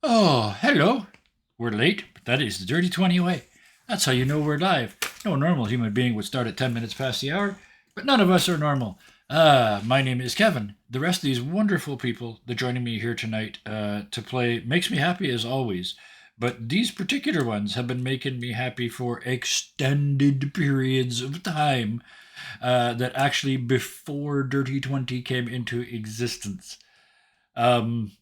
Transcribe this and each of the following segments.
Oh, hello. We're late, but that is the Dirty 20 way. That's how you know we're live. No normal human being would start at 10 minutes past the hour, but none of us are normal. My name is Kevin. The rest of these wonderful people that joining me here tonight to play makes me happy as always. But these particular ones have been making me happy for extended periods of time that actually before Dirty 20 came into existence. Um,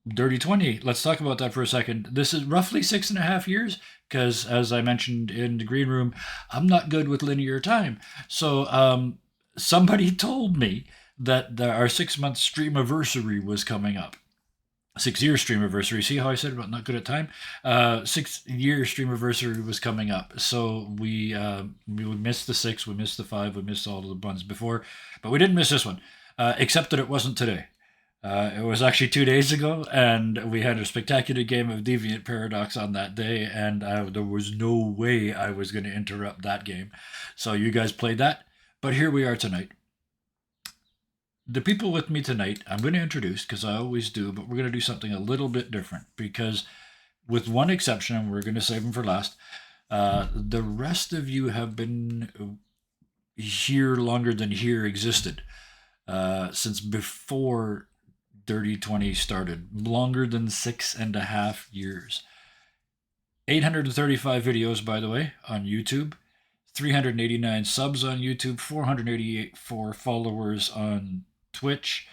Dirty 20. Let's talk about that for a second. This is roughly 6.5 years because, as I mentioned in the green room, I'm not good with linear time. So, somebody told me that our 6 month stream anniversary was coming up. 6 year stream anniversary. See how I said about not good at time? 6 year stream anniversary was coming up. So we missed the six, we missed the five, we missed all of the ones before, but we didn't miss this one, except that it wasn't today. It was actually 2 days ago, and we had a spectacular game of Deviant Paradox on that day, and there was no way I was going to interrupt that game. So you guys played that, but here we are tonight. The people with me tonight, I'm going to introduce because I always do, but we're going to do something a little bit different because, with one exception, and we're going to save them for last, the rest of you have been here longer than here existed since before Dirty 20 started, longer than 6.5 years. 835 videos, by the way, on YouTube, 389 subs on YouTube, 488 followers on Twitch,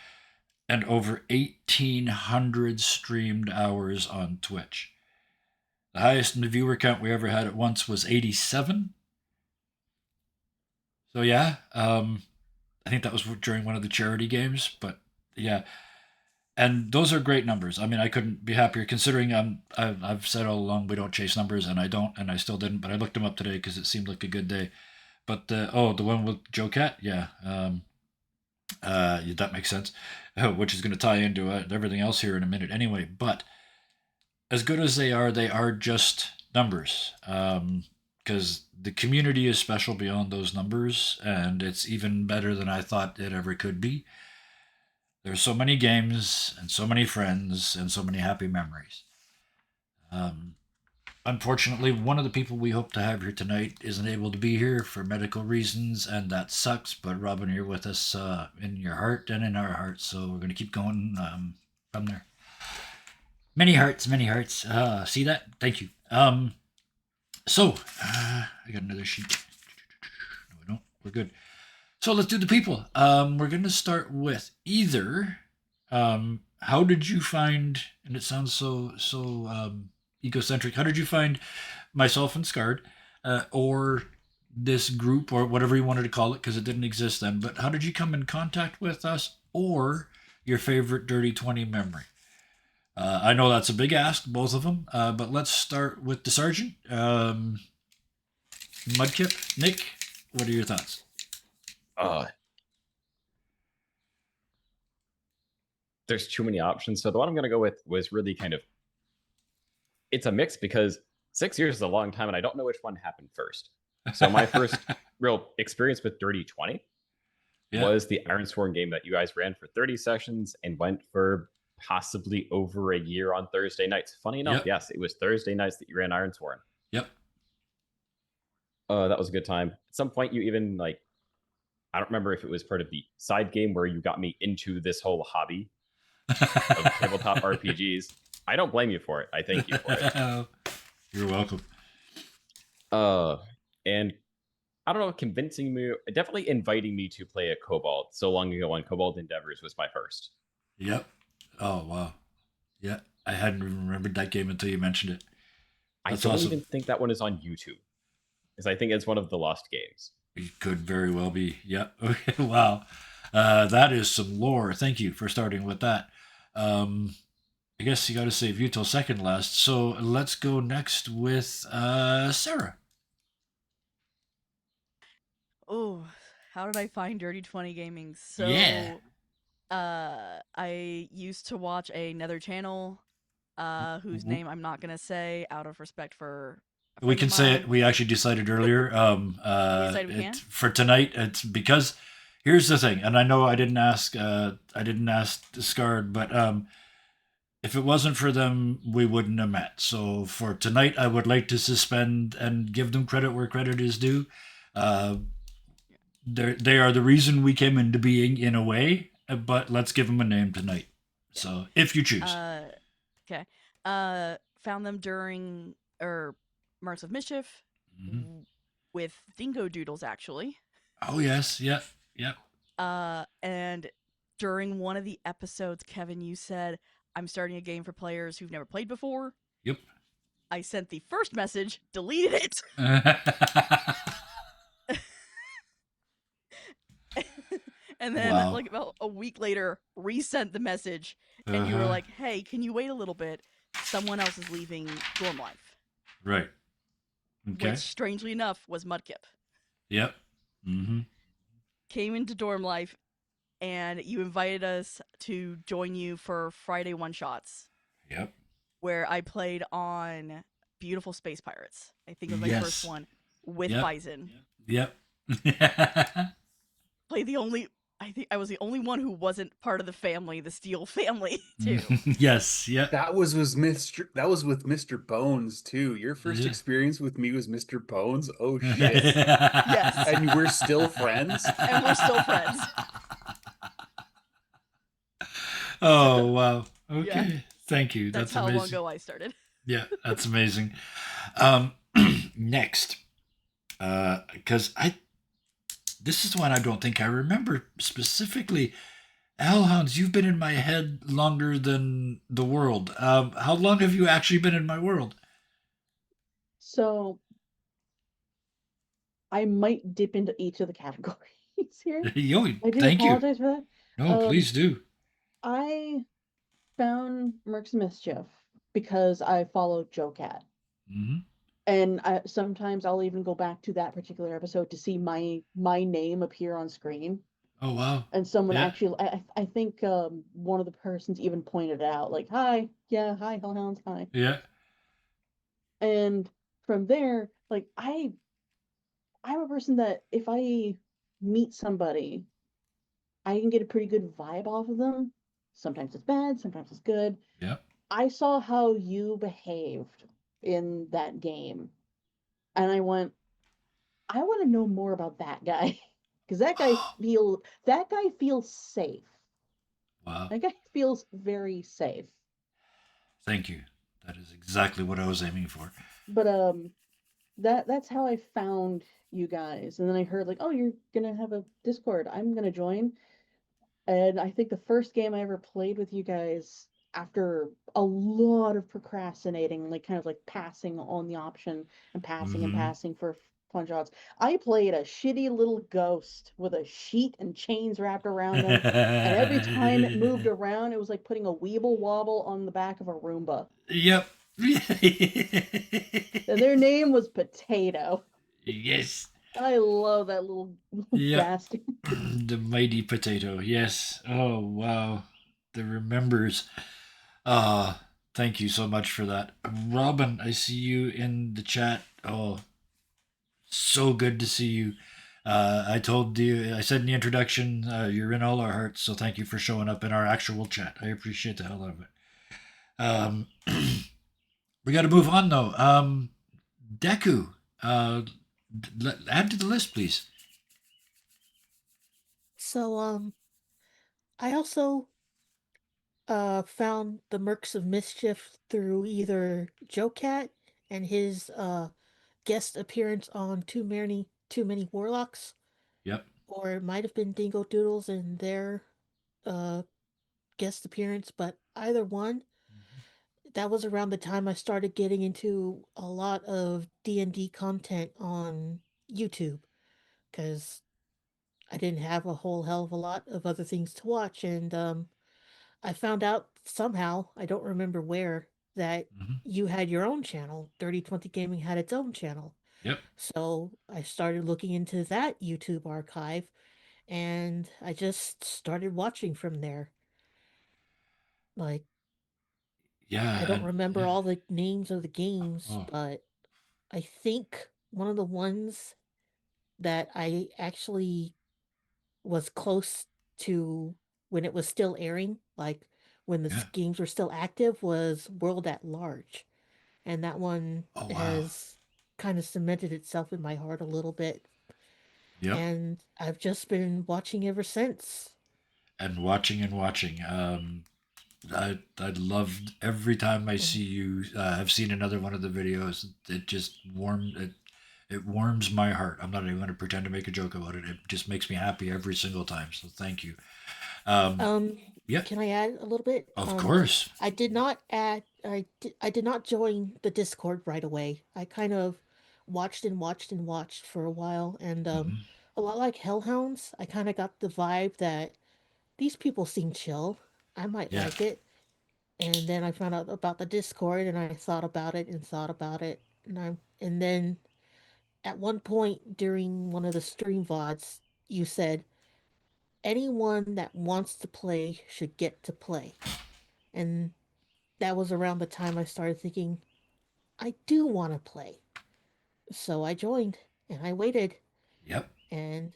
and over 1,800 streamed hours on Twitch. The highest viewer count we ever had at once was 87. So yeah, I think that was during one of the charity games, but yeah, and those are great numbers. I mean, I couldn't be happier considering I've said all along we don't chase numbers, and I don't, and I still didn't, but I looked them up today because it seemed like a good day. But the one with Joe Cat, yeah, yeah, that makes sense, which is going to tie into everything else here in a minute anyway. But as good as they are just numbers. Because the community is special beyond those numbers, and it's even better than I thought it ever could be. There's so many games and so many friends and so many happy memories. Um, Unfortunately, one of the people we hope to have here tonight isn't able to be here for medical reasons, and that sucks. But Robin, you're with us in your heart and in our hearts, so we're going to keep going from there. Many hearts, many hearts. See that? Thank you. I got another sheet. No, I don't. We're good. So let's do the people. We're going to start with either. How did you find? And it sounds so egocentric. How did you find myself and Scarred, or this group, or whatever you wanted to call it, because it didn't exist then? But how did you come in contact with us, or your favorite Dirty 20 memory? I know that's a big ask, both of them, but let's start with the sergeant. Mudkip, Nick, what are your thoughts? Uh, there's too many options. So the one I'm going to go with was really kind of, it's a mix because 6 years is a long time and I don't know which one happened first. So my first real experience with Dirty 20 was the Ironsworn game that you guys ran for 30 sessions and went for possibly over a year on Thursday nights. Funny enough, yes, it was Thursday nights that you ran Ironsworn. Yep. That was a good time. At some point, you even I don't remember if it was part of the side game where you got me into this whole hobby of tabletop RPGs. I don't blame you for it. I thank you for it. You're welcome. And I don't know, convincing me, definitely inviting me to play a Cobalt so long ago on Cobalt Endeavors was my first. Yep. Oh, wow. Yeah, I hadn't even remembered that game until you mentioned it. That's I don't even think that one is on YouTube, because I think it's one of the lost games. It could very well be. Yep. Okay. Wow. That is some lore. Thank you for starting with that. I guess you got to save you till second last. So let's go next with Sarah. Oh, how did I find Dirty 20 Gaming? So, Yeah. I used to watch another channel, whose name I'm not gonna say out of respect for. We can say it. We actually decided earlier. For tonight, it's because here's the thing, and I know I didn't ask. I didn't ask Scarred, but If it wasn't for them, we wouldn't have met. So for tonight, I would like to suspend and give them credit where credit is due. Uh, they are the reason we came into being in a way, but let's give them a name tonight. Yeah. So if you choose. Okay. Found them during Marks of Mischief Mhm. with Dingo Doodles actually. Oh yes, yeah, yeah. And during one of the episodes, Kevin, you said, "I'm starting a game for players who've never played before." Yep. I sent the first message, deleted it, and then Wow. like about a week later, resent the message, and you were Uh-huh. like, "Hey, can you wait a little bit? Someone else is leaving dorm life," Right. which Okay. strangely enough was Mudkip. Yep. Mm-hmm. Came into dorm life, and you invited us to join you for Friday one shots, Yep. where I played on Beautiful Space Pirates. I think it was my first Yes. one with Yep. Bison. Yep. Played the only. I think I was the only one who wasn't part of the family, the Steel family, too. Yes. Yep. That was with Mr. Bones too. Your first Yeah. experience with me was Mr. Bones. Oh shit. Yes. Yes. And we're still friends? And we're still friends. Oh wow. Yeah. Okay. Thank you. That's That's how long amazing. ago I started. Yeah, that's amazing. Um, next, because this is one I don't think I remember specifically. Hellhounds, you've been in my head longer than the world. How long have you actually been in my world? So I might dip into each of the categories here. Yo, I do thank you. apologize for that. No, please do. I found Mercs Mischief because I followed Joe Cat. Hmm. And sometimes I'll even go back to that particular episode to see my name appear on screen. Oh wow. And someone Yeah. actually, I think one of the persons even pointed out, like, "Hi, yeah, hi, Hellhounds, hi." Yeah. And from there, like, I'm a person that if I meet somebody, I can get a pretty good vibe off of them. Sometimes it's bad, sometimes it's good. Yeah. I saw how you behaved in that game, and I went, I want to know more about that guy because that guy feels safe. Wow. That guy feels very safe. Thank you. That is exactly what I was aiming for. But that's how I found you guys, and then I heard like, oh, you're gonna have a Discord. I'm gonna join. And I think the first game I ever played with you guys after a lot of procrastinating, like kind of like passing on the option and Hmm. passing for fun shots, I played a shitty little ghost with a sheet and chains wrapped around him. And every time it moved around, it was like putting a weeble wobble on the back of a Roomba. Yep. And their name was Potato. Yes. I love that little Yep. bastard. The mighty potato. Yes. Oh wow. The remembers. Thank you so much for that. Robin, I see you in the chat. Oh, so good to see you. I told you, I said in the introduction, you're in all our hearts, so thank you for showing up in our actual chat. I appreciate the hell out of it. Um, we got to move on though. Deku, add to the list, please. So, I also found the Mercs of Mischief through either Joe Cat and his guest appearance on Too Many Warlocks, Yep. or it might have been Dingo Doodles and their uh guest appearance, but either one, that was around the time I started getting into a lot of D&D content on YouTube, because I didn't have a whole hell of a lot of other things to watch, and I found out somehow, I don't remember where, that Hmm. you had your own channel. 3020 Gaming had its own channel. Yep. So I started looking into that YouTube archive, and I just started watching from there. Like, I Yeah. don't remember Yeah. all the names of the games, Oh. but I think one of the ones that I actually was close to when it was still airing, like when the Yeah. games were still active was World at Large. And that one Oh, wow. has kind of cemented itself in my heart a little bit. Yep. And I've just been watching ever since. And watching and watching. I loved every time I see you. I've seen another one of the videos. It just it warms my heart. I'm not even going to pretend to make a joke about it. It just makes me happy every single time. So thank you. Yeah, Can I add a little bit? of course. I did not add. I did not join the Discord right away. I kind of watched and watched and watched for a while, and Mhm. a lot like Hellhounds, I kind of got the vibe that these people seem chill. I might Yeah. like it. And then I found out about the Discord, and I thought about it and thought about it, and then at one point during one of the stream VODs, you said anyone that wants to play should get to play. And that was around the time I started thinking, I do want to play. So I joined and I waited. Yep. And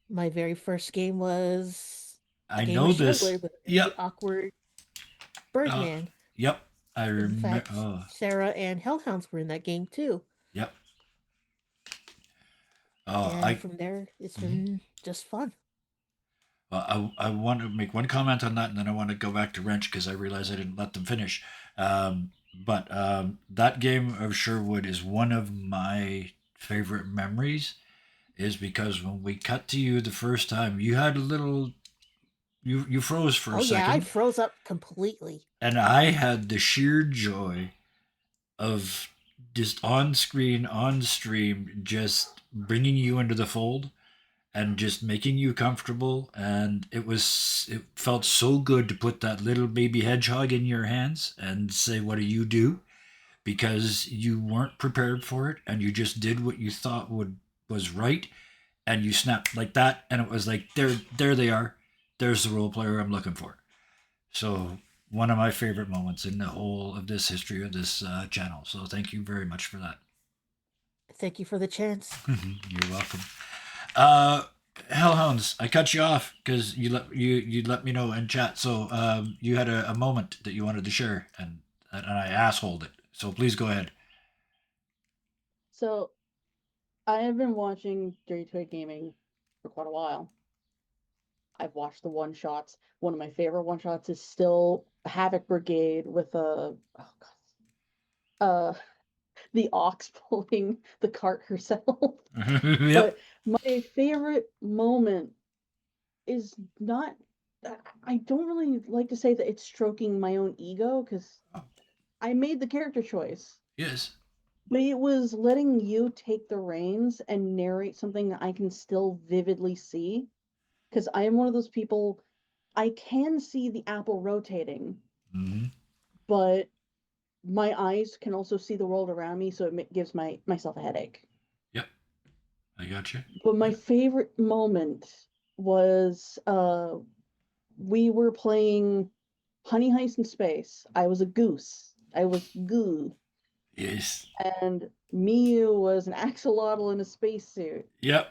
my very first game was a I game know of this. Shieldblade with a very Yep. awkward Uh, Birdman. yep. I In remember. fact, Oh, Sarah and Hellhounds were in that game too. yep. Oh, And from there, it's Mhm. been just fun. I want to make one comment on that, and then I want to go back to Wrench because I realize I didn't let them finish. But that game of Sherwood is one of my favorite memories, is because when we cut to you the first time, you had a little, you froze for Oh a yeah, I second, froze up completely. and I had the sheer joy of just on screen, on stream, just bringing you into the fold and just making you comfortable. And it felt so good to put that little baby hedgehog in your hands and say, what do you do? Because you weren't prepared for it and you just did what you thought was right, and you snapped like that, and it was like, there they are, there's the role player I'm looking for. So one of my favorite moments in the whole of this history of this channel. So thank you very much for that. Thank you for the chance. You're welcome. Uh, Hellhounds, I cut you off because you let me know in chat. So you had a moment that you wanted to share, and I assholed it. So please go ahead. So I have been watching Dirty Toy Gaming for quite a while. I've watched the one shots. One of my favorite one shots is still Havoc Brigade with a oh god, the ox pulling the cart herself. Yep. But my favorite moment is not. I don't really like to say that it's stroking my own ego because I made the character choice. Yes. But it was letting you take the reins and narrate something that I can still vividly see. Because I am one of those people, I can see the apple rotating, Mm-hmm. but my eyes can also see the world around me, so it gives myself a headache. Yep. I got you. But my favorite moment was we were playing Honey Heist in Space. I was a goose. I was goo. Yes. And Miyu was an axolotl in a spacesuit. Yep.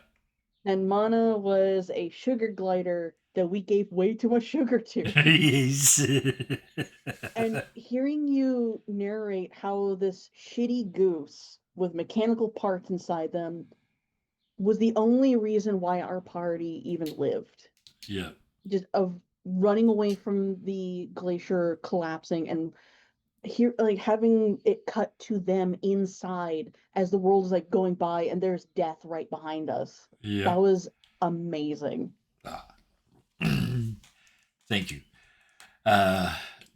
And Mana was a sugar glider that we gave way too much sugar to. Yes. And hearing you narrate how this shitty goose with mechanical parts inside them was the only reason why our party even lived. Yeah. Just of running away from the glacier collapsing and here like having it cut to them inside as the world is like going by and there's death right behind us. Yeah. That was amazing. Thank you.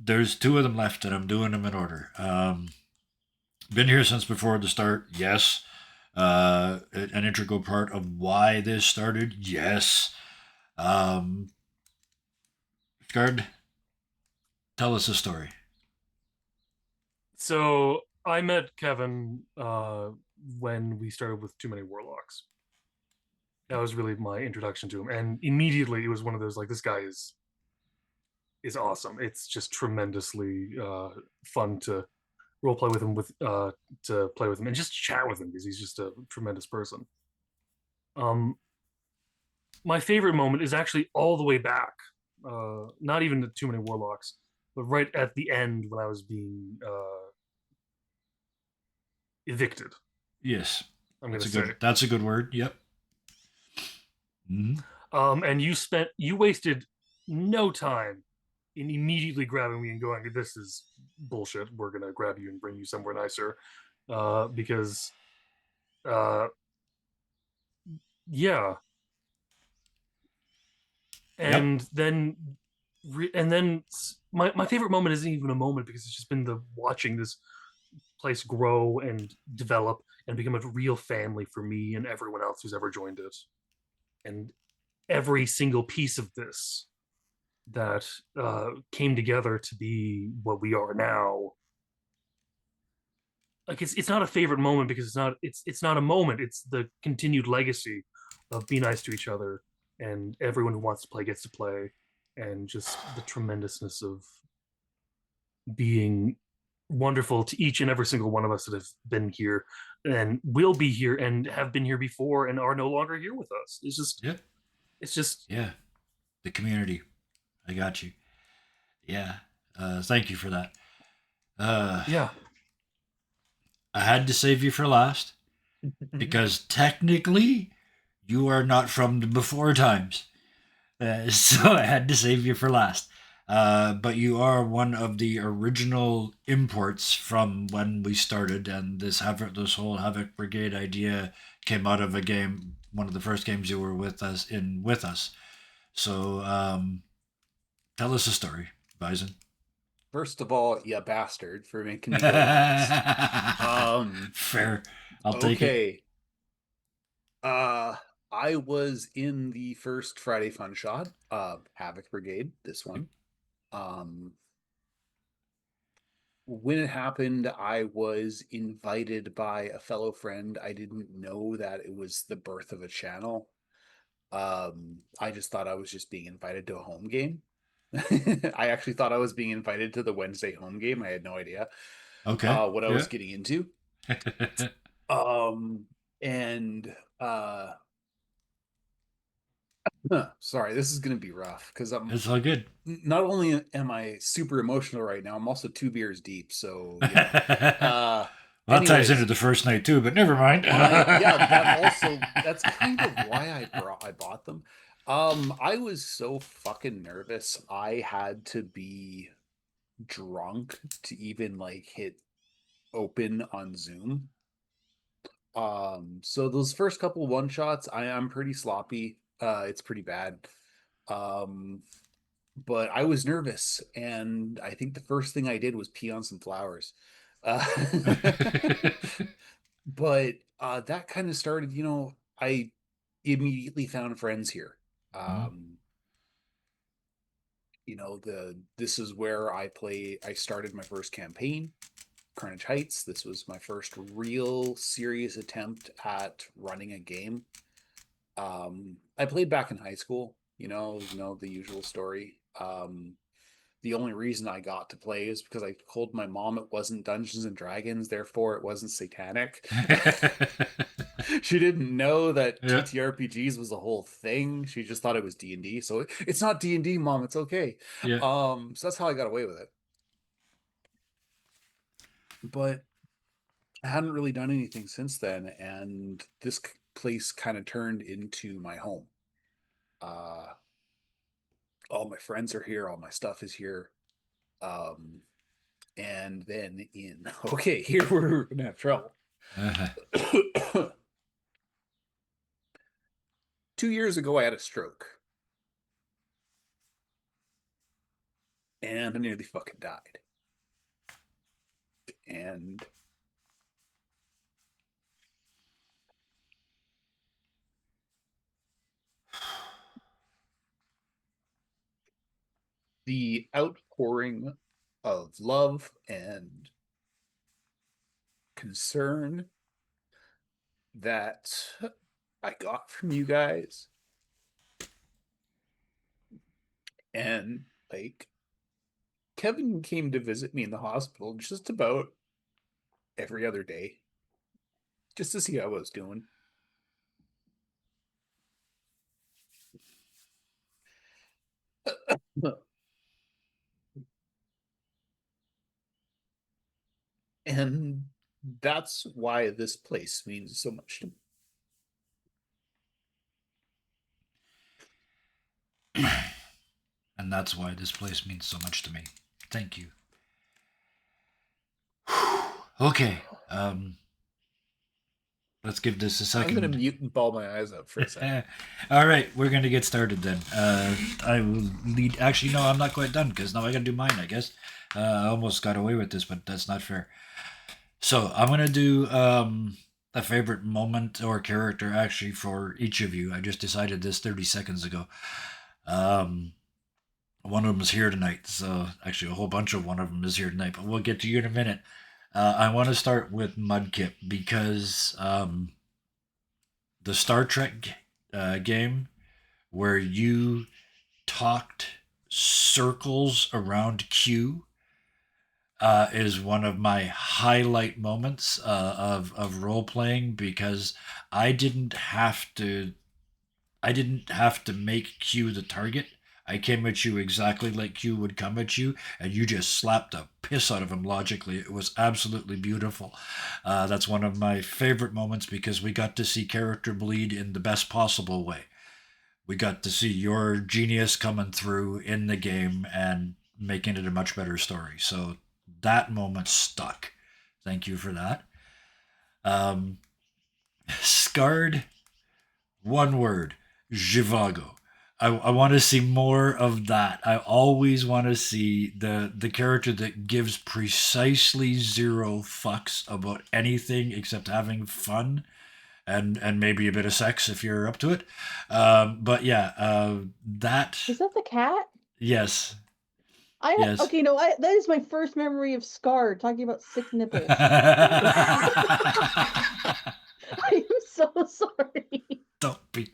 There's two of them left, and I'm doing them in order. Been here since before the start. Yes. An integral part of why this started. Yes. Guard, tell us a story. So I met Kevin when we started with Too Many Warlocks. That was really my introduction to him, and immediately it was one of those like, this guy is awesome. It's just tremendously fun to role play with him, to play with him and just chat with him because he's just a tremendous person. My favorite moment is actually all the way back, not even Too Many Warlocks. but right at the end when I was being evicted. Yes. I'm That's gonna a say. good. That's a good word. Yep. Mhm. And you wasted no time in immediately grabbing me and going, "This is bullshit. We're gonna grab you and bring you somewhere nicer," because uh, yeah. Yep. And then my favorite moment isn't even a moment because it's just been the watching this place grow and develop and become a real family for me and everyone else who's ever joined it. And every single piece of this that came together to be what we are now. Like it's not a favorite moment because it's not a moment. It's the continued legacy of be nice to each other and everyone who wants to play gets to play, and just the tremendousness of being wonderful to each and every single one of us that have been here and will be here and have been here before and are no longer here with us. Yep. It's just Yeah. The community. I got you. Yeah. Thank you for that. yeah. I had to save you for last because technically you are not from the before times. So I had to save you for last. But you are one of the original imports from when we started, and this whole Havoc Brigade idea came out of a game, one of the first games you were with us. So tell us a story, Bison. First of all, you bastard for making me go last. Fair. I'll take it. Okay. I was in the first Friday Fun Shot, Havoc Brigade, this one. When it happened, I was invited by a fellow friend. I didn't know that it was the birth of a channel. I just thought I was just being invited to a home game. I actually thought I was being invited to the Wednesday home game. I had no idea Okay. what I Yeah. was getting into. Um, and sorry, this is gonna be rough because It's all good. not only am I super emotional right now, I'm also 2 beers deep. So Well, that ties anyways, into the first night too, but never mind. that's kind of why I bought them. I was so fucking nervous. I had to be drunk to even like hit open on Zoom. So those first couple one shots, I'm pretty sloppy. It's pretty bad. Um, but I was nervous, and I think the first thing I did was pee on some flowers. Uh, but that kind of started, I immediately found friends here. Um, this is where I started my first campaign, Carnage Heights. This was my first real serious attempt at running a game. I played back in high school, the usual story. The only reason I got to play is because I told my mom it wasn't Dungeons and Dragons, therefore it wasn't satanic. She didn't know that Yeah. TTRPGs was a whole thing. She just thought it was D&D. So it's not D&D, Mom. It's okay. Yeah. So that's how I got away with it. But I hadn't really done anything since then, and this place kind of turned into my home. All my friends are here, all my stuff is here. And then okay, here we're gonna have trouble. 2 years ago, I had a stroke, and I nearly fucking died. And the outpouring of love and concern that I got from you guys, and like Kevin came to visit me in the hospital just about every other day, just to see how I was doing. And that's why this place means so much to me. And that's why this place means so much to me. Thank you. Okay. Let's give this a I'm second. going to mute and ball my eyes up for a second. All right, we're going to get started then. I will lead. Actually, no, I'm not quite done because now I got to do mine, I guess. I almost got away with this, but that's not fair. So I'm going to do a favorite moment or character actually for each of you. I just decided this 30 seconds ago. One of them is here tonight. So actually, a whole bunch of one of them is here tonight, but we'll get to you in a minute. I want to start with Mudkip because the Star Trek game where you talked circles around Q is one of my highlight moments of role playing because I didn't have to make Q the target. I came at you exactly like Q would come at you, and you just slapped the piss out of him logically. It was absolutely beautiful. That's one of my favorite moments because we got to see character bleed in the best possible way. We got to see your genius coming through in the game and making it a much better story. So that moment stuck. Thank you for that. Scarred, one word, Zhivago. I want to see more of that. I always want to see the character that gives precisely zero fucks about anything except having fun and maybe a bit of sex if you're up to it. But yeah, that. Is that the cat? Yes. Yes. Okay, no, that is my first memory of Scar talking about sick nipples. I'm so sorry. Don't be.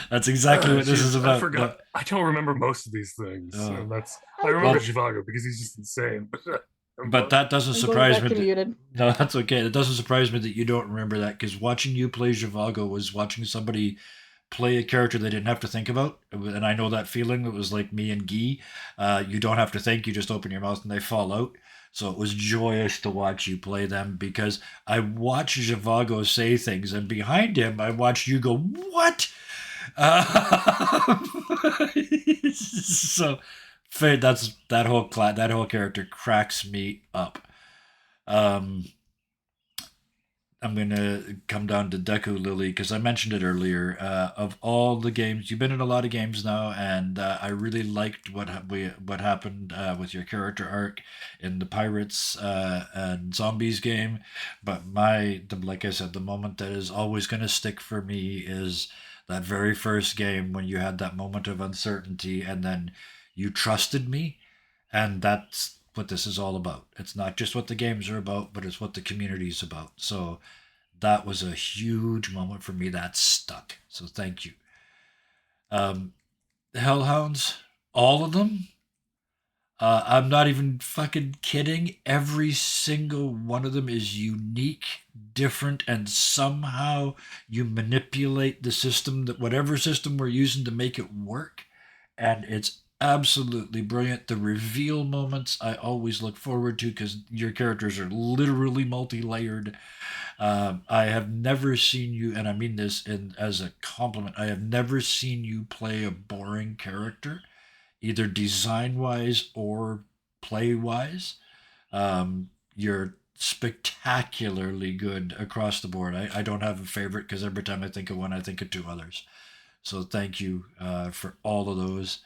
That's exactly what this is about. I forgot. I don't remember most of these things. Oh. And I remember Zhivago because he's just insane. But that doesn't surprise me. Muted. No, that's okay. It doesn't surprise me that you don't remember that because watching you play Zhivago was watching somebody play a character they didn't have to think about. And I know that feeling. It was like me and Guy. You don't have to think. You just open your mouth and they fall out. So it was joyous to watch you play them because I watched Zhivago say things, and behind him, I watched you go, "What?" So that whole character cracks me up. I'm going to come down to Deku Lily because I mentioned it earlier. Of all the games, you've been in a lot of games now, and I really liked what happened with your character arc in the Pirates and Zombies game. But like I said, the moment that is always going to stick for me is that very first game when you had that moment of uncertainty, and then you trusted me, and that's what this is all about. It's not just what the games are about, but it's what the community is about. So that was a huge moment for me that stuck. So thank you. Hellhounds, all of them. I'm not even fucking kidding. Every single one of them is unique, different, and somehow you manipulate the system, that whatever system we're using to make it work. And it's absolutely brilliant. The reveal moments I always look forward to because your characters are literally multi-layered. I have never seen you, and I mean this as a compliment, I have never seen you play a boring character, either design-wise or play-wise. You're spectacularly good across the board. I don't have a favorite because every time I think of one, I think of two others. So thank you for all of those.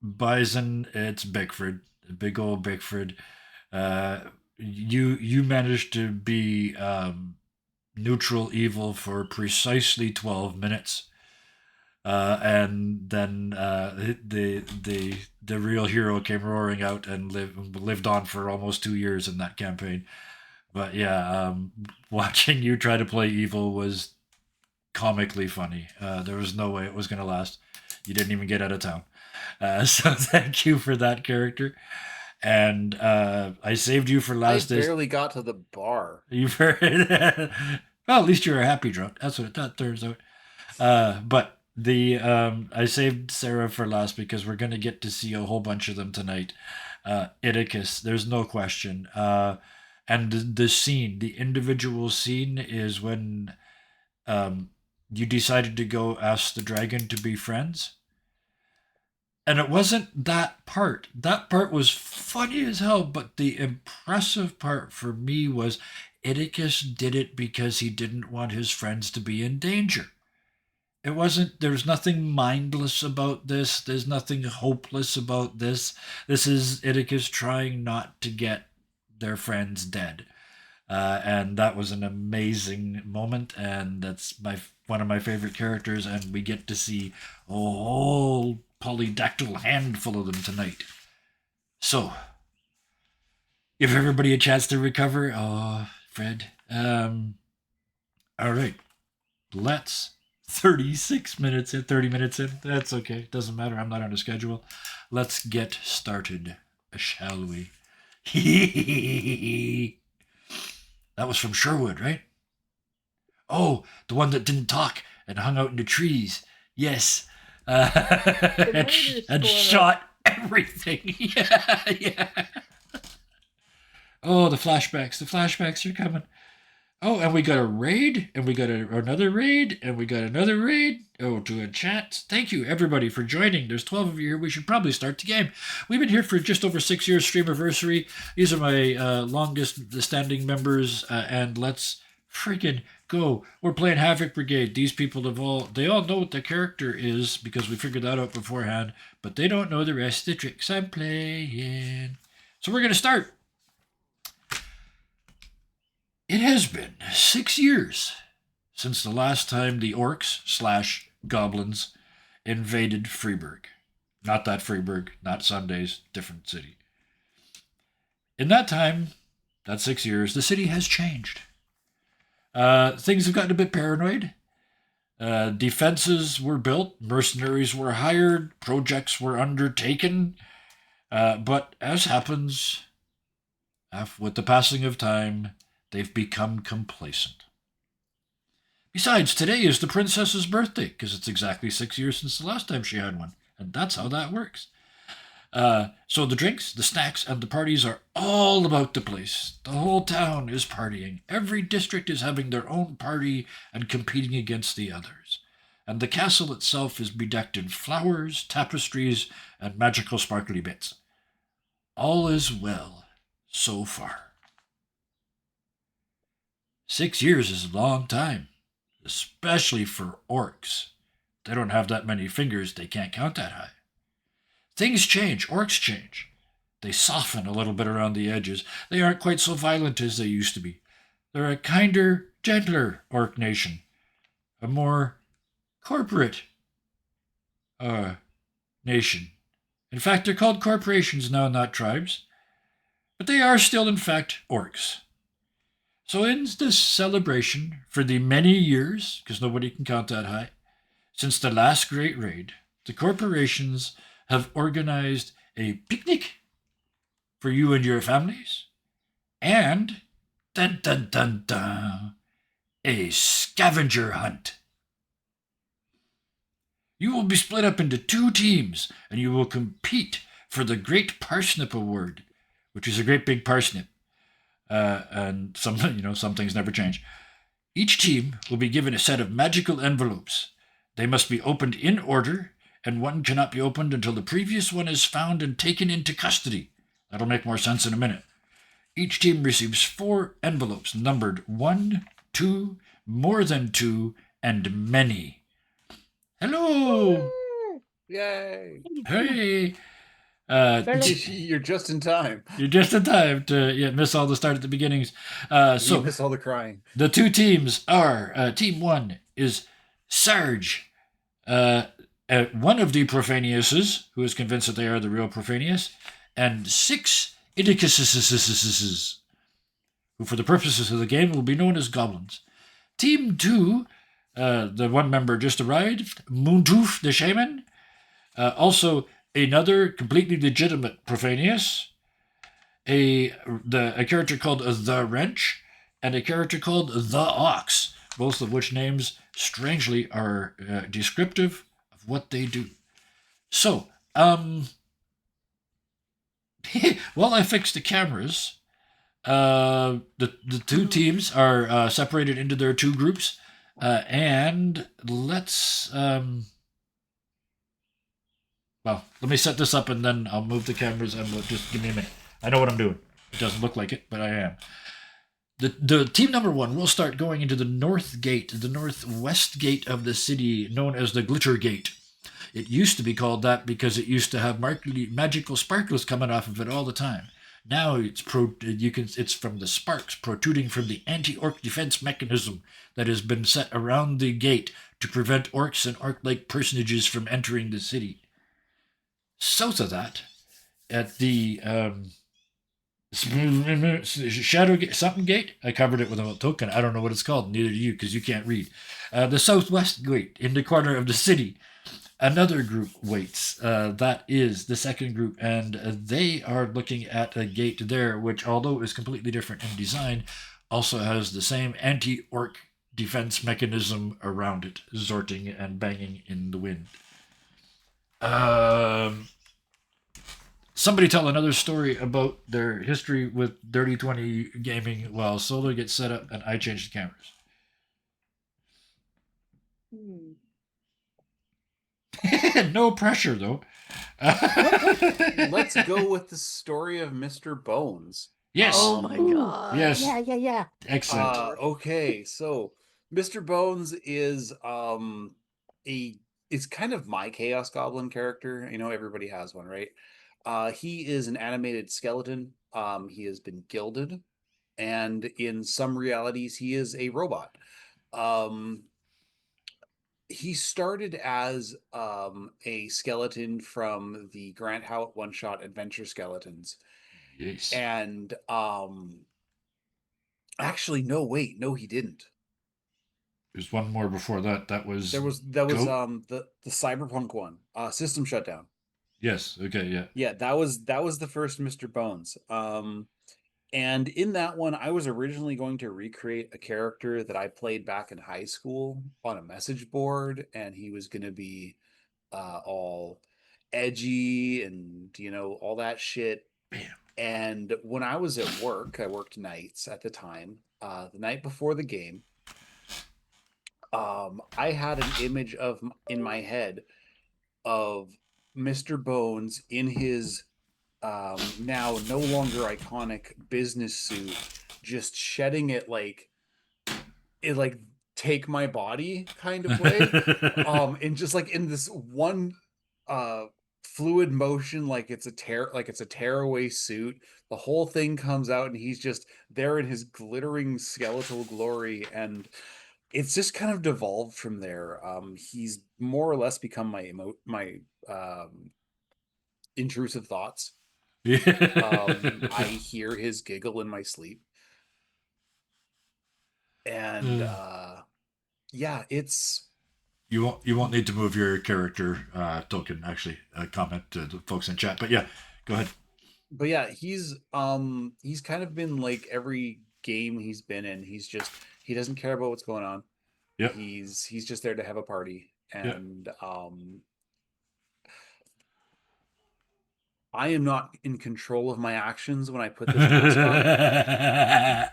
Bison, it's Bickford, big old Bickford. You managed to be neutral evil for precisely 12 minutes, and then the real hero came roaring out and lived on for almost 2 years in that campaign. But yeah, watching you try to play evil was comically funny. There was no way it was going to last. You didn't even get out of town. So thank you for that character. And I saved you for last I days. barely got to the bar. You well, at least you're a happy drunk. That's what that turns out. But I saved Sarah for last because we're gonna get to see a whole bunch of them tonight. Iticus, there's no question. And the scene, the individual scene, is when you decided to go ask the dragon to be friends. And it wasn't that part. That part was funny as hell, but the impressive part for me was Iticus did it because he didn't want his friends to be in danger. It wasn't, there's nothing mindless about this. There's nothing hopeless about this. This is Iticus trying not to get their friends dead. And that was an amazing moment, and that's one of my favorite characters, and we get to see a whole polydactyl handful of them tonight. So, give everybody a chance to recover. Oh, Fred. All right. Let's 36 minutes in, 30 minutes in. That's okay. Doesn't matter. I'm not on a schedule. Let's get started, shall we? That was from Sherwood, right? Oh, the one that didn't talk and hung out in the trees. Yes. And shot everything. Yeah. Oh, the flashbacks. The flashbacks are coming. Oh, and we got a raid, and we got another raid, and we got another raid. Oh, to a chat. Thank you, everybody, for joining. There's 12 of you here. We should probably start the game. We've been here for just over 6 years, Streamiversary. These are my longest standing members, and let's freaking go. We're playing Havoc Brigade. These people they all know what the character is because we figured that out beforehand, but they don't know the rest of the tricks I'm playing. So we're going to start. It has been 6 years since the last time the orcs/goblins invaded Freeburg. Not that Freeburg, not Sundays, different city. In that time, that 6 years, the city has changed. Things have gotten a bit paranoid. Defenses were built, mercenaries were hired, projects were undertaken. But as happens with the passing of time, they've become complacent. Besides, today is the princess's birthday, because it's exactly 6 years since the last time she had one, and that's how that works. So the drinks, the snacks, and the parties are all about the place. The whole town is partying. Every district is having their own party and competing against the others. And the castle itself is bedecked in flowers, tapestries, and magical sparkly bits. All is well so far. 6 years is a long time, especially for orcs. They don't have that many fingers, they can't count that high. Things change, orcs change. They soften a little bit around the edges. They aren't quite so violent as they used to be. They're a kinder, gentler orc nation. A more corporate nation. In fact, they're called corporations now, not tribes. But they are still, in fact, orcs. So in this celebration for the many years, because nobody can count that high, since the last great raid, the corporations have organized a picnic for you and your families, and, dun dun dun dun, a scavenger hunt. You will be split up into 2 teams, and you will compete for the Great Parsnip Award, which is a great big parsnip. And some things never change. Each team will be given a set of magical envelopes. They must be opened in order, and one cannot be opened until the previous one is found and taken into custody. That'll make more sense in a minute. Each team receives 4 envelopes numbered 1, 2, more than 2, and many. Hello! Yay! Hey! You're just in time. You're just in time to miss all the start at the beginnings. You miss all the crying. The 2 teams are, Team 1 is Sarge, one of the Profaniuses, who is convinced that they are the real Profanius, and 6 Idicuses, who for the purposes of the game will be known as goblins. Team 2, the one member just arrived, Mundoof the Shaman, also another completely legitimate Profanius, a character called the Wrench, and a character called the Ox, both of which names, strangely, are descriptive of what they do. So, while I fix the cameras, the two teams are separated into their two groups, and let's well, let me set this up and then I'll move the cameras and just give me a minute. I know what I'm doing. It doesn't look like it, but I am. The team number one will start going into the north gate, the northwest gate of the city, known as the Glitter Gate. It used to be called that because it used to have magical sparkles coming off of it all the time. Now it's from the sparks protruding from the anti-orc defense mechanism that has been set around the gate to prevent orcs and orc-like personages from entering the city. South of that, at the Shadow Gate, something gate. I covered it with a token. I don't know what it's called. Neither do you, because you can't read. The southwest gate in the corner of the city. Another group waits. That is the second group, and they are looking at a gate there, which, although is completely different in design, also has the same anti-orc defense mechanism around it, zorting and banging in the wind. Somebody tell another story about their history with Dirty 20 gaming while Solar gets set up and I change the cameras. No pressure, though. Let's go with the story of Mr. Bones. Yes. Oh my god. Yes. Yeah. Excellent. Okay, so Mr. Bones is it's kind of my Chaos Goblin character. You know, everybody has one, right? He is an animated skeleton. He has been gilded, and in some realities, he is a robot. He started as a skeleton from the Grant Howitt one-shot Adventure Skeletons. Yes. And actually, no, wait, no, he didn't. There's one more before that. That was the Cyberpunk one, System Shutdown. Yes. Okay. Yeah. Yeah, that was the first Mr. Bones. And in that one, I was originally going to recreate a character that I played back in high school on a message board, and he was going to be all edgy and, you know, all that shit. Bam. And when I was at work, I worked nights at the time. The night before the game, I had an image in my head of Mr. Bones in his now no longer iconic business suit, just shedding it like take my body kind of way. And just like in this one fluid motion, like it's a tearaway suit. The whole thing comes out and he's just there in his glittering skeletal glory, and it's just kind of devolved from there. He's more or less become my intrusive thoughts. I hear his giggle in my sleep. And yeah, it's You won't need to move your character token. Actually, comment to the folks in chat. But yeah, go ahead. But yeah, he's kind of been like every game he's been in. He doesn't care about what's going on. Yeah. He's just there to have a party, and I am not in control of my actions when I put this mask on.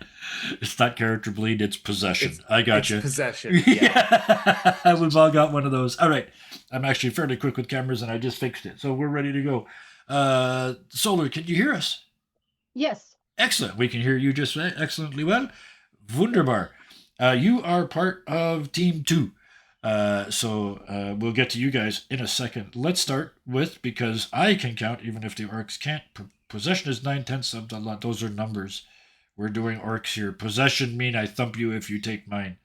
It's not character bleed, it's possession. I got you. Possession. Yeah. We've all got one of those. All right. I'm actually fairly quick with cameras and I just fixed it. So we're ready to go. Solar, can you hear us? Yes. Excellent. We can hear you just excellently well. Wunderbar. You are part of Team 2. So we'll get to you guys in a second. Let's start with, because I can count even if the orcs can't. Possession is 9/10 of the lot. Those are numbers. We're doing orcs here. Possession mean I thump you if you take mine.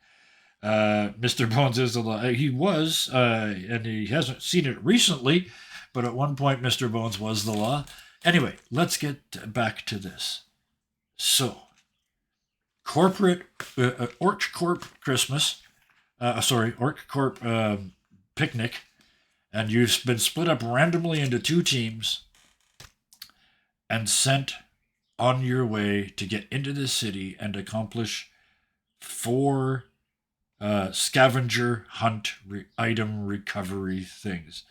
Mr. Bones is the law. He was, and he hasn't seen it recently, but at one point Mr. Bones was the law. Anyway, let's get back to this. So, corporate Orc Corp Christmas. Orc Corp picnic, and you've been split up randomly into two teams and sent on your way to get into the city and accomplish 4 scavenger hunt item recovery things.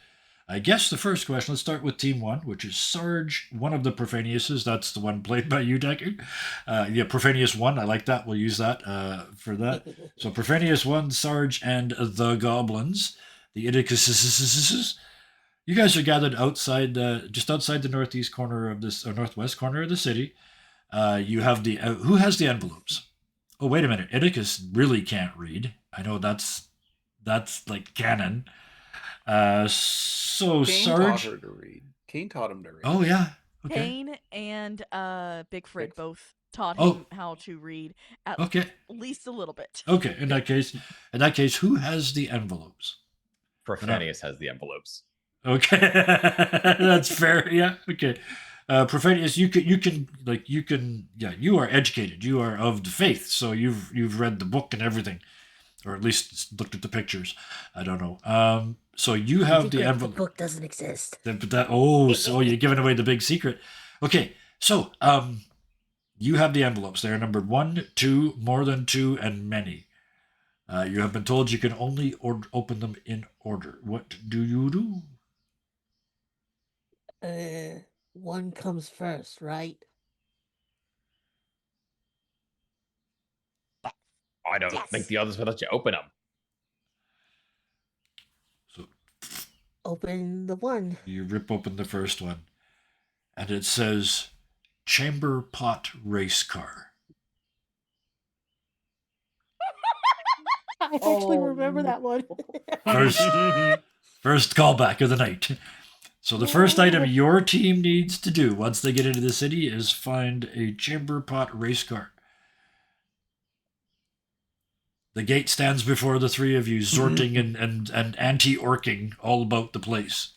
I guess the first question, let's start with Team 1, which is Sarge, one of the Profaniuses. That's the one played by you, Deckard. Profanius 1, I like that. We'll use that for that. So Profanius 1, Sarge, and the Goblins. The Idicuses. You guys are gathered outside, just outside the northeast corner of this, or northwest corner of the city. You have the, who has the envelopes? Oh, wait a minute. Idicus really can't read. I know that's like canon. So Kane taught Sarge. her to read. Kane taught him to read. Oh yeah. Okay. Kane and Big Frig Big- both taught Oh. him how to read at Okay. least a little bit. Okay. In that case, who has the envelopes? Profanius has the envelopes. Okay, that's fair. Yeah. Okay. Profanius, you are educated. You are of the faith, so you've read the book and everything, or at least looked at the pictures. I don't know. So you have the Secret, envelope. The book doesn't exist. So you're giving away the big secret. Okay, so you have the envelopes. They are numbered 1, 2, more than 2, and many. You have been told you can only open them in order. What do you do? One comes first, right? I don't think the others will let you open them. So Open the one. you rip open the first one, and it says Chamber Pot Race Car. I actually Oh, remember that one. First callback of the night. So the first item your team needs to do once they get into the city is find a Chamber Pot Race Car. The gate stands before the three of you, zorting and anti-orking all about the place.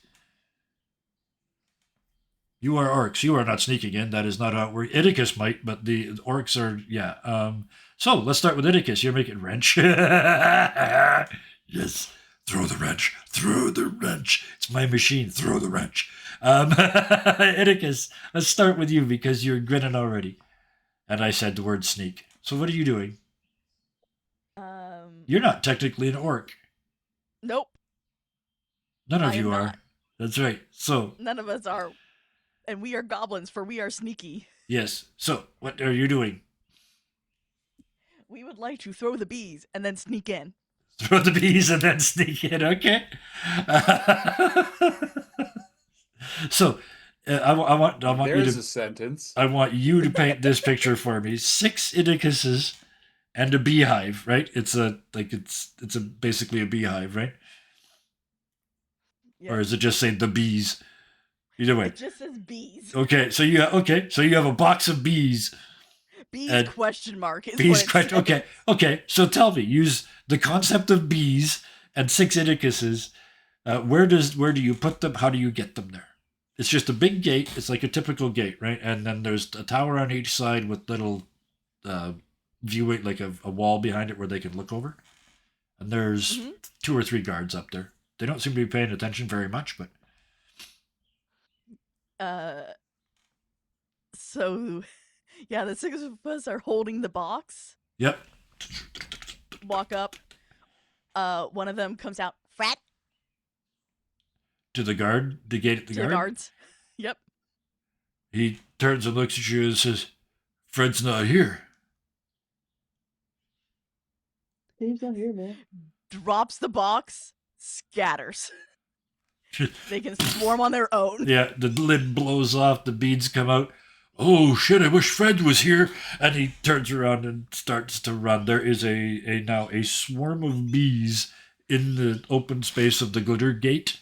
You are orcs. You are not sneaking in. That is not how it works. Idicus might, but the orcs are, yeah. So let's start with Idicus. You're making wrench. Yes. Throw the wrench. Throw the wrench. It's my machine. Throw the wrench. Idicus, let's start with you because you're grinning already. And I said the word sneak. So what are you doing? You're not technically an orc. Nope. None of I am you are. not. That's right. So, None of us are. And we are goblins, for we are sneaky. yes. So, what are you doing? We would like to throw the bees and then sneak in. Throw the bees and then sneak in. Okay. So, I want you There's to a sentence. I want you to paint this picture for me. 6 Idicuses and a beehive, right? It's basically a beehive, right? Yeah. Or is it just saying the bees? Either way. It just says bees. Okay, so you have a box of bees. Bees And question mark is Bees what it question. says. Okay. So tell me, use the concept of bees and 6 Idicuses. Where do you put them? How do you get them there? It's just a big gate. It's like a typical gate, right? And then there's a tower on each side with little viewing, like a wall behind it where they can look over. And there's 2 or 3 guards up there. They don't seem to be paying attention very much, but So, yeah, the 6 of us are holding the box. yep. Walk up. One of them comes out. Frat To the guard, the gate at the to guard. the guards. Yep. He turns and looks at you and says, "Fred's not here." Dave's not here, man. Drops the box. Scatters. They can swarm on their own. Yeah, the lid blows off, the beads come out. Oh shit, I wish Fred was here. And he turns around and starts to run. There is now a swarm of bees in the open space of the glitter gate,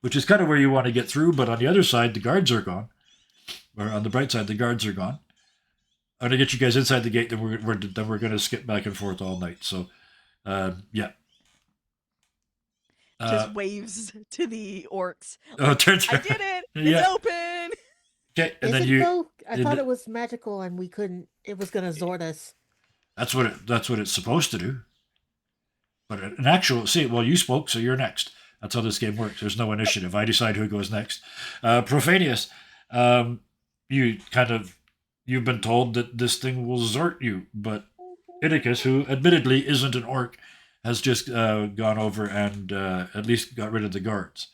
which is kind of where you want to get through, but on the other side, the guards are gone. Or on the bright side, the guards are gone. I'm going to get you guys inside the gate, then we're going to skip back and forth all night. So, yeah. Just waves to the orcs. Oh, turns I around. did it! Yeah. It's open! Okay, and Is then it you. though? I did thought it- it was magical and we couldn't. It was gonna Zord us. That's what it's supposed to do. But an actual you spoke, so you're next. That's how this game works. There's no initiative. I decide who goes next. Profanius, you've been told that this thing will Zort you, but Idicus, who admittedly isn't an orc, has just gone over and at least got rid of the guards.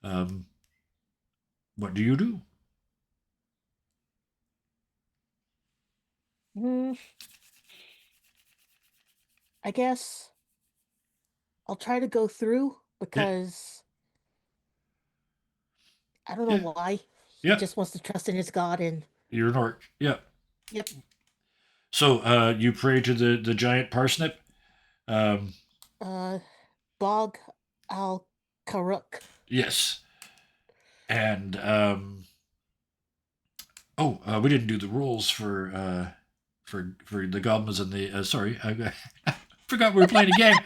What do you do? Mm, I guess I'll try to go through because I don't know Yeah. why. He Yeah, just wants to trust in his god and you're an orc. Yeah. yep. So you pray to the giant parsnip. Um, Bog al Karuk. yes. And we didn't do the rules for the goblins and the sorry, I forgot we were playing a game.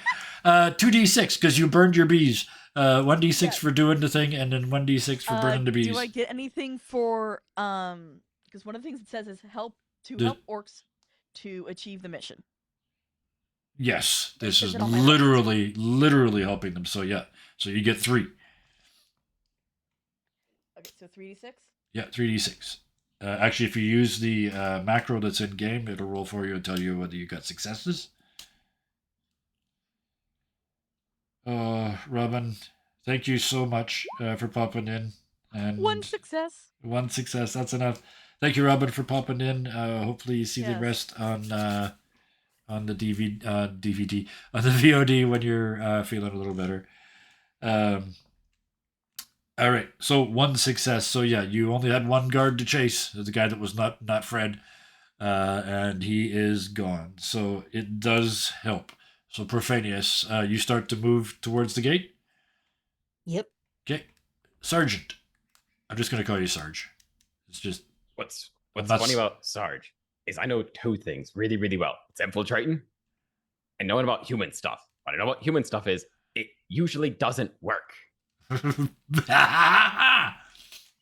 2d6 because you burned your bees. 1d6 Yeah. for doing the thing, and then 1d6 for burning the bees. Do I get anything for because one of the things it says is help The- orcs to achieve the mission. Yes, this Is is it on my list? literally helping them. So yeah, so you get 3. Okay, so 3d6. Yeah, 3d6. Actually, if you use the macro that's in game, it'll roll for you and tell you whether you got successes. Robin, thank you so much for popping in. And One success. One success, that's enough. Thank you, Robin, for popping in. Hopefully, you see the Yes. rest on the DVD on the VOD when you're feeling a little better. All right, so 1 success. So yeah, you only had 1 guard to chase. The guy that was not Fred, and he is gone. So it does help. So Profanius, you start to move towards the gate. Yep. Okay, Sergeant. I'm just gonna call you Sarge. It's just What's That's- funny about Sarge is I know 2 things really, really well. It's infiltrating and knowing about human stuff. What I know about human stuff is it usually doesn't work.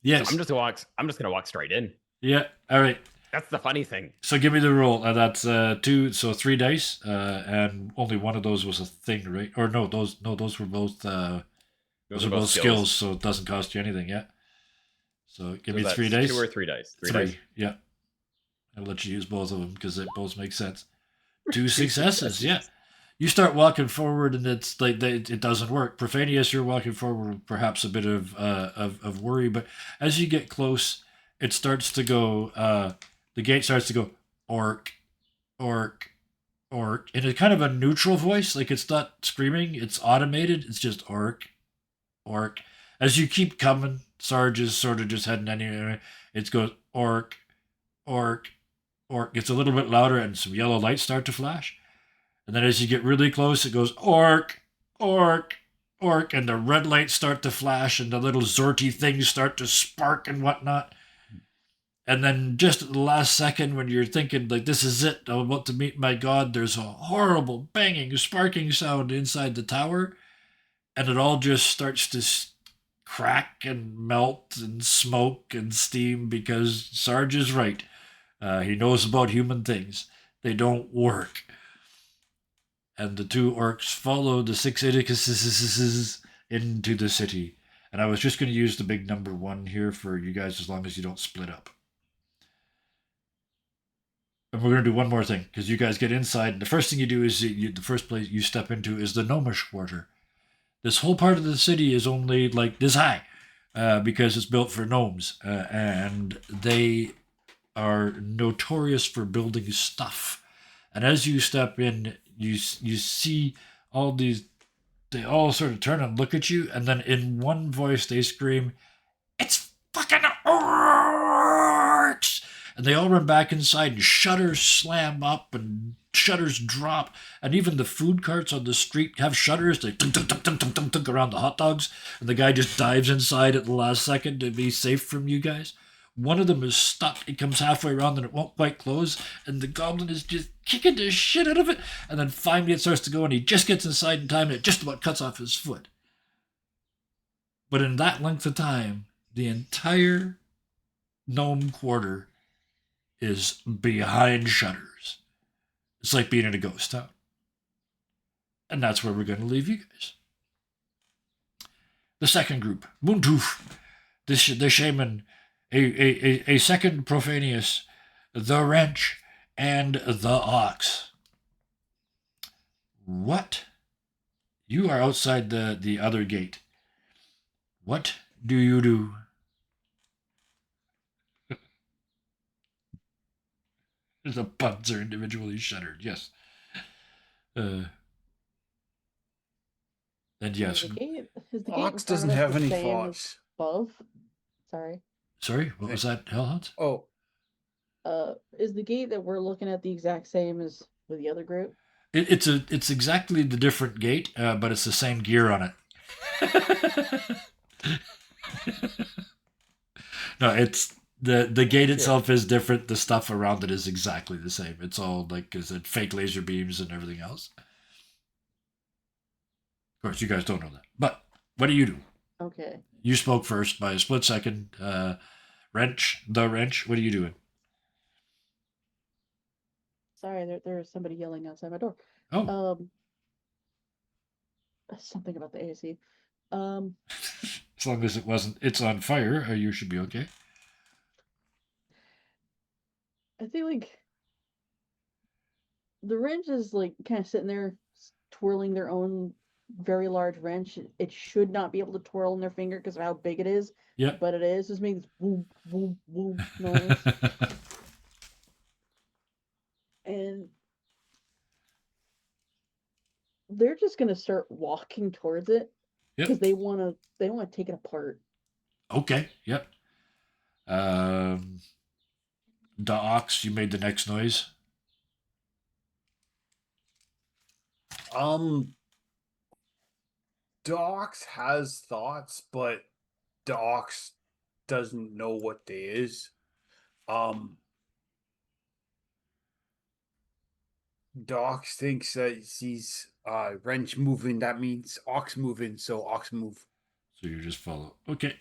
yes. So I'm just gonna walk straight in. Yeah. All right. That's the funny thing. So give me the roll. That's 2. So 3 dice, and only one of those was a thing, right? Or no, those were both. Those are both skills, so it doesn't cost you anything yet. So give me that's 3 dice. 2 or 3 dice. 3 3. dice. Yeah. I'll let you use both of them because they both make sense. 2 successes. Yeah. You start walking forward, and it's like it doesn't work. Profanius, you're walking forward with perhaps a bit of worry, but as you get close, it starts to go. The gate starts to go orc, orc, orc, in a kind of a neutral voice. Like it's not screaming; it's automated. It's just orc, orc. As you keep coming, Sarge is sort of just heading anywhere. It goes orc, orc, orc. Gets a little bit louder, and some yellow lights start to flash. And then as you get really close, it goes orc, orc, orc, and the red lights start to flash, and the little Zorty things start to spark and whatnot. And then just at the last second, when you're thinking, like, this is it, I'm about to meet my god, there's a horrible banging, sparking sound inside the tower, and it all just starts to crack and melt and smoke and steam because Sarge is right. He knows about human things. They don't work. And the 2 orcs follow the 6 Idicuses into the city. And I was just going to use the big number 1 here for you guys as long as you don't split up. And we're going to do one more thing, because you guys get inside, and the first thing you do is the first place you step into is the Gnomish Quarter. This whole part of the city is only like this high, because it's built for gnomes, and they are notorious for building stuff. And as you step in, you see all these, they all sort of turn and look at you, and then in one voice they scream, "It's fucking orcs!" And they all run back inside, and shutters slam up, and shutters drop, and even the food carts on the street have shutters. They tunk, tunk, tunk, tunk, tunk, tunk, tunk around the hot dogs, and the guy just dives inside at the last second to be safe from you guys. One of them is stuck. It comes halfway around and it won't quite close, and the goblin is just kicking the shit out of it, and then finally it starts to go, and he just gets inside in time, and it just about cuts off his foot. But in that length of time, the entire gnome quarter is behind shutters. It's like being in a ghost town. And that's where we're going to leave you guys. The second group, Muntoof, the shaman, a second Profanius, the wrench, and the ox. what? You are outside the other gate. What do you do? The puns are individually shuttered. Yes. And yes. Is the gate in Fox front doesn't of us have the any same as thoughts. above? Sorry. Sorry, what was that, Hellhounds? Oh, Is the gate that we're looking at the exact same as with the other group? It's exactly the different gate, but it's the same gear on it. No, it's the gate itself is different. The stuff around it is exactly the same. It's all like is it fake laser beams and everything else. Of course, you guys don't know that. But what do you do? Okay. You spoke first by a split second. Wrench, what are you doing? Sorry, there's somebody yelling outside my door. Oh, Something about the AC. as long as it's on fire, you should be okay. I think like the wrench is like kind of sitting there twirling their own very large wrench. It should not be able to twirl in their finger because of how big it is. Yep. But it is. Just makes boom, boom, boom noise. And they're just gonna start walking towards it because Yep. they wanna take it apart. Okay. Yep. The ox, you made the next noise. Dox has thoughts, but Dox doesn't know what they is. Dox thinks that he's wrench moving, that means ox moving, so ox move. So you just follow. Okay.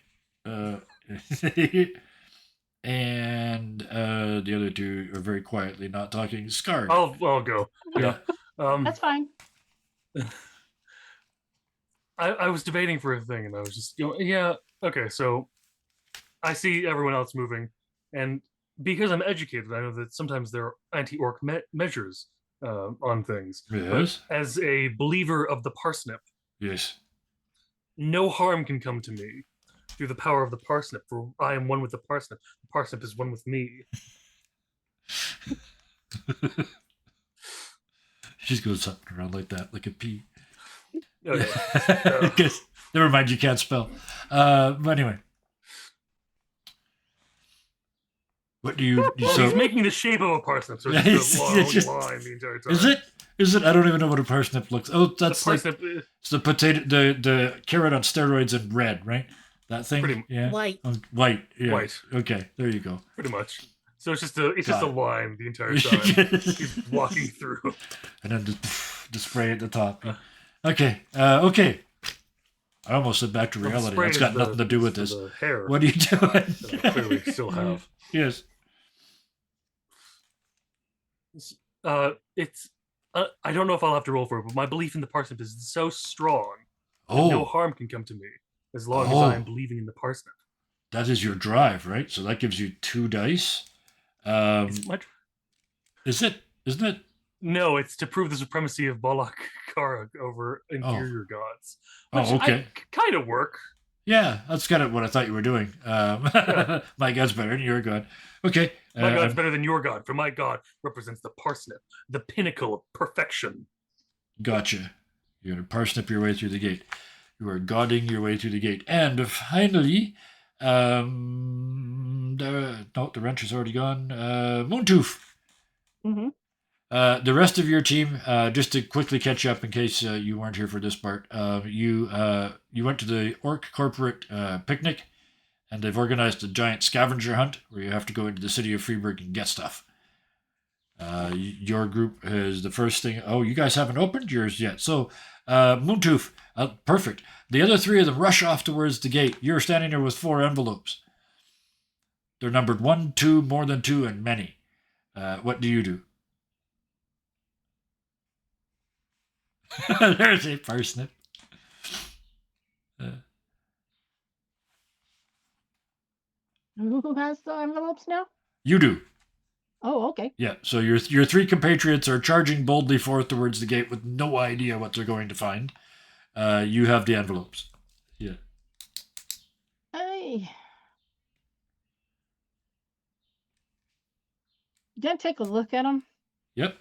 And the other two are very quietly not talking. Scarred. I'll go. Yeah. That's fine. I was debating for a thing, and I was just yeah, okay. So I see everyone else moving, and because I'm educated, I know that sometimes there are anti-orc measures on things. Yes. But as a believer of the parsnip, Yes. no harm can come to me through the power of the parsnip, for I am one with the parsnip. The parsnip is one with me. She's going something around like that, like a pea. Okay. Guess, never mind, you can't spell. But anyway. What do you... Well, so, he's making the shape of a parsnip, so it's just a long line the entire time. Is it? Is it? I don't even know what a parsnip looks. Oh, that's the like parsnip, it's the potato, the carrot on steroids and red, right? That thing. Pretty- yeah. White. Oh, white. Yeah. White. Okay. There you go. pretty much. So it's just a line the entire it. time. He's walking through. And then the spray at the top. Yeah. Okay. Okay. I almost said back to Well, the reality. spray That's is got nothing to do with for this. The hair. What are you doing? that I clearly still have. Yes. It's. I don't know if I'll have to roll for it, but my belief in the parsnip is so strong that no Oh, harm can come to me as long as Oh. I'm believing in the parsnip. that is your drive, right? So that gives you 2 dice. Is it my dr- Is it? Isn't it? No, it's to prove the supremacy of Balak Karag over inferior gods. Which Oh, okay. Kind of work. Yeah, that's kind of what I thought you were doing. My god's better than your god. Okay. My god's better than your god, for my god represents the parsnip, the pinnacle of perfection. Gotcha. You're going to parsnip your way through the gate. You are godding your way through the gate. And finally, the wrench is already gone. Moontooth. Mm-hmm. The rest of your team, just to quickly catch up in case you weren't here for this part, you went to the Orc corporate picnic, and they've organized a giant scavenger hunt where you have to go into the city of Freeburg and get stuff. Your group is the first thing. Oh, you guys haven't opened yours yet. So, Moontooth, perfect. The other 3 of them rush off towards the gate. You're standing there with 4 envelopes. They're numbered 1, 2, more than 2, and many. What do you do? There's a parsnip. Who has the envelopes now? You do. Oh, okay. Yeah, so your three compatriots are charging boldly forth towards the gate with no idea what they're going to find. You have the envelopes. Yeah. I gonna take a look at them, Yep.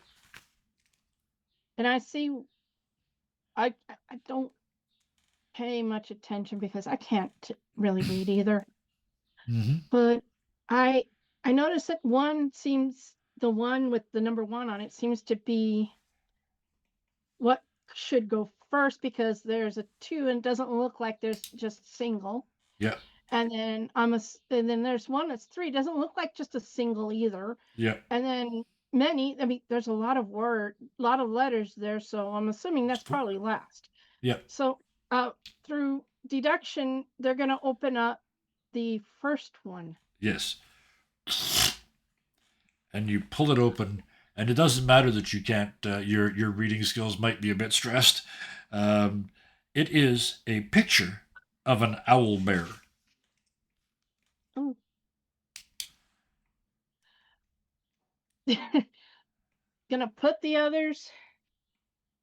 and I see. I don't pay much attention because I can't really read either. Mm-hmm. But I I noticed that the one with the number 1 on it seems to be what should go first because there's a 2 and it doesn't look like there's just single. Yep. And then and then there's one that's 3, doesn't look like just a single either. Yep. And then I mean there's a lot of letters there, so I'm assuming that's probably last. Yep. So through deduction, they're going to open up the first one. Yes. And you pull it open, and it doesn't matter that you can't. Your reading skills might be a bit stressed. It is a picture of an owl bear. Oh. Gonna put the others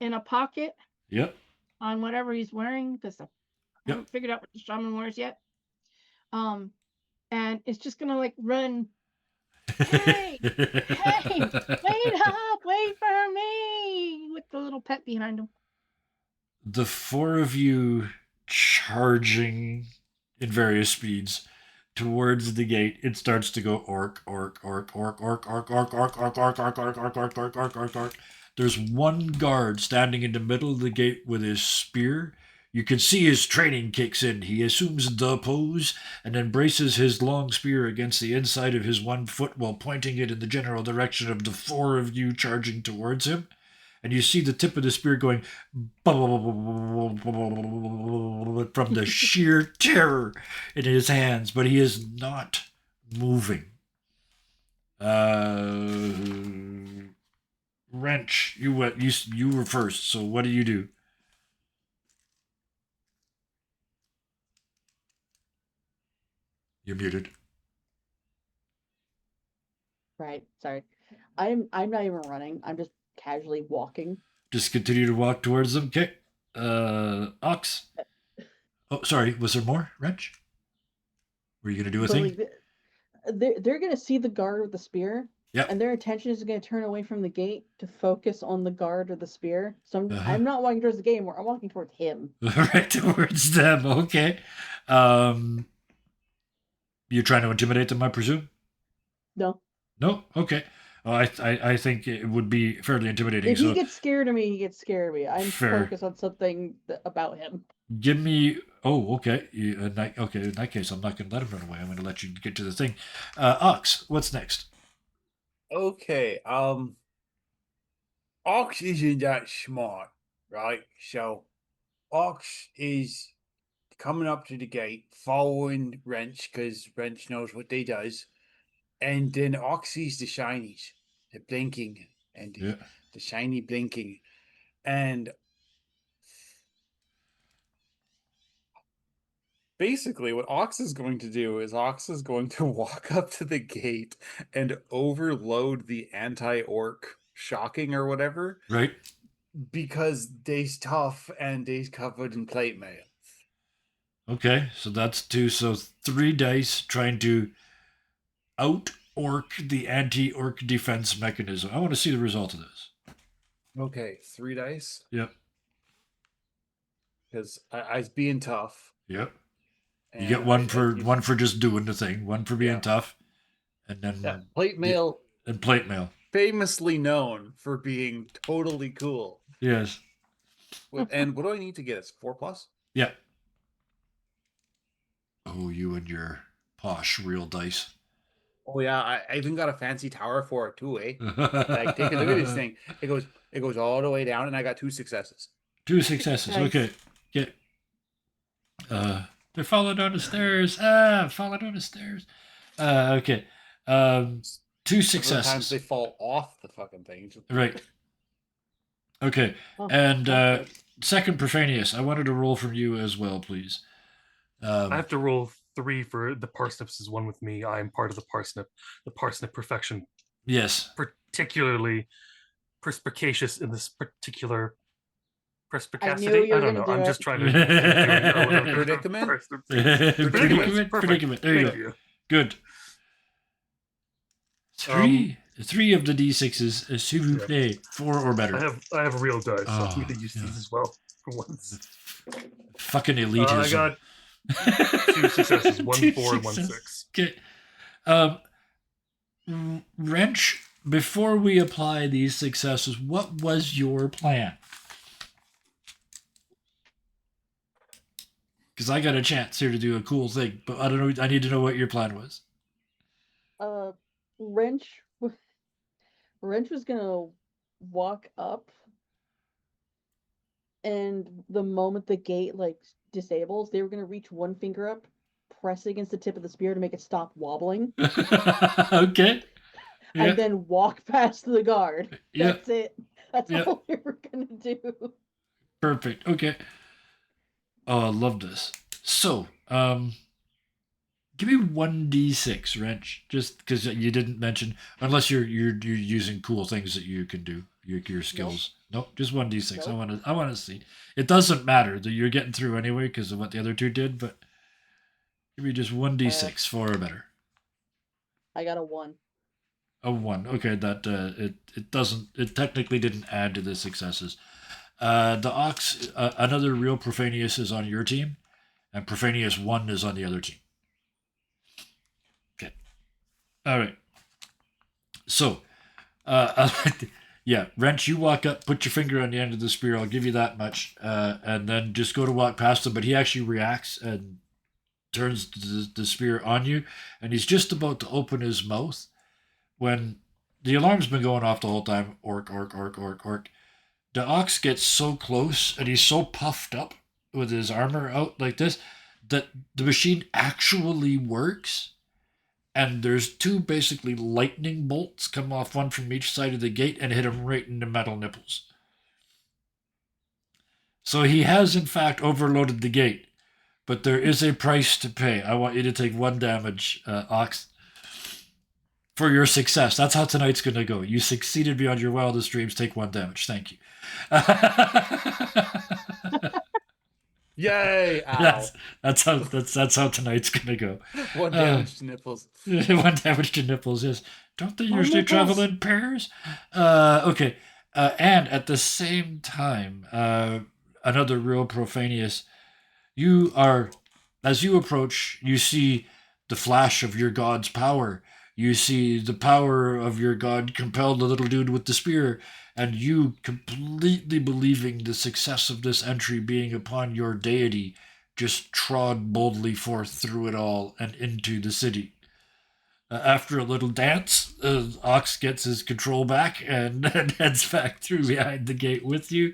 in a pocket. Yep. On whatever he's wearing because I haven't figured out what the shaman wears yet. And it's just gonna like run. Hey, hey, wait up, wait for me, with the little pet behind him. The 4 of you charging in various speeds towards the gate. It starts to go orc, orc, orc, orc, orc, orc, orc, orc, orc, orc, orc, orc, orc, orc, orc, orc, orc, orc. There's one guard standing in the middle of the gate with his spear. You can see his training kicks in. He assumes the pose and then braces his long spear against the inside of his 1 foot while pointing it in the general direction of the 4 of you charging towards him. And you see the tip of the spear going from the sheer terror in his hands, but he is not moving. Wrench, you were first, so what do you do? You're muted. Right. Sorry. I'm not even running. I'm just casually walking. Just continue to walk towards them. Okay. Ox. Oh, sorry. Was there more, Wrench? Were you gonna do a But thing? like, they're gonna see the guard with the spear. Yep. And their attention is going to turn away from the gate to focus on the guard or the spear. So Uh-huh. I'm not walking towards the gate anymore. I'm walking towards him. Right towards them. Okay. You're trying to intimidate them, I presume? No. No? Okay. Well, I think it would be fairly intimidating. If he gets scared of me, he gets scared of me. I'm Fair. focused on something about him. Give me... Oh, okay. Okay, in that case, I'm not going to let him run away. I'm going to let you get to the thing. Ox, what's next? Okay. Ox isn't that smart, right? So Ox is coming up to the gate, following Wrench, because Wrench knows what they does. And then Ox sees the shinies, the blinking, and the shiny blinking. And basically what Ox is going to do is Ox is going to walk up to the gate and overload the anti-orc shocking or whatever. Right. Because they's tough and they's covered in plate mail. Okay, so that's 2. So 3 dice trying to out-orc the anti-orc defense mechanism. I want to see the result of this. Okay, 3 dice. Yep. Because I was being tough. Yep. You get one for just doing the thing, 1 for being tough, and then plate mail. And plate mail. Famously known for being totally cool. Yes. And what do I need to get? It's 4+? Yeah. Oh, you and your posh real dice. Oh yeah, I even got a fancy tower for it too, eh? Like, take a look at this thing. It goes all the way down, and I got 2 successes. 2 successes. Nice. Okay. Get. They're falling down the stairs. Falling down the stairs. Okay. 2 successes. Sometimes they fall off the fucking thing. Right. Okay. Oh, And okay. second Profanius, I wanted to roll from you as well, please. I have to roll 3 for the parsnips is one with me. I am part of the parsnip perfection Yes. particularly perspicacious in this particular I perspicacity. knew you I were don't gonna know. do I'm it. just trying to think of Predicament? Predicament. Predicament. There you Thank go. you. Good. Three of the D6s, s'il vous plaît, 4 or better. I have real dice, so I'm Oh, going to use yeah. these as well for once. Fucking I elitism. got 2 successes, 1 2 4 and 1 successes. 6. Okay. Wrench, before we apply these successes, what was your plan? Because I got a chance here to do a cool thing, but I don't know. I need to know what your plan was. Wrench was gonna walk up, and the moment the gate like disables, they were gonna reach one finger up, press against the tip of the spear to make it stop wobbling, Okay. Yeah. and then walk past the guard. Yeah. That's it. That's Yeah. all we were gonna do. Perfect. Okay. Oh, I love this. So, give me 1d6, Wrench, just because you didn't mention, unless you're using cool things that you can do, your skills. Nope, just 1d6. Nope. I want to see. It doesn't matter that you're getting through anyway because of what the other two did, but give me just 1d6, 4 or better. I got a 1. A 1. Okay, that it technically didn't add to the successes. The Ox, another real Profanius is on your team, and Profanius 1 is on the other team. Okay. All right. So, yeah, Wrench, you walk up, put your finger on the end of the spear. I'll give you that much, and then just go to walk past him. But he actually reacts and turns the spear on you, and he's just about to open his mouth when the alarm's been going off the whole time. Orc, orc, orc, orc, orc. The Ox gets so close, and he's so puffed up with his armor out like this, that the machine actually works. And there's 2 basically lightning bolts come off, one from each side of the gate, and hit him right in the metal nipples. So he has, in fact, overloaded the gate. But there is a price to pay. I want you to take 1 damage, Ox, for your success. That's how tonight's going to go. You succeeded beyond your wildest dreams. Take 1 damage. Thank you. Yay! Ow. That's how tonight's going to go. 1 damage to nipples. 1 damage to nipples, yes. Don't they My usually travel nipples. in pairs? Okay. And at the same time, another real Profanius, as you approach, you see the flash of your god's power. You see the power of your god compel the little dude with the spear, and you, completely believing the success of this entry being upon your deity, just trod boldly forth through it all and into the city. After a little dance, Ox gets his control back and heads back through behind the gate with you,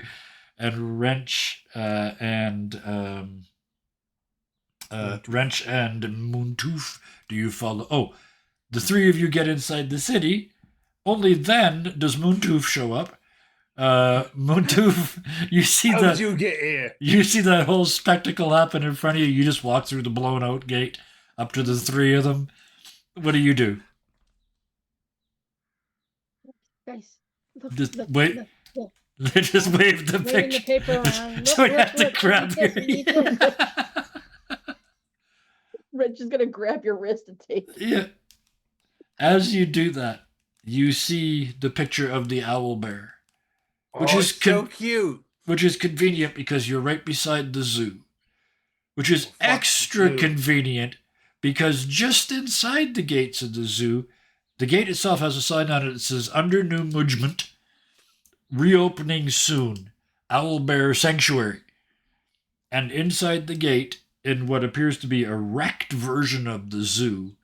and Wrench and Moontooth, do you follow? Oh, the 3 of you get inside the city. Only then does Moontooth show up. Moontooth, you see How that did you get here? you see that whole spectacle happen in front of you. You just walk through the blown out gate up to the 3 of them. What do you do? Guys, look, Just look, wait. look. They just wave the Waving the picture. paper around. So Look, you have to look, grab read this, read this. your. Wrench is gonna grab your wrist and take it. Yeah. As you do that, you see the picture of the owl bear, which is so cute. which is convenient because you're right beside the zoo, which is Oh, fuck the extra zoo. convenient because just inside the gates of the zoo, the gate itself has a sign on it that says "Under New Management, reopening soon, Owl Bear Sanctuary," and inside the gate, in what appears to be a wrecked version of the zoo,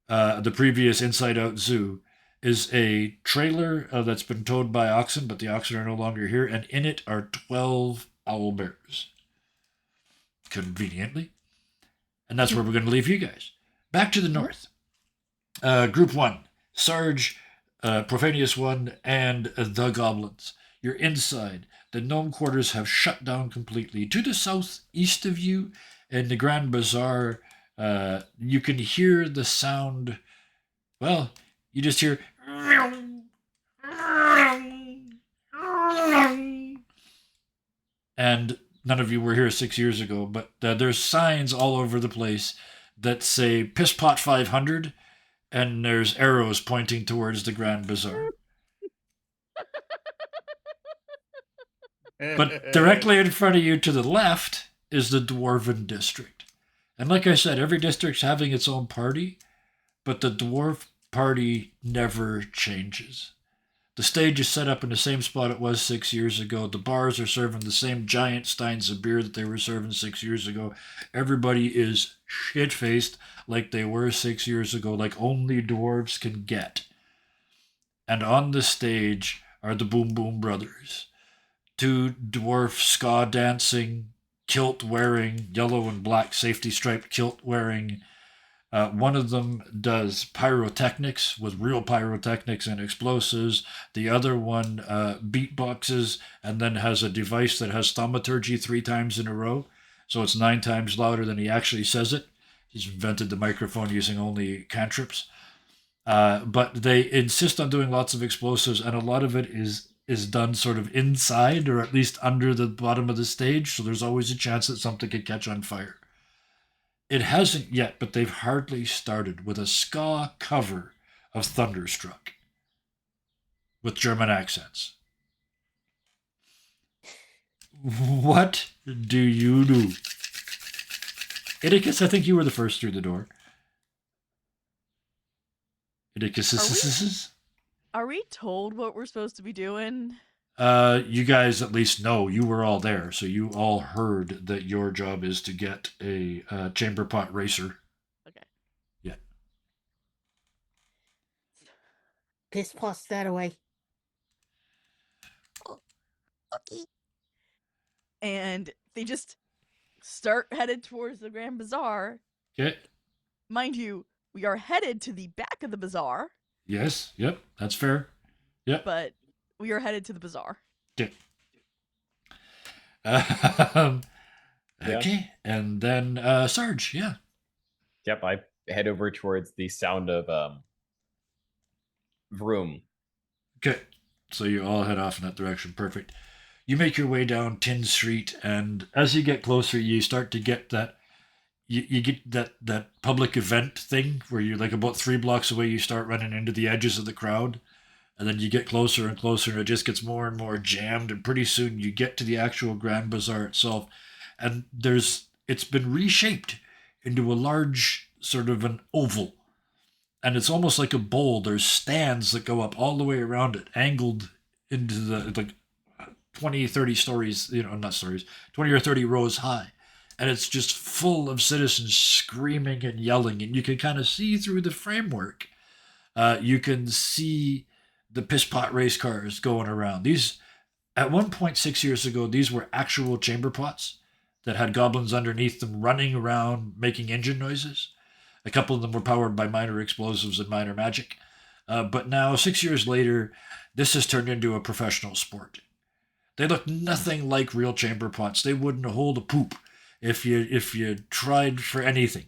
the previous Inside Out Zoo, is a trailer that's been towed by oxen, but the oxen are no longer here, and in it are 12 owl bears. Conveniently. And that's where we're going to leave you guys. Back to the north. Group 1, Sarge, Profanius 1, and the Goblins. You're inside. The gnome quarters have shut down completely. To the southeast of you, in the Grand Bazaar, you can hear the sound. Well, you just hear And none of you were here 6 years ago, but there's signs all over the place that say Piss Pot 500, and there's arrows pointing towards the Grand Bazaar. But directly in front of you to the left is the Dwarven District. And like I said, every district's having its own party, but the Dwarf party never changes. The stage is set up in the same spot it was 6 years ago. The bars are serving the same giant steins of beer that they were serving 6 years ago. Everybody is shit-faced like they were 6 years ago, like only dwarves can get. And on the stage are the Boom Boom Brothers. Two dwarf ska dancing, kilt wearing, yellow and black safety striped kilt wearing. One of them does pyrotechnics with real pyrotechnics and explosives. The other one beatboxes and then has a device that has thaumaturgy 3 times in a row. So it's 9 times louder than he actually says it. He's invented the microphone using only cantrips. But they insist on doing lots of explosives, and a lot of it is done sort of inside or at least under the bottom of the stage. So there's always a chance that something could catch on fire. It hasn't yet, but they've hardly started with a ska cover of Thunderstruck with German accents. What do you do? Idicus, I think you were the first through the door. Idicus. Are we told what we're supposed to be doing? You guys at least know you were all there, so you all heard that your job is to get a chamber pot racer. Okay. Yeah. Piss Pot's that away. Okay. And they just start headed towards the Grand Bazaar. Okay. Mind you, we are headed to the back of the bazaar. Yes. Yep. That's fair. Yep. But we are headed to the bazaar. Okay. Okay. And then Sarge, yeah. Yep, I head over towards the sound of Vroom. Okay. So you all head off in that direction. Perfect. You make your way down Tin Street, and as you get closer, you start to get that you get that public event thing where you're like about 3 blocks away, you start running into the edges of the crowd, and then you get closer and closer, and it just gets more and more jammed, and pretty soon you get to the actual Grand Bazaar itself, and it's been reshaped into a large sort of an oval, and it's almost like a bowl. There's stands that go up all the way around it, angled into the like 20, 30 stories, not stories, 20 or 30 rows high. And it's just full of citizens screaming and yelling, and you can kind of see through the framework. You can see the piss pot race cars going around. These, at one point 6 years ago, these were actual chamber pots that had goblins underneath them running around making engine noises. A couple of them were powered by minor explosives and minor magic. But now, 6 years later, this has turned into a professional sport. They look nothing like real chamber pots. They wouldn't hold a poop if you tried for anything.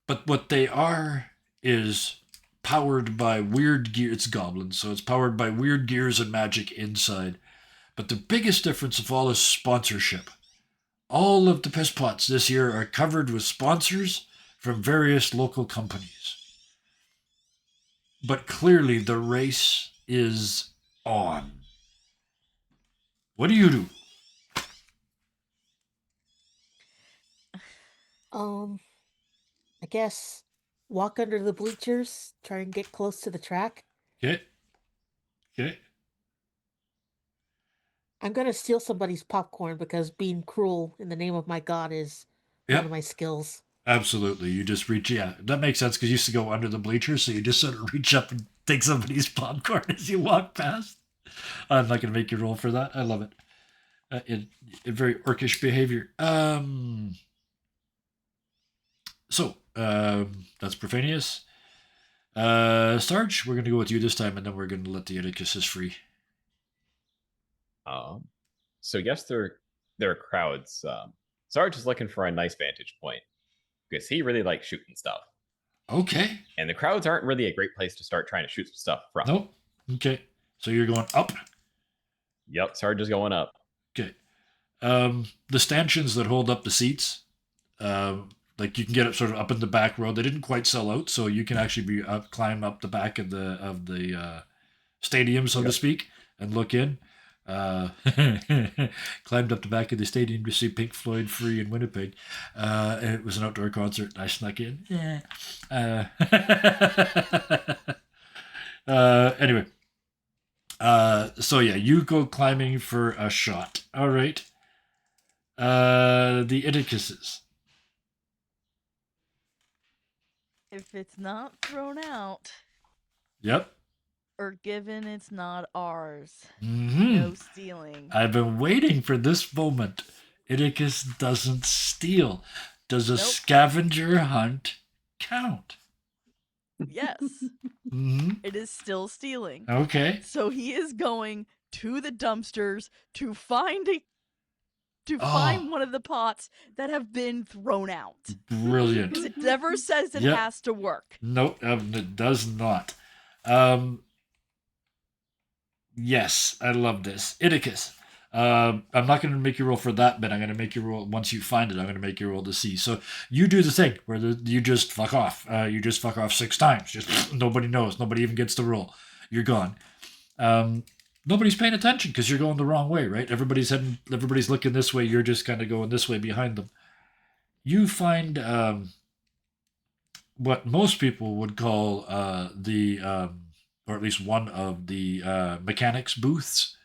But what they are is powered by weird gear. It's goblins, so it's powered by weird gears and magic inside. But the biggest difference of all is sponsorship. All of the piss pots this year are covered with sponsors from various local companies. But clearly the race is on. What do you do? I guess walk under the bleachers, try and get close to the track. Okay. I'm gonna steal somebody's popcorn because being cruel in the name of my god is one of my skills. Absolutely. You just reach, that makes sense because you used to go under the bleachers, so you just sort of reach up and take somebody's popcorn as you walk past. I'm not going to make you roll for that. I love it. It very orcish behavior. So, that's Profanius. Sarge, we're going to go with you this time, and then we're going to let the Iticuses free. So yes, there are crowds. Sarge is looking for a nice vantage point because he really likes shooting stuff. Okay. And the crowds aren't really a great place to start trying to shoot some stuff from. Nope. Okay. So you're going up. Yep, Sarge is going up. Okay. The stanchions that hold up the seats, like you can get it sort of up in the back row. They didn't quite sell out, so you can actually be climb up the back of the stadium, so to speak, and look in. Climbed up the back of the stadium to see Pink Floyd free in Winnipeg. It was an outdoor concert. I snuck in. Yeah. Anyway. So yeah, you go climbing for a shot. All right. The Iticuses. If it's not thrown out Yep. or given, it's not ours. Mm-hmm. No stealing. I've been waiting for this moment. Iticus doesn't steal. Does a Nope. scavenger hunt count? Yes, Mm-hmm. it is still stealing. Okay. So he is going to the dumpsters to find Oh. find one of the pots that have been thrown out. Brilliant. Because it never says it Yep. has to work. Nope, it does not. Yes, I love this. Iticus. I'm not going to make you roll for that bit. I'm going to make you roll once you find it. I'm going to make you roll to see. So you do the thing where you just fuck off. You just fuck off 6 times. Just nobody knows. Nobody even gets the roll. You're gone. Nobody's paying attention because you're going the wrong way, right? Everybody's looking this way. You're just kind of going this way behind them. You find what most people would call or at least one of the mechanics booths,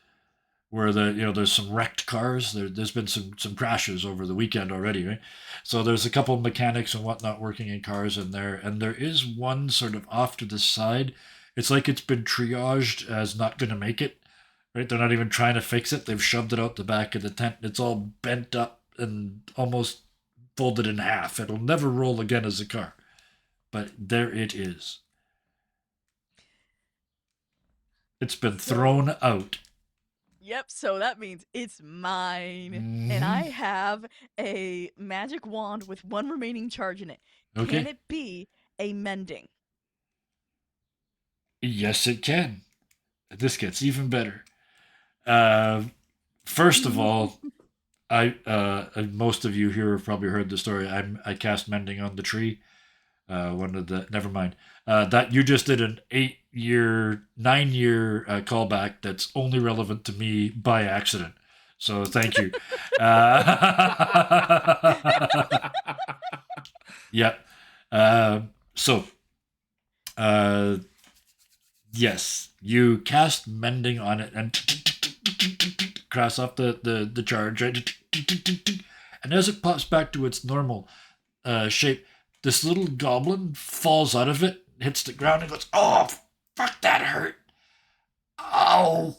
where there's some wrecked cars. There's been some crashes over the weekend already, right? So there's a couple of mechanics and whatnot working in cars in there, and there is one sort of off to the side. It's like it's been triaged as not going to make it, right? They're not even trying to fix it. They've shoved it out the back of the tent. It's all bent up and almost folded in half. It'll never roll again as a car, but there it is. It's been thrown out. Yep, so that means it's mine. Mhm. And I have a magic wand with 1 remaining charge in it. Okay. Can it be a mending? Yes, it can. This gets even better. First of all, most of you here have probably heard the story. I cast mending on the tree. Never mind. That you just did an 9-year callback that's only relevant to me by accident. So thank you. Yeah. Yes, you cast mending on it and cross off the charge, right? And as it pops back to its normal shape, this little goblin falls out of it, hits the ground, and goes, "Oh, fuck, that hurt. Oh,"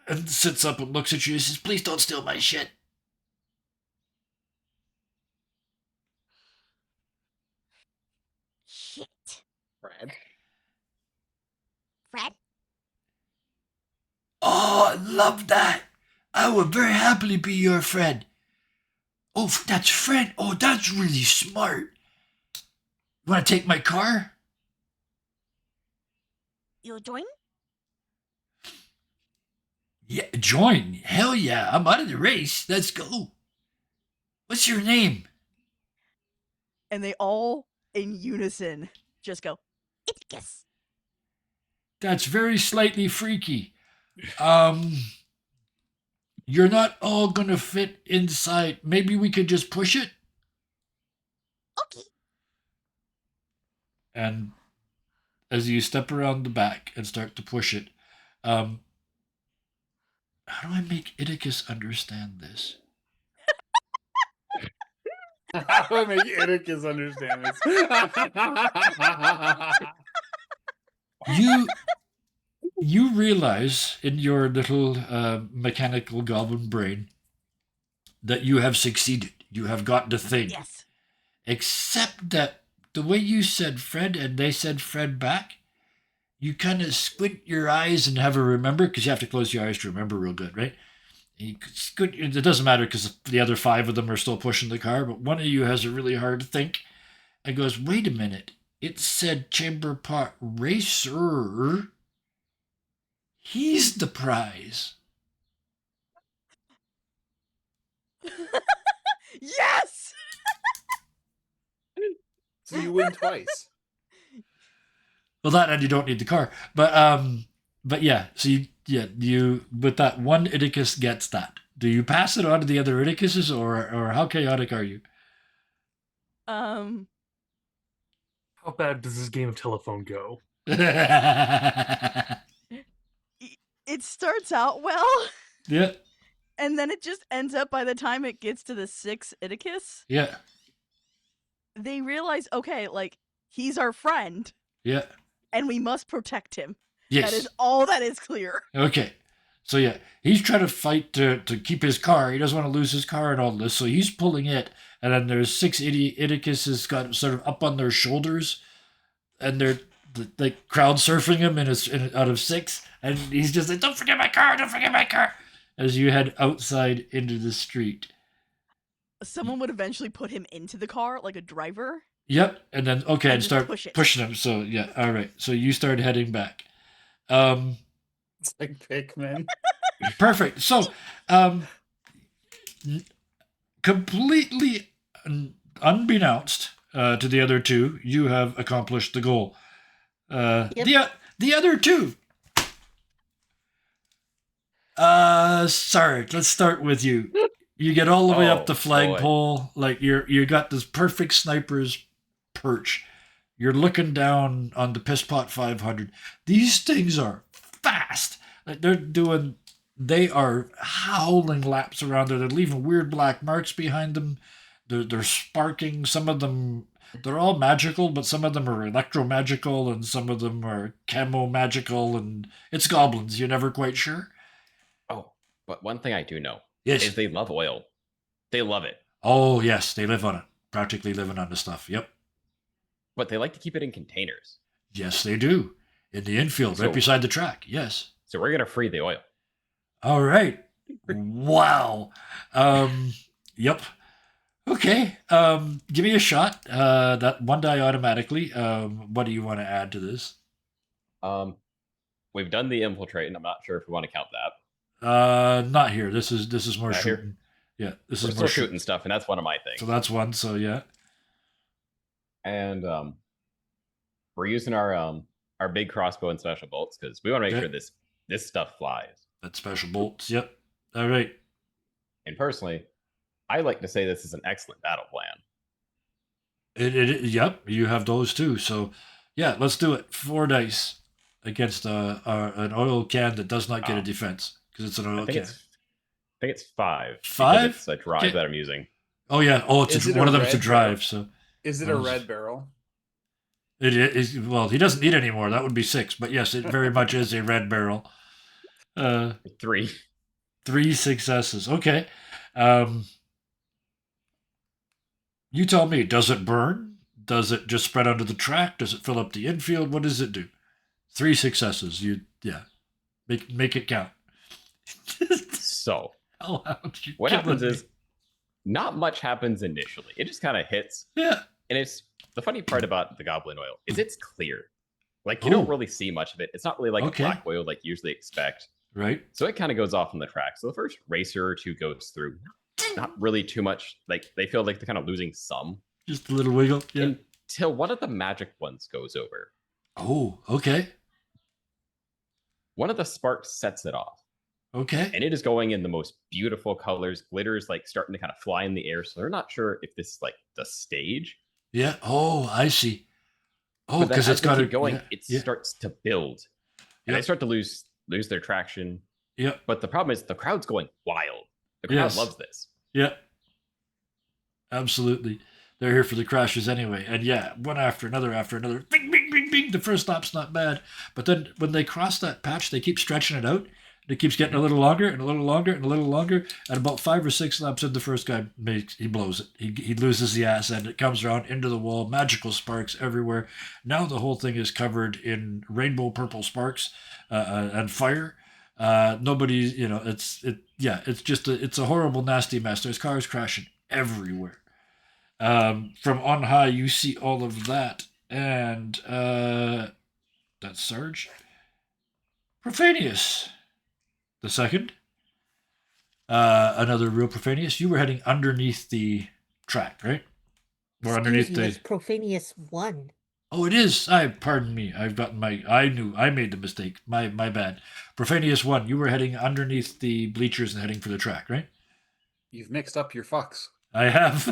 and sits up and looks at you and says, "Please don't steal my shit." Shit. Fred. Fred? "Oh, I love that. I would very happily be your friend." "Oh, that's Fred. Oh, that's really smart. You want to take my car?" You join? "Yeah, join. Hell yeah. I'm out of the race. Let's go. What's your name?" And they all, in unison, just go, Iticus. "That's very slightly freaky. You're not all gonna fit inside. Maybe we could just push it?" Okay. And as you step around the back and start to push it, how do I make Iticus understand this? How do I make Iticus understand this? You realize in your little mechanical goblin brain that you have succeeded. You have got the thing. yes. Except that the way you said Fred and they said Fred back, you kind of squint your eyes and have a remember, because you have to close your eyes to remember real good, right? You squint, it doesn't matter because the other 5 of them are still pushing the car, but one of you has a really hard think and goes, "Wait a minute, it said Chamber Pot Racer. He's the prize. Yes! So you win twice. Well, that and you don't need the car, but yeah. So you with that one Idicus gets that. Do you pass it on to the other Idicuses, or how chaotic are you? Um, How bad does this game of telephone go? Yeah. it starts out well, Yeah. and then it just ends up by the time it gets to the 6th Idicus, Yeah. they realize, okay, like, he's our friend, Yeah. and we must protect him. Yes. That is all that is clear. Okay. So yeah, he's trying to fight to keep his car. He doesn't want to lose his car and all this, so he's pulling it. And then there's 6 Idicuses got sort of up on their shoulders, and they're like crowd surfing him out of 6. And he's just like, "Don't forget my car! Don't forget my car!" As you head outside into the street. Someone would eventually put him into the car, like a driver. Yep, and then and just start push it. pushing him. So yeah, all right. So you start heading back. It's like Pikmin. Perfect. So, completely unbeknownst to the other two, you have accomplished the goal. The other two. Sorry. Let's start with you. You get all the way up the flagpole, like you got this perfect sniper's perch. You're looking down on the Pisspot 500. These things are fast. Like they are howling laps around there. They're leaving weird black marks behind them. They're sparking. Some of them, they're all magical, but some of them are electro-magical, and some of them are camo-magical, and it's goblins. You're never quite sure. Oh, but one thing I do know Yes. is they love oil. They love it. Oh, yes, they live on it. Practically living on the stuff. Yep. But they like to keep it in containers. Yes, they do. In the infield, right beside the track. Yes. So we're going to free the oil. All right. Wow. Yep. Okay. Give me a shot. That one die automatically. What do you want to add to this? We've done the infiltrate, and I'm not sure if we want to count that. Not here. This is more Not shooting. Here? Yeah, this We're is still more shooting stuff, and that's one of my things. So that's one. So yeah. And we're using our big crossbow and special bolts because we want to make sure this stuff flies. That's special bolts. Yep. All right. And personally, I like to say this is an excellent battle plan. Yep. You have those too. So yeah, let's do it. 4 dice against an oil can that does not get a defense because it's an oil can. I think it's 5. 5? It's a drive that I'm using. Oh yeah. Oh, it's one of them is a drive. So is it a red barrel? It is. Well, he doesn't need any more. That would be 6. But yes, it very much is a red barrel. 3 successes. Okay. You tell me. Does it burn? Does it just spread onto the track? Does it fill up the infield? What does it do? 3 successes. Make it count. So what what happens is not much happens initially. It just kind of hits. Yeah. And it's the funny part about the goblin oil is it's clear. Like you don't really see much of it. It's not really like a black oil like you usually expect. Right. So it kind of goes off on the track. So the first racer or two goes through. Not really too much. Like they feel like they're kind of losing some. Just a little wiggle. Yeah. Until one of the magic ones goes over. Oh, okay. One of the sparks sets it off. Okay. And it is going in the most beautiful colors. Glitters like starting to kind of fly in the air. So they're not sure if this is like the stage. Yeah. Oh, I see. Oh, because it's got to going. It starts to build, and Yep. they start to lose their traction. Yep. But the problem is the crowd's going wild. The crowd loves this. Yeah. Absolutely. They're here for the crashes anyway. And yeah, one after another. Bing, bing, bing, bing. The first stop's not bad. But then when they cross that patch, they keep stretching it out. It keeps getting a little longer and a little longer and a little longer. And about 5 or 6 laps in, the first guy he blows it. He loses the ass and it comes around into the wall. Magical sparks everywhere. Now the whole thing is covered in rainbow purple sparks and fire. Nobody's, it's a horrible, nasty mess. There's cars crashing everywhere. From on high, you see all of that. And that's Sarge. Profanius, the second. Another real Profanius. You were heading underneath the track, right? Or underneath Excuse me, the. it's Profanius 1. Oh, it is. Pardon me. I've gotten my. I knew. I made the mistake. My bad. Profanius 1. You were heading underneath the bleachers and heading for the track, right? You've mixed up your fucks. I have.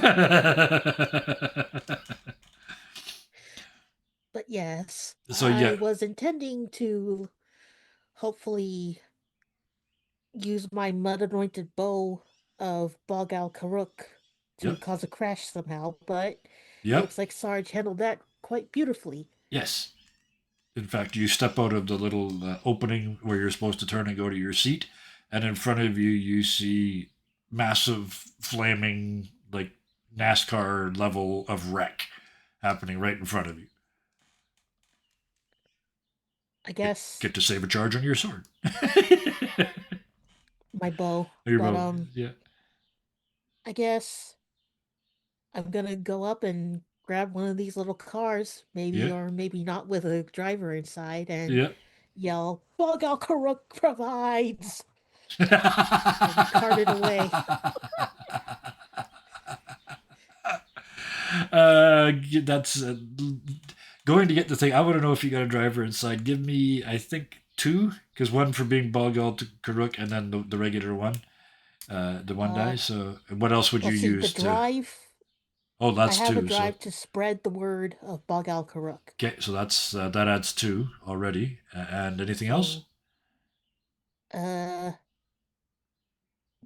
But yes, So, I yeah. was intending to hopefully use my mud anointed bow of Bogal Karuk to Yep. cause a crash somehow, but it Yep. looks like Sarge handled that quite beautifully. Yes. In fact, you step out of the little opening where you're supposed to turn and go to your seat, and in front of you, you see massive flaming, like NASCAR level of wreck happening right in front of you. I guess Get to save a charge on your sword. my bow. Your But bow. Yeah. I guess I'm gonna go up and grab one of these little cars, maybe Yeah. or maybe not with a driver inside, and Yeah. yell, Bogal Karuk provides! Carted away. That's going to get the thing. I want to know if you got a driver inside. Give me, I think, 2, because one for being Bogal to Karuk, and then the regular one. The one die. So, what else would you Let's see, use the drive. Oh, that's I have 2. a drive to spread the word of Bogal Karuk. Okay, so that's that adds 2 already. And anything else?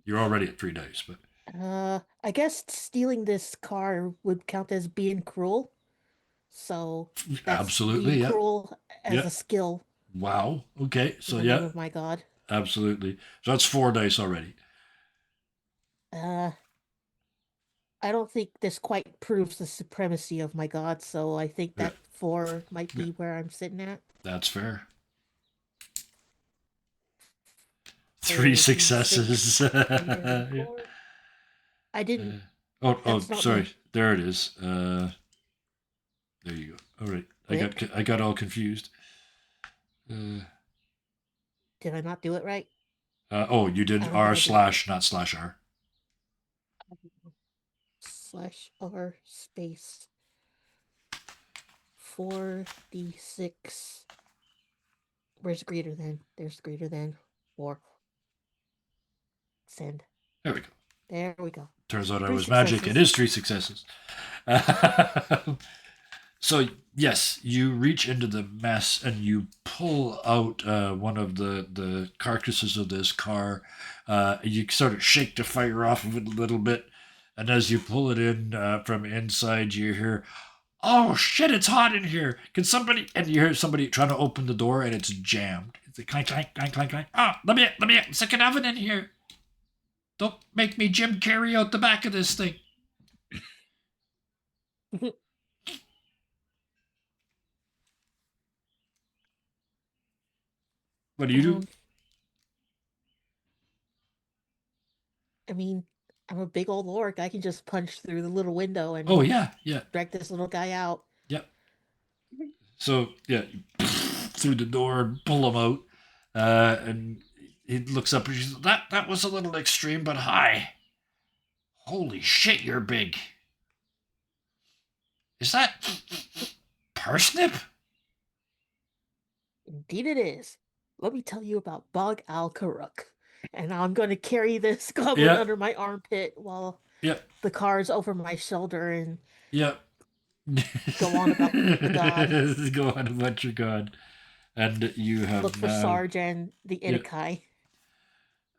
You're already at 3 dice, but I guess stealing this car would count as being cruel. So that's absolutely, being yeah. cruel as Yeah. a skill. Wow. Okay, so In the yeah, name of my god. absolutely. So that's 4 dice already. I don't think this quite proves the supremacy of my god, so I think that 4 might be where I'm sitting at. That's fair. 3 successes. Yeah. I didn't. Oh, That's not sorry. me. There it is. There you go. All right. I got all confused. Did I not do it right? Oh, you did I don't think R I did. slash, not slash R. /R space 4d6. Where's greater than? There's greater than 4. Send. There we go. There we go. Turns out I 3 was magic. It successes. is 3 successes. So, yes, you reach into the mess and you pull out one of the carcasses of this car. You sort of shake the fire off of it a little bit. And as you pull it in from inside, you hear, "Oh, shit, it's hot in here. Can somebody..." And you hear somebody trying to open the door and it's jammed. It's a clank, clank, clank, clank, clank. "Ah, let me get second oven in here. Don't make me Jim Carrey out the back of this thing." What do you do? I mean, I'm a big old orc. I can just punch through the little window and Oh, yeah. drag this little guy out. Yep. So, yeah, you through the door and pull him out. And he looks up and says, that was a little extreme, but hi. Holy shit, you're big. Is that parsnip? Indeed it is. Let me tell you about Bog Al Karuk. And I'm going to carry this goblin under my armpit while the car's over my shoulder and go on about the god. Go on about your god. And you have look for Sarge and the Inukai.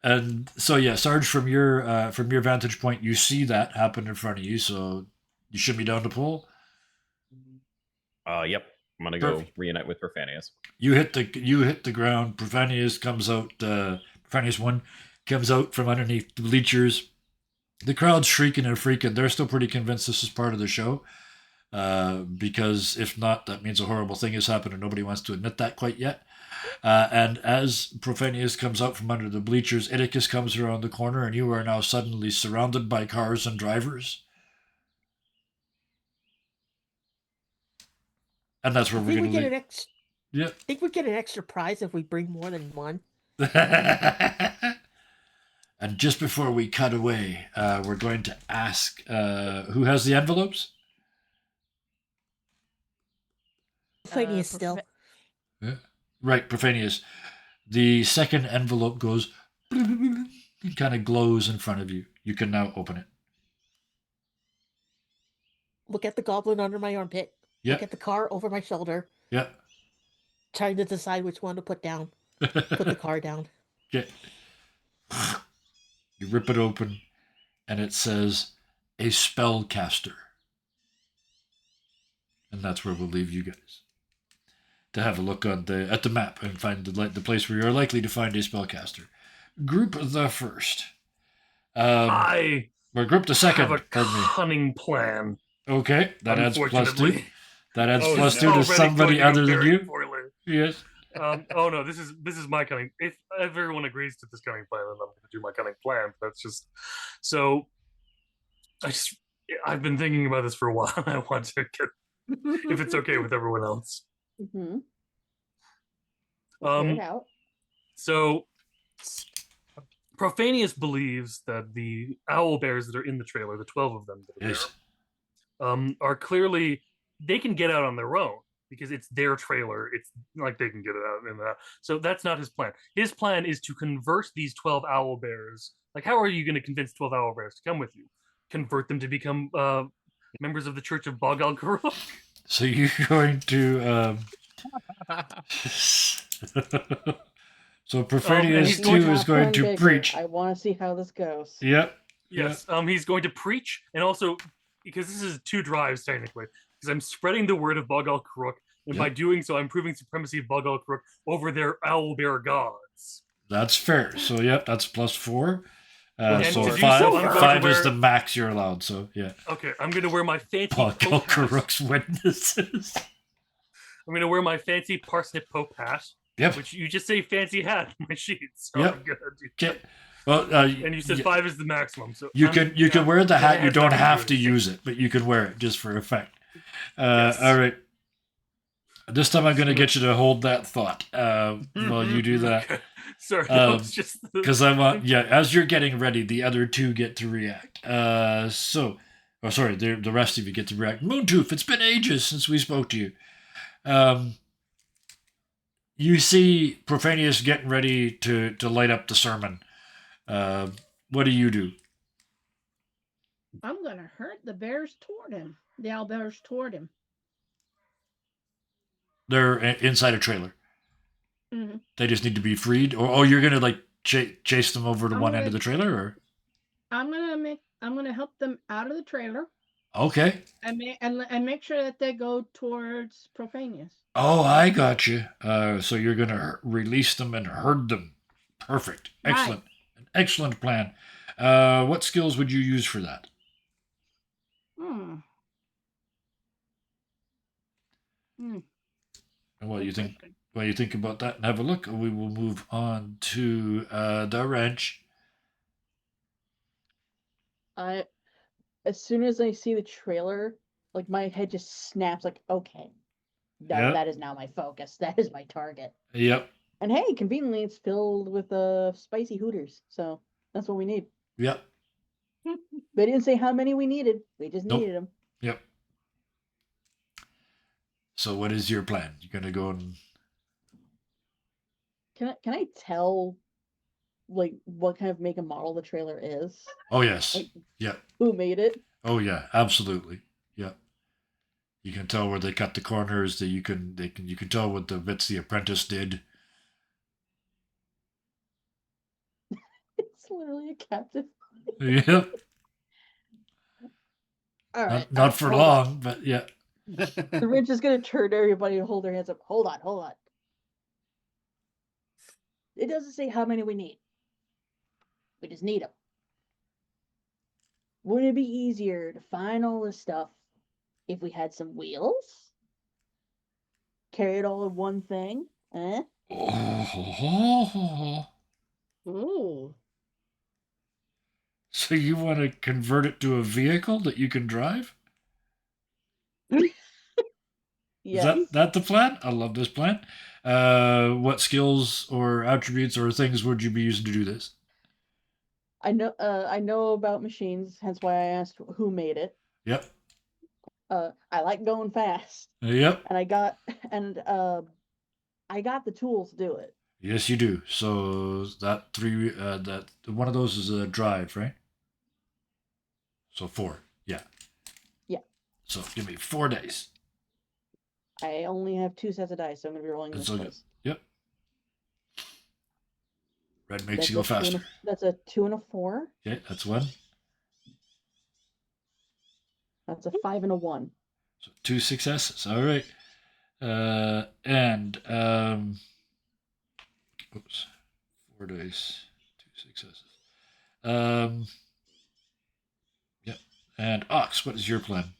And so yeah, Sarge, from your vantage point, you see that happen in front of you. So you shimmy down to pull. Yep. I'm gonna go reunite with Profanius. You hit the ground. Profanius comes out. Profanius 1 comes out from underneath the bleachers. The crowd's shrieking and freaking. They're still pretty convinced this is part of the show. Because if not, that means a horrible thing has happened and nobody wants to admit that quite yet. And as Profanius comes out from under the bleachers, Idicus comes around the corner and you are now suddenly surrounded by cars and drivers. And that's where I we're think we going to get leave. an ex. Yeah. I think we get an extra prize if we bring more than one. And just before we cut away, we're going to ask who has the envelopes? Fighting is still. Yeah. Right, Profanius. The second envelope goes and kind of glows in front of you. You can now open it. Look at the goblin under my armpit. Yeah. Look at the car over my shoulder. Yeah. Trying to decide which one to put down. Put the car down. Okay. You rip it open, and it says a spellcaster. And that's where we'll leave you guys to have a look at the map and find the place where you're likely to find a spellcaster. Group the first. I Or group the second. have a Pardon me. cunning plan. Okay, that adds +2. Unfortunately. That adds Oh, +2 no. to Already somebody going to go other than very you. poorly. Yes. Oh no, this is my cunning. If everyone agrees to this cunning plan, then I'm going to do my cunning plan. That's just so. I've been thinking about this for a while. I want to get if it's okay with everyone else. Mm-hmm. Um, it out. So, Profanius believes that the owl bears that are in the trailer, the 12 of them that are Yes. there, are clearly, they can get out on their own because it's their trailer. It's like they can get it out and that. So that's not his plan. His plan is to convert these 12 owl bears. Like, how are you going to convince 12 owl bears to come with you? Convert them to become members of the Church of Bog Al Karuk? So you're going to. So Profanius he's going 2 is Not going fun, to Baker. preach. I want to see how this goes. Yep. Yes, he's going to preach, and also because this is 2 drives technically, because I'm spreading the word of Bog Al Karuk, and by Yep. doing so, I'm proving supremacy of Bog Al Karuk over their owl bear gods. That's fair. So yep, that's +4. And So to do five, so, I'm going to five is wear- the max you're allowed. So yeah. Okay, I'm going to wear my fancy. Bog Al Pope hat. Karuk's witnesses. I'm going to wear my fancy parsnip Pope hat, Yep. which you just say fancy hat in my sheets. So Yep. I'm gonna do Okay. Well, And you said 5 is the maximum. So you I'm- can wear the yeah, hat. You has don't nothing have with to it. use it, but you can wear it just for effect. Yes. All right. This time I'm going to get you to hold that thought while you do that. Okay. Sorry, that Um, was just Because I want, as you're getting ready, the other 2 get to react. The rest of you get to react. Moontooth, it's been ages since we spoke to you. You see Profanius getting ready to light up the sermon. What do you do? I'm gonna hurt the bears toward him. The owl bears toward him. They're inside a trailer. Mhm. They just need to be freed, or you're gonna like chase them over to I'm one gonna- end of the trailer, or I'm gonna help them out of the trailer okay. and make sure that they go towards Profanius. Oh, I got you. So you're gonna release them and herd them. Perfect. Right. Excellent. An excellent plan. What skills would you use for that? Hmm. And what do you think? What do you think about that? And have a look. We will move on to the wrench. As soon as I see the trailer, like my head just snaps. Like, okay, Yep. that is now my focus. That is my target. Yep. And hey, conveniently, it's filled with spicy Hooters, so that's what we need. Yep. They didn't say how many we needed. We just Nope. needed them. Yep. So what is your plan? You're gonna go and Can I tell, like, what kind of make and model the trailer is? oh yes. Like, Yeah. who made it? Oh yeah, absolutely. Yeah. You can tell where they cut the corners, that you can tell what the bits the apprentice did. It's literally a captive. Yep. All right. Not for hold on. long, but yeah. The wrench is gonna turn to everybody and hold their hands up. Hold on. It doesn't say how many we need. We just need them. Wouldn't it be easier to find all this stuff if we had some wheels? Carry it all in one thing? Eh? Oh. Ooh. So you want to convert it to a vehicle that you can drive? Yes. Is that the plan? I love this plan. What skills or attributes or things would you be using to do this? I know about machines, hence why I asked who made it. Yep. I like going fast, Yep. and I got the tools to do it. Yes, you do. So that one of those is a drive, right? So 4. Yeah. Yeah. So give me 4 days. I only have 2 sets of dice, so I'm gonna be rolling That's this all good. twice. Yep. Red makes you go faster. That's a 2 and a 4. Okay, that's 1. That's a 5 and a 1. So 2 successes. All right. And oops, 4 dice, 2 successes. Yep. And Ox, what is your plan?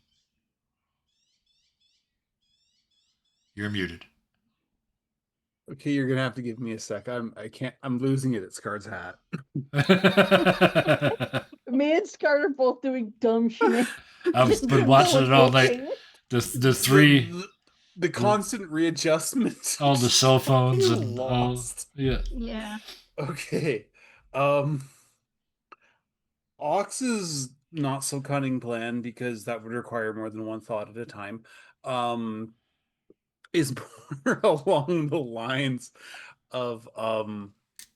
You're muted. Okay, you're gonna have to give me a sec. I'm losing it at Scar's hat. Me and Scar are both doing dumb shenanigans. I've been watching it all night. The three, The constant readjustment. all the cell phones You and all, lost. yeah. Yeah. Okay. Ox's not so cunning plan, because that would require more than one thought at a time, is more along the lines of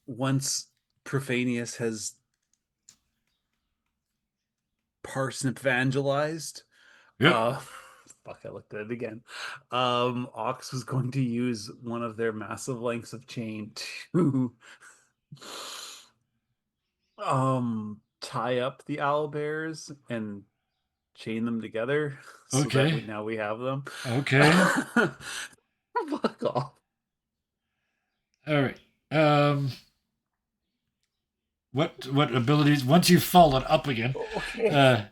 once Profanius has parsnip evangelized. Yep. Fuck, I looked at it again. Ox was going to use one of their massive lengths of chain to tie up the owlbears and chain them together. So Okay. that now we have them. Okay. Fuck off. All right. What abilities? Once you've fallen up again, Okay.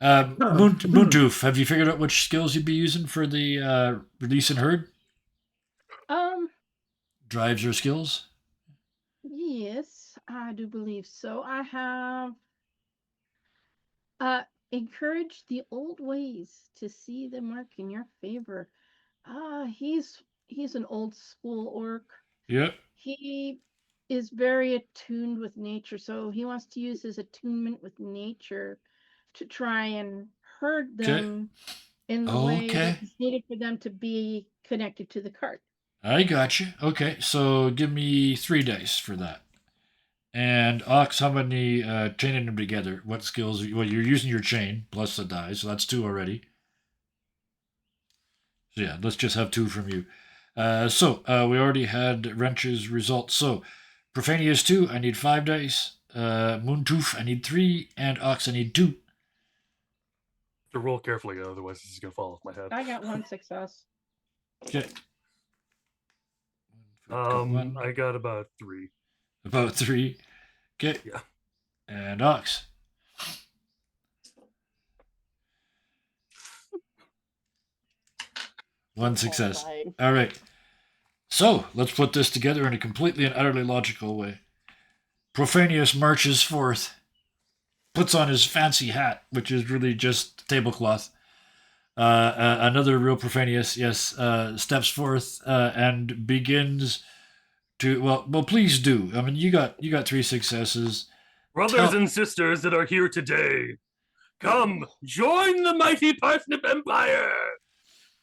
Moondoof, have you figured out which skills you'd be using for the release and herd? Drives or skills? Yes, I do believe so. I have encourage the old ways to see them work in your favor. He's an old school orc. Yep. He is very attuned with nature, so he wants to use his attunement with nature to try and herd them in the way that is needed for them to be connected to the cart. I got you. Okay, so give me 3 dice for that. And Ox, how many chaining them together? What skills? Well, you're using your chain plus the die, so that's 2 already. So yeah, let's just have 2 from you. We already had Wrench's results. So Profanius 2, I need 5 dice. Moontooth, I need 3, and Ox, I need 2. To roll carefully, otherwise this is gonna fall off my head. I got 1 success. Okay. I got about 3. About 3. Okay. Yeah. And Ox. One success. All right. So let's put this together in a completely and utterly logical way. Profanius marches forth, puts on his fancy hat, which is really just tablecloth. Another real Profanius, yes, steps forth and begins to. Well, please do. I mean, you got 3 successes. Brothers and sisters that are here today, come join the mighty Parsnip Empire,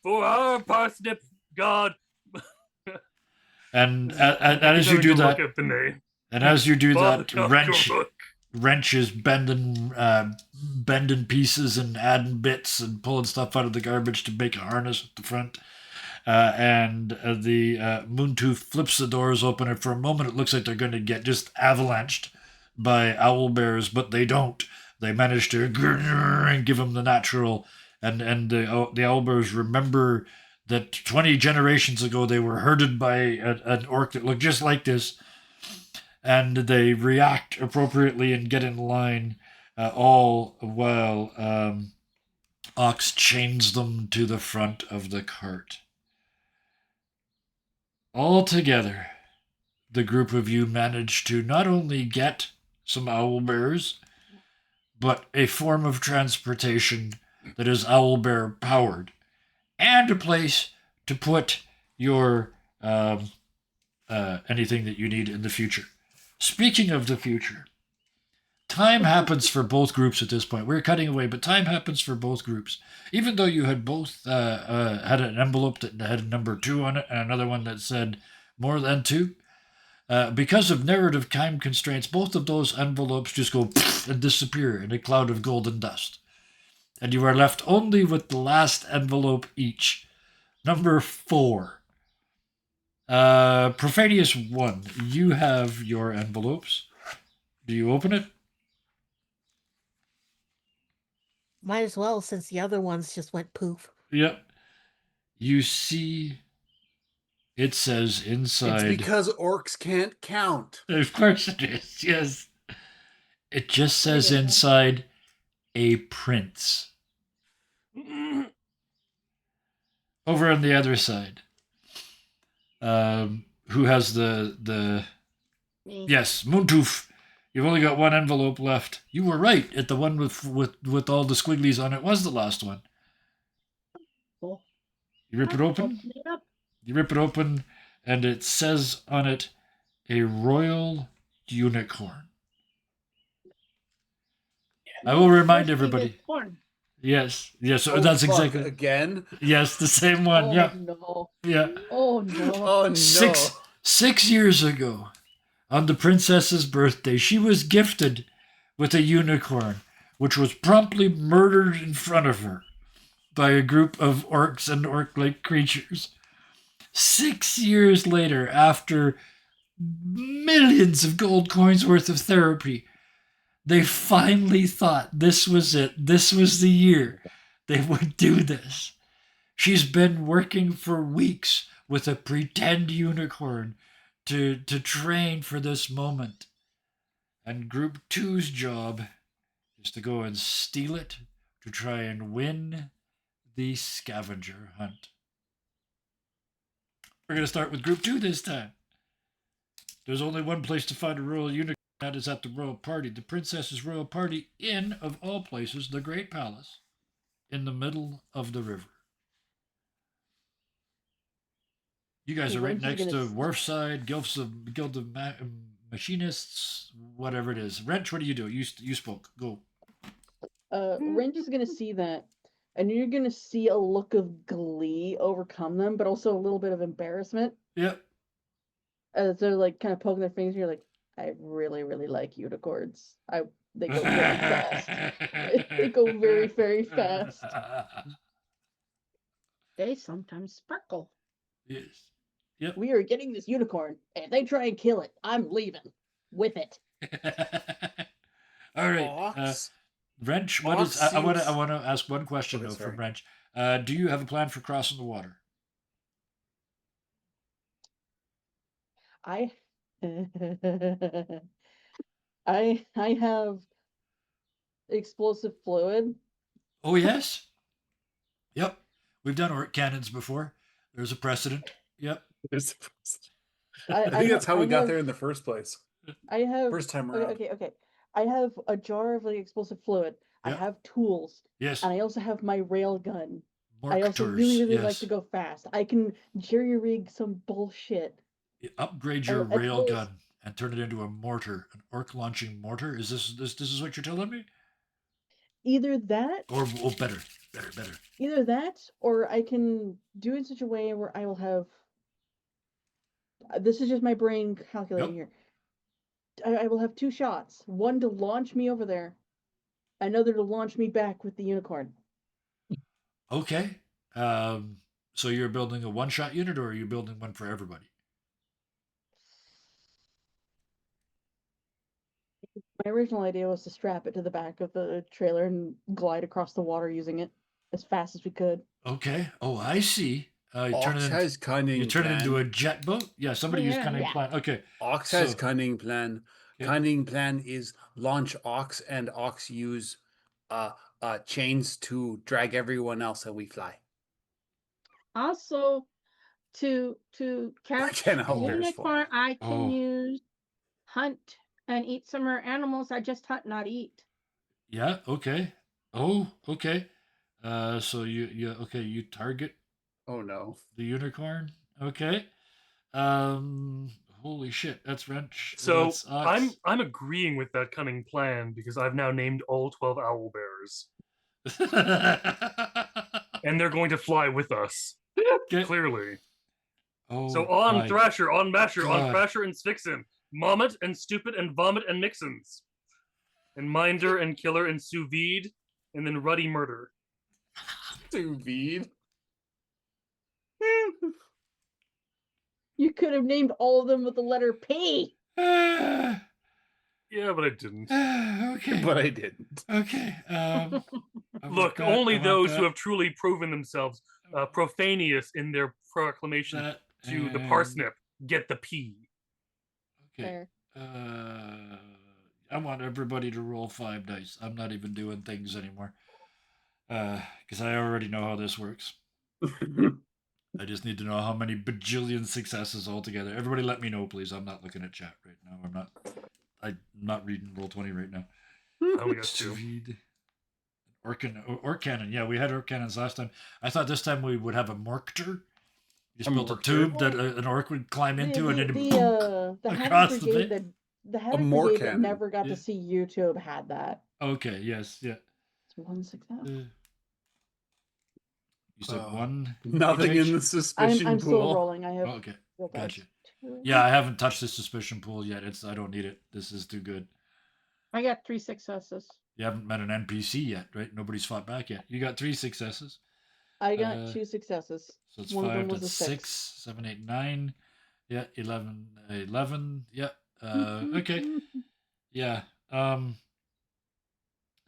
for our Parsnip God. And as you do that, Wrench is bending pieces and adding bits and pulling stuff out of the garbage to make a harness at the front. And the Moontooth flips the doors open, and for a moment it looks like they're going to get just avalanched by owlbears, but they don't. They manage to and give them the natural, and the owlbears remember that 20 generations ago they were herded by an orc that looked just like this, and they react appropriately and get in line, all while Ox chains them to the front of the cart. All together, the group of you manage to not only get some owlbears, but a form of transportation that is owlbear powered, and a place to put your anything that you need in the future. Speaking of the future, time happens for both groups at this point. We're cutting away, but time happens for both groups. Even though you had both had an envelope that had number 2 on it and another one that said more than 2, because of narrative time constraints, both of those envelopes just go and disappear in a cloud of golden dust. And you are left only with the last envelope each. Number 4. Profanius 1, you have your envelopes. Do you open it? Might as well, since the other ones just went poof. Yep. You see, it says inside. It's because orcs can't count. Of course it is, yes. It just says get that. inside, a prince. Over on the other side. Who has the Me. yes, Moontooth. You've only got one envelope left. You were right. At the one with all the squigglies on it was the last one. Cool. You rip it open. Open it up. You rip it open, and it says on it, a royal unicorn. I will remind First thing everybody. is corn. Yes, yes. So Oh, that's fuck, exactly. again. Yes, the same one. Oh Yeah, no. yeah. Oh no. Oh no. 6 years ago, on the princess's birthday, she was gifted with a unicorn, which was promptly murdered in front of her by a group of orcs and orc-like creatures. 6 years later, after millions of gold coins worth of therapy, they finally thought this was it. This was the year they would do this. She's been working for weeks with a pretend unicorn to train for this moment. And Group 2's job is to go and steal it to try and win the scavenger hunt. We're going to start with Group 2 this time. There's only one place to find a royal unicorn, that is at the royal party. The princess's royal party in, of all places, the Great Palace, in the middle of the river. You guys So are right when's he next gonna to Wharfside, Guild of Machinists, whatever it is. Wrench, what do? You spoke. Go. Wrench is gonna see that, and you're gonna see a look of glee overcome them, but also a little bit of embarrassment Yep. as they're like kind of poking their fingers. You're like, I really, really like unicorns. They go very fast. They go very, very fast. They sometimes sparkle. Yes. Yep. We are getting this unicorn, and if they try and kill it, I'm leaving with it. All right. Ox. Wrench, what Ox is? I want to. I seems- want to ask one question Okay, though sorry. from Wrench. Do you have a plan for crossing the water? I I have explosive fluid. Oh yes. Yep. We've done orc cannons before. There's a precedent. Yep. I think that's how we got have- there in the first place. I have First time okay, around. okay. I have a jar of like explosive fluid. I Yep. have tools, Yes. and I also have my rail gun. I Mork also tours. really, really like Yes. to go fast. I can jerry rig some bullshit. Upgrade your as rail well as- gun and turn it into a mortar, an orc launching mortar. Is this is what you're telling me? Either that, Or better. either that, or I can do it in such a way where I will have. This is just my brain calculating Yep. here. I will have 2 shots. One to launch me over there, another to launch me back with the unicorn. Okay. So you're building a one-shot unit, or are you building one for everybody? My original idea was to strap it to the back of the trailer and glide across the water using it as fast as we could. Okay. Oh, I see. You turn Ox it. has cunning. You turn it into plan. a jet boat. Yeah. Somebody used Yeah. cunning Yeah. plan. Okay. Ox has So- cunning plan. Okay. Cunning plan is launch Ox, and Ox use chains to drag everyone else, and we fly. Also, to catch can't help there's unicorn, I can Oh. use hunt and eat some rare animals. I just hunt, not eat. Yeah. Okay. Oh. Okay. So you okay. You target. Oh no. The unicorn. Okay. Holy shit, that's Wrench. So That's Ox. I'm agreeing with that cunning plan because I've now named all 12 owl bears, and they're going to fly with us. Okay. Clearly. Oh, So on my Thrasher, on Masher, on God. Crasher and Sphyxin, Mommet and Stupid and Vomit and Mixins, and Minder and Killer and Sous Vide, and then Ruddy Murder. Sous vide. You could have named all of them with the letter P. Ah, Yeah, but I didn't. okay. But I didn't. Okay. I want Look, that, only I want those who that, have truly proven themselves profanious in their proclamation that, to the and- parsnip get the P. Okay. Fair. I want everybody to roll 5 dice. I'm not even doing things anymore. Because I already know how this works. I just need to know how many bajillion successes altogether. Everybody let me know, please. I'm not looking at chat right now. I'm not reading Roll20 right now. I only got 2. Sweet. Orc cannon. Yeah, we had orc cannons last time. I thought this time we would have a mortar. Just A built a mortar? tube that an orc would climb into, and then the Havoc across the Brigade bit. the Havoc more Brigade that cannon. never got Yeah. to see YouTube had that. Okay. Yes. Yeah. It's 1 success. You said Uh, 1. Nothing in the suspicion I'm pool. still rolling. I have Oh, okay. rolled Gotcha. dice 2. Yeah, I haven't touched the suspicion pool yet. I don't need it. This is too good. I got 3 successes. You haven't met an NPC yet, right? Nobody's fought back yet. You got 3 successes. I got 2 successes. So it's One of them 5, was that's a 6, 7, 8, 9. Yeah, 11. Yeah. Okay. Yeah.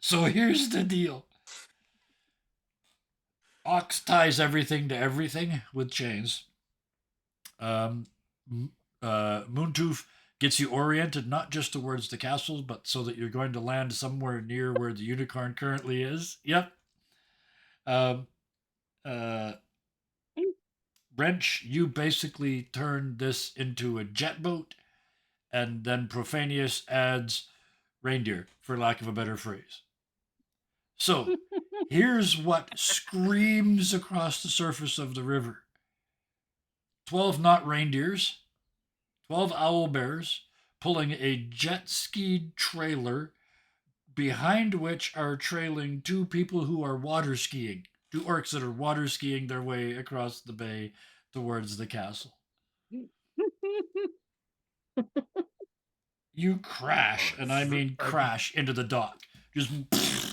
So here's the deal. Ox ties everything to everything with chains. Moontooth gets you oriented not just towards the castle, but so that you're going to land somewhere near where the unicorn currently is. Yep. Wrench, you basically turn this into a jet boat, and then Profanius adds reindeer, for lack of a better phrase. So, here's what screams across the surface of the river. 12 not reindeers, 12 owl bears, pulling a jet skied trailer, behind which are trailing 2 people who are water skiing. 2 orcs that are water skiing their way across the bay towards the castle. You crash, and I mean crash, into the dock. Just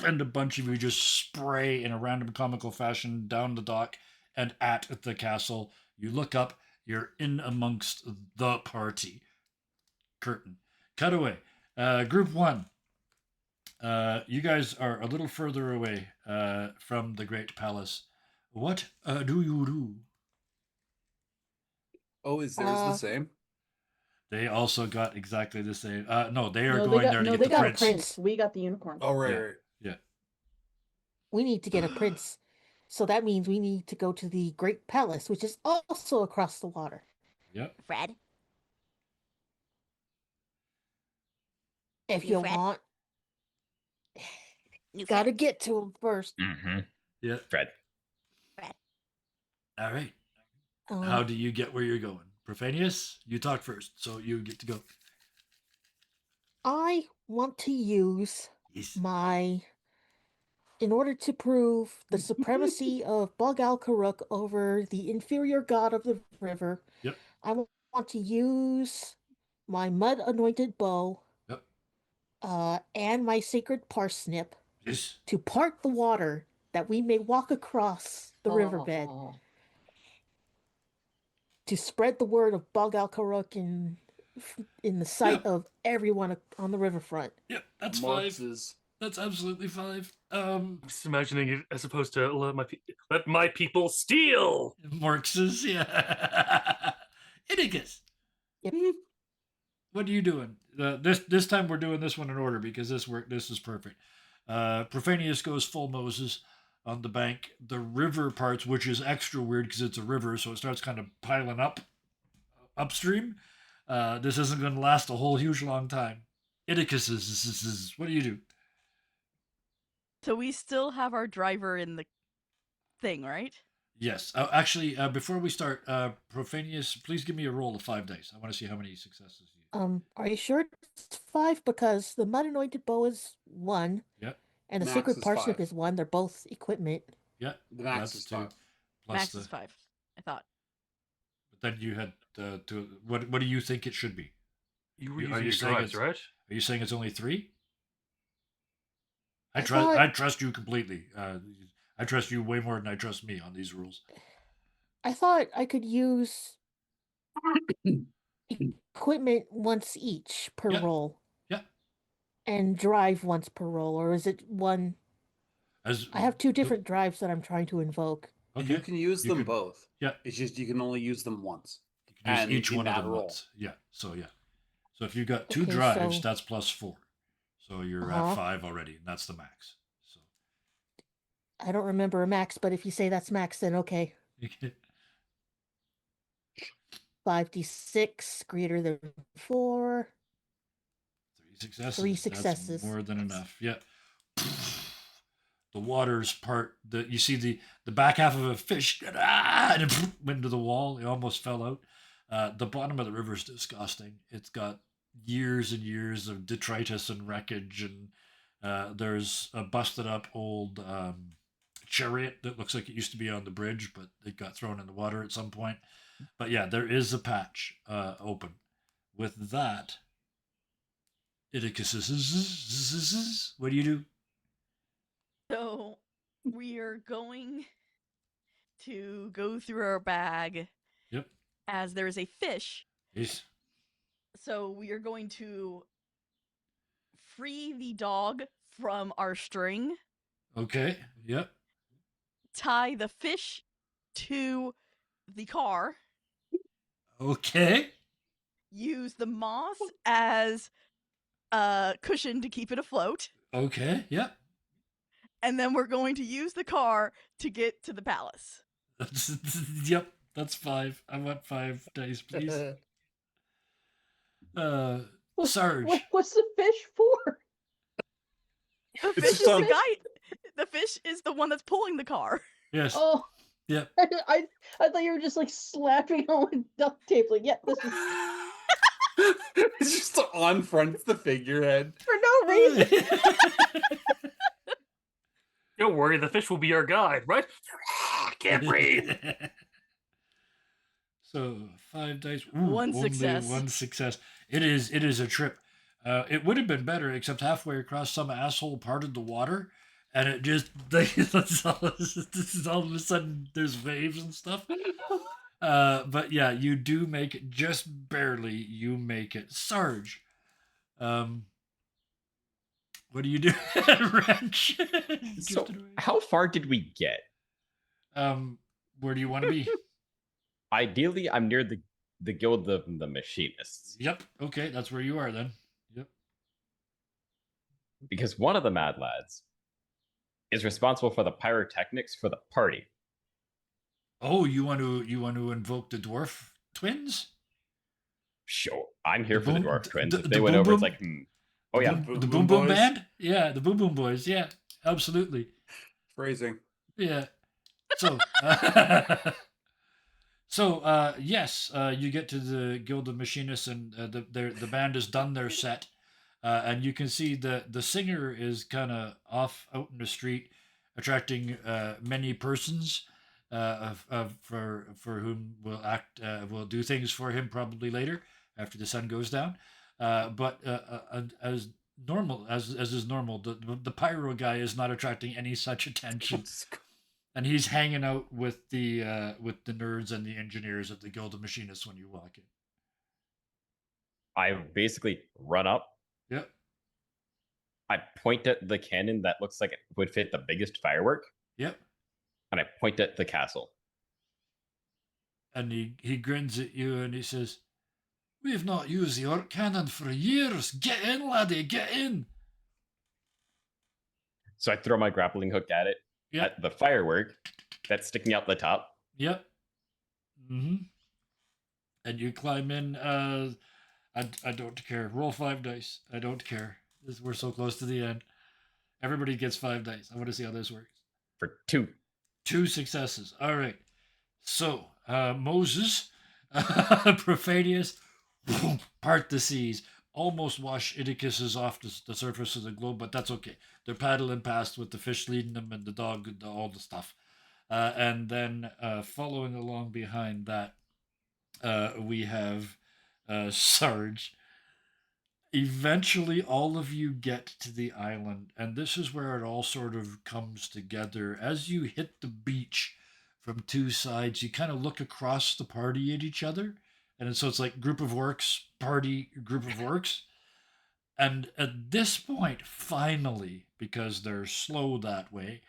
and a bunch of you just spray in a random comical fashion down the dock and at the castle. You look up, you're in amongst the party. Curtain. Cut away. Group 1. You guys are a little further away from the Great Palace. What do you do? Oh, is theirs the same? They also got exactly the same. No, they are No, going there to no, get they the got prince. a prince. We got the unicorn. Oh, right, Yeah. right. Yeah. We need to get a prince. So that means we need to go to the Great Palace, which is also across the water. Yep. Fred. If You you Fred? want, New gotta Fred. get to him first. Mm-hmm. Yeah. Fred. All right. Um, How do you get where you're going? Profanius, you talk first, so you get to go. I want to use Yes. in order to prove the supremacy of Bug Al Karuk over the inferior god of the river. Yep. I want to use my mud anointed bow. Yep. And my sacred parsnip Yes. to part the water that we may walk across the riverbed Oh. to spread the word of Bog Al Karuk in the sight of everyone on the riverfront. Yep. That's Marks 5. is That's absolutely 5. I'm just imagining it as opposed to let my people steal. Marx's, yeah. Idigus. Yep. What are you doing? This time we're doing this one in order because this is perfect. Profanius goes full Moses on the bank. The river parts, which is extra weird because it's a river, so it starts kind of piling up upstream. This isn't going to last a whole huge long time. Idigus, what do you do? So we still have our driver in the thing, right? Yes. Actually, before we start, Profanius, please give me a roll of 5 dice. I want to see how many successes you. Are you sure it's 5? Because the mud anointed bow is 1, Yep. and the Max sacred is parsnip 5. is 1. They're both equipment. Yep. The max That's is 2. 5. Plus Max the. is 5. I thought. But then you had to. What do you think it should be? You were Are using you your saying drives, it's? right? Are you saying it's only 3? I I trust. thought- I trust you completely. I trust you way more than I trust me on these rules. I thought I could use equipment once each per Yep. roll. Yep. And drive once per roll, or is it one? As I have 2 different drives that I'm trying to invoke. Okay. You can use You them could- both. Yeah. It's just you can only use them once. You can use And each in one of that them roll. once. Yeah. So yeah. So if you've got 2 Okay, drives, so- that's plus 4. So you're Uh-huh. at 5 already, and that's the max. So I don't remember a max, but if you say that's max, then okay. you get 5d6 greater than 4. 3 successes. 3 That's successes. more than enough. Yeah. The water's part. You see the back half of a fish, and it went into the wall. It almost fell out. The bottom of the river is disgusting. It's got years and years of detritus and wreckage, and there's a busted up old chariot that looks like it used to be on the bridge, but it got thrown in the water at some point. But yeah, there is a patch open. With that, Idicus, what do you do? So we are going to go through our bag Yep. as there is a fish. Yes. So we are going to free the dog from our string, Okay. Yep. tie the fish to the car, Okay. use the moss as a cushion to keep it afloat, Okay. Yep. and then we're going to use the car to get to the palace. Yep. That's 5. I want 5 dice, please. Sarge. What's the fish for? The It's fish just is the on- guy. The fish is the one that's pulling the car. Yes. Oh, Yep. I thought you were just like slapping on with duct tape. Like, yeah, this is It's just on front. It's the figurehead. for no reason. Don't worry, the fish will be our guide, right? Can't breathe. So 5 dice. One only success. 1 success. It is a trip. It would have been better, except halfway across, some asshole parted the water, and it just this is all of a sudden there's waves and stuff. But yeah, you do make it just barely. You make it, Sarge. What do you do? Wrench. So, Drifted away. how far did we get? Where do you want to be? Ideally, I'm near the guild of the machinists, Yep. Okay, that's where you are then. Yep. because one of the mad lads is responsible for the pyrotechnics for the party. Oh, you want to invoke the dwarf twins? Sure, I'm here The for the boom- dwarf the- twins. the- If they the went boom over, it's boom? like, oh yeah, Boom The Boom Boom Boom Boys? Band? Yeah, the Boom Boom Boys. Yeah, absolutely. Phrasing. Yeah. So, yes, you get to the Guild of Machinists, and the band has done their set, and you can see the singer is kind of off out in the street, attracting many persons, for whom will do things for him probably later after the sun goes down, but as normal as is normal, the pyro guy is not attracting any such attention. And he's hanging out with the nerds and the engineers at the Guild of Machinists when you walk in. I basically run up. Yep. I point at the cannon that looks like it would fit the biggest firework, Yep. and I point at the castle. And he grins at you and he says, "We've not used the orc cannon for years. Get in, laddie, get in." So I throw my grappling hook at it, Yep. at the firework that's sticking out the top. Yep. And you climb in. I don't care. Roll 5 dice. I don't care. We're so close to the end. Everybody gets 5 dice. I want to see how this works. For 2. 2 successes. All right. So, Moses, Profanius, part the seas, almost wash Idicuses off the surface of the globe, but that's okay. They're paddling past with the fish leading them and the dog and all the stuff. And then following along behind that, we have Sarge. Eventually, all of you get to the island, and this is where it all sort of comes together. As you hit the beach from two sides, you kind of look across the party at each other, and so it's like group of orcs, party, group of orcs. And at this point, finally, because they're slow that way,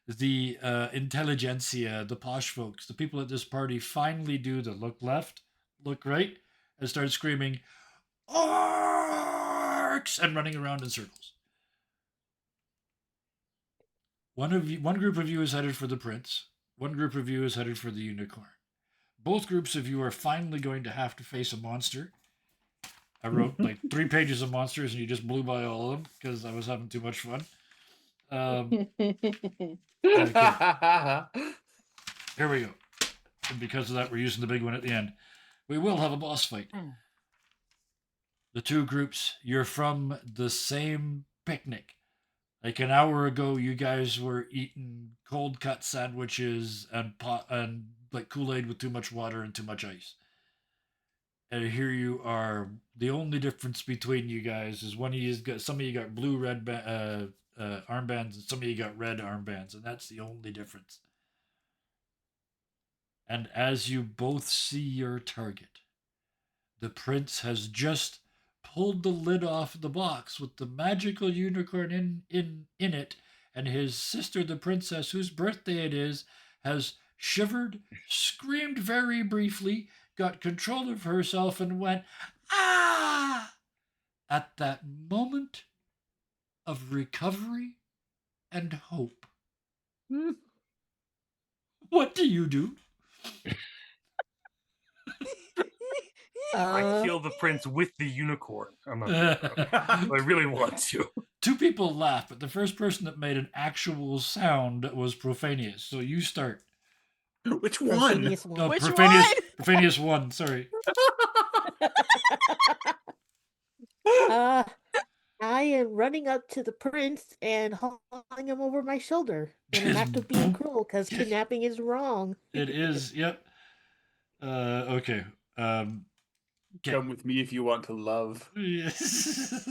the intelligentsia, the posh folks, the people at this party finally do the look left, look right, and start screaming, orcs, and running around in circles. One group of you is headed for the prince. One group of you is headed for the unicorn. Both groups of you are finally going to have to face a monster. I wrote like 3 pages of monsters, and you just blew by all of them because I was having too much fun. Here we go. And because of that, we're using the big one at the end. We will have a boss fight. The two groups, you're from the same picnic. Like an hour ago, you guys were eating cold cut sandwiches and like Kool-Aid with too much water and too much ice. And here you are. The only difference between you guys is one of you got some of you got blue red armbands and some of you got red armbands, and that's the only difference. And as you both see your target, the prince has just pulled the lid off the box with the magical unicorn in it, and his sister, the princess, whose birthday it is, has shivered, screamed very briefly, got control of herself, and went, ah! At that moment of recovery and hope. What do you do? I kill the prince with the unicorn. I'm not sure. I really want to. 2 people laugh, but the first person that made an actual sound was Profanius. So you start. Which one? Profanius one. No, Which Profanius 1, sorry. I am running up to the prince and hauling him over my shoulder in an act of being cruel because kidnapping is wrong. It is, yep. Okay. Come with me if you want to love. Yes.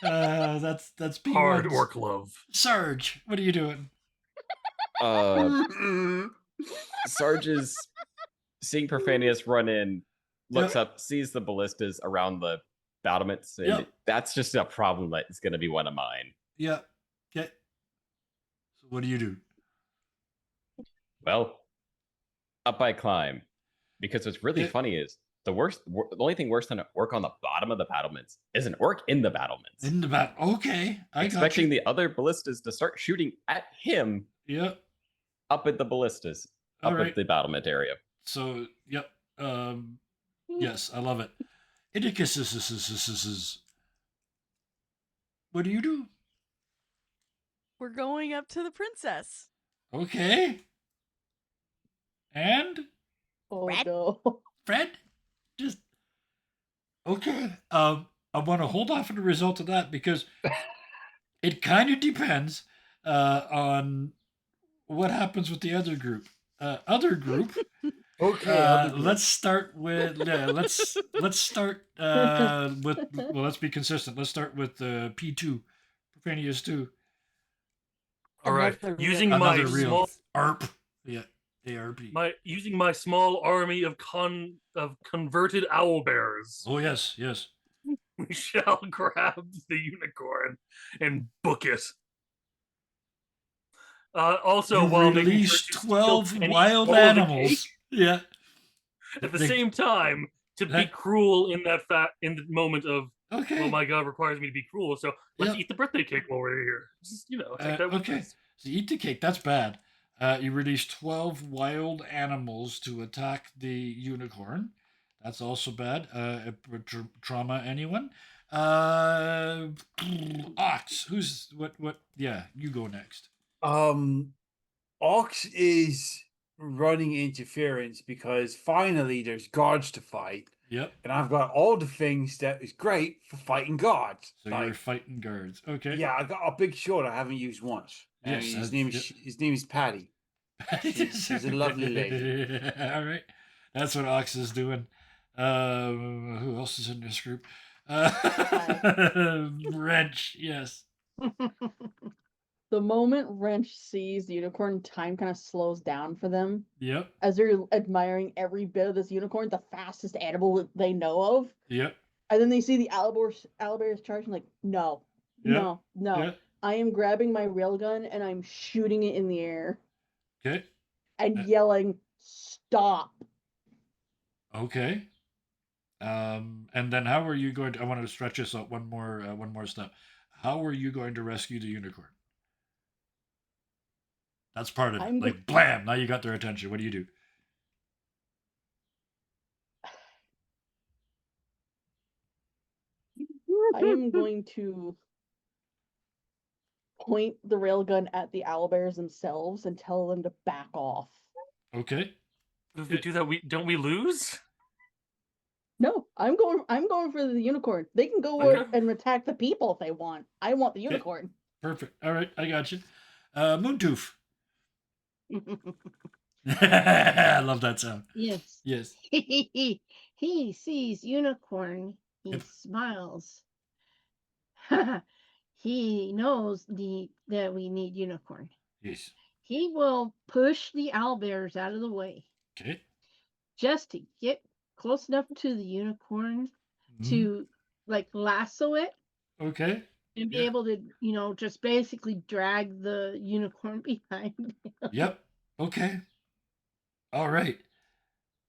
That's Hard P1's. orc love. Sarge, what are you doing? Sarge is seeing Profanius run in, looks up, sees the ballistas around the battlements, and that's just a problem that is going to be one of mine. Yeah. Okay. So what do you do? Well, up I climb, because what's really funny is the only thing worse than an orc on the bottom of the battlements is an orc in the battlements. In the bat. Okay. Expecting the other ballistas to start shooting at him. Yep. Up at the ballistas, up at the battlement area. So, yep. Yes, I love it. Idicus. What do you do? We're going up to the princess. Okay. And? Oh Fred? no. Fred? Just okay. I want to hold off on the result of that because it kind of depends on what happens with the other group. Okay. Let's start with let's start with let's be consistent. Let's start with P2, Profanius 2. All right, Another using real- my Another real small ARP. Yeah, ARP. using my small army of converted owl bears, Oh yes, yes. we shall grab the unicorn and book it. Also, You while making release sure to 12 steal pennies wild for the animals. cake, Yeah. at the They- same time, to be That- cruel in the moment of, Okay. oh my god, requires me to be cruel. So let's Yeah. eat the birthday cake while we're here. Just, take that with okay. us. So you eat the cake. That's bad. You release 12 wild animals to attack the unicorn. That's also bad. Trauma anyone? Ox. Who's what? Yeah, you go next. Ox is running interference because finally there's gods to fight, Yep. and I've got all the things that is great for fighting gods. So you're fighting guards. Okay. Yeah, I got a big sword I haven't used once. And Yes, his that's- name is Patty. She's a lovely lady. All right. That's what Ox is doing. Who else is in this group? Wrench, yes. The moment Wrench sees the unicorn, time kind of slows down for them. Yep. As they're admiring every bit of this unicorn, the fastest animal that they know of. Yep. And then they see the owlbears charging, like, no, Yep. no. Yep. I am grabbing my railgun and I'm shooting it in the air Okay. and yelling, stop. Okay. And then how are you going to? I wanted to stretch this out one more step. How are you going to rescue the unicorn? That's part of it. Like, blam! Now you got their attention. What do you do? I am going to point the railgun at the owlbears themselves and tell them to back off. Okay. If we do that, don't we lose? No, I'm going for the unicorn. They can go and attack the people if they want. I want the unicorn. Perfect. All right, I got you. Moontooth. I love that sound. Yes. Yes. He sees unicorn. He smiles. He knows that we need unicorn. Yes. He will push the owlbears out of the way. Okay. Just to get close enough to the unicorn to like lasso it. Okay. And be able to, just basically drag the unicorn behind him. Yep. Okay. All right.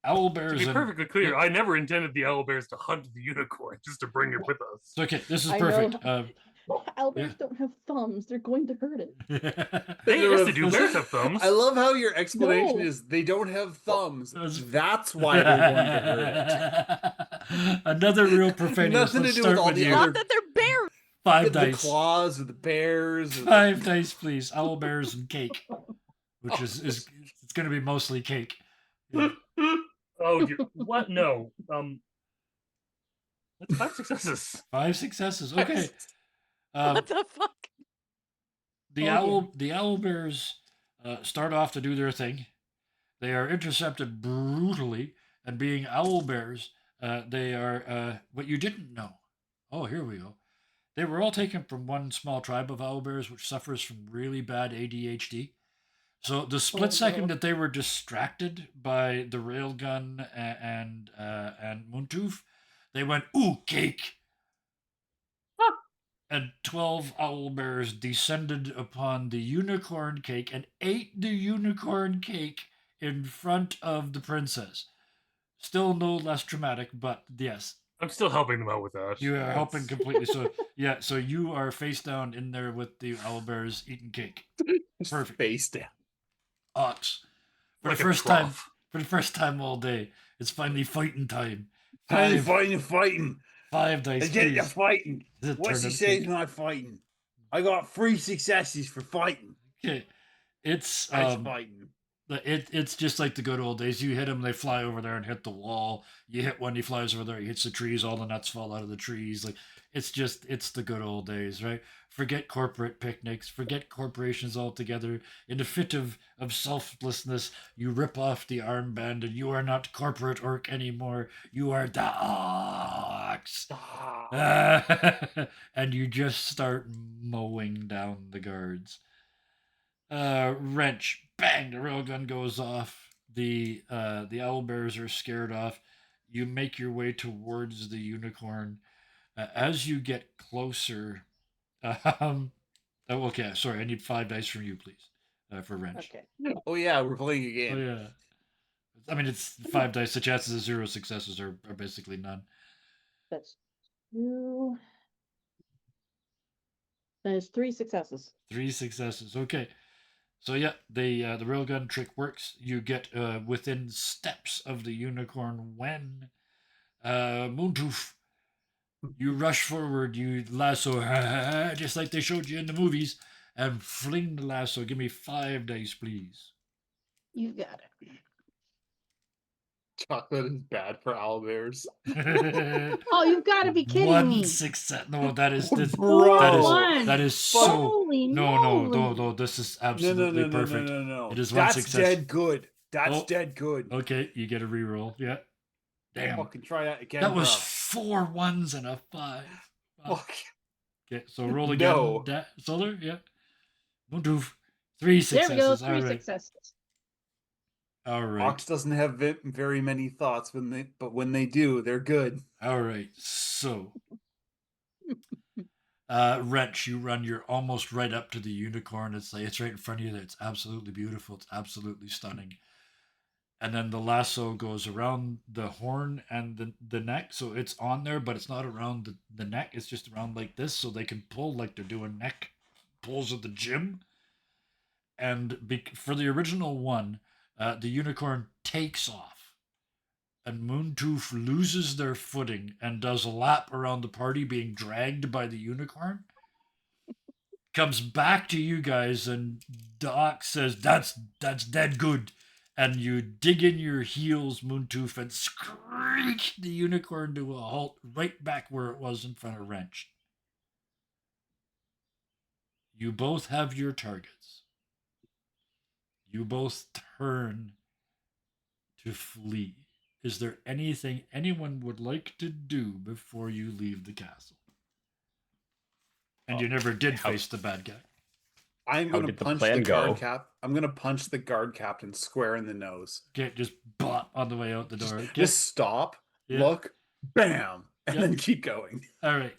Owlbears. To be perfectly clear, I never intended the owlbears to hunt the unicorn, just to bring it with us. Okay, this is perfect. Owlbears don't have thumbs. They're going to hurt it. Yes, they do. Bears have thumbs. I love how your explanation is they don't have thumbs. That's why they're going to hurt it. Another real profanity. Nothing to do with all the Not that they're bears. 5 dice. The claws of the bears. 5 dice, please. Owlbears and cake, which is it's going to be mostly cake. Yeah. Oh, what? No. That's 5 successes. 5 successes. Okay. What the fuck? The owlbears start off to do their thing. They are intercepted brutally, and being owlbears, they are what you didn't know. Oh, here we go. They were all taken from one small tribe of owlbears, which suffers from really bad ADHD. So the split second that they were distracted by the railgun and Moontooth, they went, ooh, cake. And 12 owlbears descended upon the unicorn cake and ate the unicorn cake in front of the princess. Still no less traumatic, but yes. I'm still helping them out with that. You are helping completely. So yeah, so you are face down in there with the owlbears eating cake. Perfect. Face down. Ox. For Like the first time all day, it's finally fighting time. Fighting. 5 dice. Get you please. fighting. Is What's he saying when I'm fighting? I got 3 successes for fighting. Okay. It's That's fighting. It's just like the good old days. You hit them, they fly over there and hit the wall. You hit one, he flies over there, he hits the trees, all the nuts fall out of the trees. Like it's the good old days, right? Forget corporate picnics, forget corporations altogether. In a fit of selflessness, you rip off the armband and you are not corporate orc anymore. You are the ox. And you just start mowing down the guards. Wrench, bang, the railgun goes off. The owlbears are scared off. You make your way towards the unicorn. As you get closer, okay, sorry, I need 5 dice from you, please, for Wrench. Okay. Oh yeah, we're playing a Oh game. yeah. I mean, it's 5 dice. The chances of 0 successes are basically none. That's 2. That is 3 successes. 3 successes. Okay. So yeah, the railgun trick works. You get within steps of the unicorn when Moontooth, you rush forward, you lasso, just like they showed you in the movies, and fling the lasso. Give me 5 dice, please. You got it. Chocolate is bad for owlbears. Oh, you've got to be kidding One me. success. No, that is Oh, this, bro. that is But- so. Holy No. This is No, absolutely perfect. no. It is one That's success. dead good. That's Oh. dead good. Okay, you get a reroll. Yeah. Damn. Fucking try that again, That was bro. 4 1s and a 5. Wow. Fuck. Okay, so roll again. No. Solar, yeah. Mundoof. 3 There successes. we go. 3 All right. successes. All right. Ox doesn't have very many thoughts but when they do, they're good. All right. So, Wrench, you're almost right up to the unicorn. It's right in front of you. It's absolutely beautiful. It's absolutely stunning. And then the lasso goes around the horn and the neck, so it's on there, but it's not around the neck. It's just around like this, so they can pull like they're doing neck pulls at the gym. And for the original one, the unicorn takes off, and Moontooth loses their footing and does a lap around the party, being dragged by the unicorn. Comes back to you guys, and Doc says, "That's dead good." And you dig in your heels, Moontooth, and screech the unicorn to a halt right back where it was in front of Wrench. You both have your targets. You both turn to flee. Is there anything anyone would like to do before you leave the castle? And you never did face the bad guy. I'm How gonna did the punch plan the guard go? cap. I'm gonna punch the guard captain square in the nose. Okay, just bop on the way out the door. Okay. Just stop, Yeah. look, bam, and Yeah. then keep going. All right.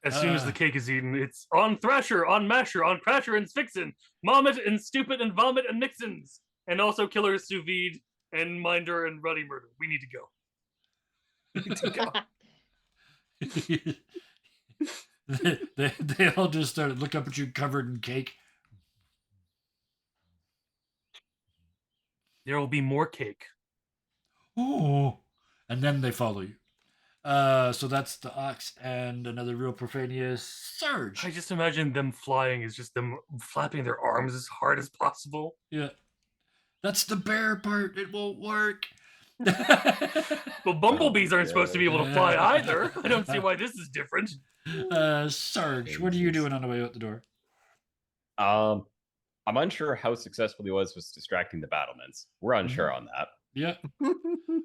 As soon as the cake is eaten, it's on Thrasher, on Masher, on Crasher and Spixen, Mommet and Stupid and Vomit and Nixons, and also Killers Sous Vide and Minder and Ruddy Murder. We need to go. they all just started look up at you covered in cake. There will be more cake. Oh, and then they follow you. So that's the Ox and another real Profanius, Surge. I just imagine them flying is just them flapping their arms as hard as possible. Yeah, that's the bear part. It won't work. But bumblebees aren't supposed to be able to fly either. I don't see why this is different. Sarge, what are you doing on the way out the door? I'm unsure how successful he was with distracting the battlements. We're unsure on that. Yeah.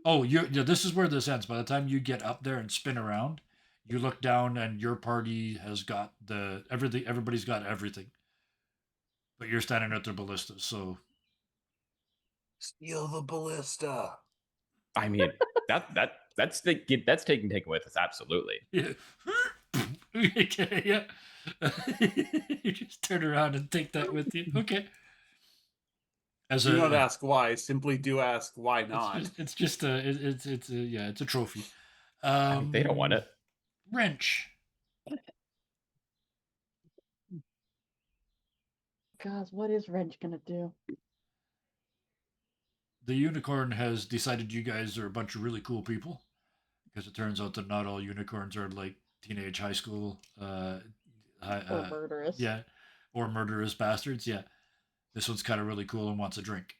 Oh, this is where this ends. By the time you get up there and spin around, you look down and your party has got everything. Everybody's got everything, but you're standing at their ballistas. So Steal the ballista. I mean, that's taken with us, absolutely. yeah, okay, yeah. You just turn around and take that with you. Okay. Do not ask why. Simply do ask why not. It's just it's a trophy. I mean, they don't want it. Wrench. Gosh, what is Wrench gonna do? The unicorn has decided you guys are a bunch of really cool people, because it turns out that not all unicorns are like teenage high school Or murderous. yeah, or murderous bastards. Yeah, this one's kind of really cool and wants a drink.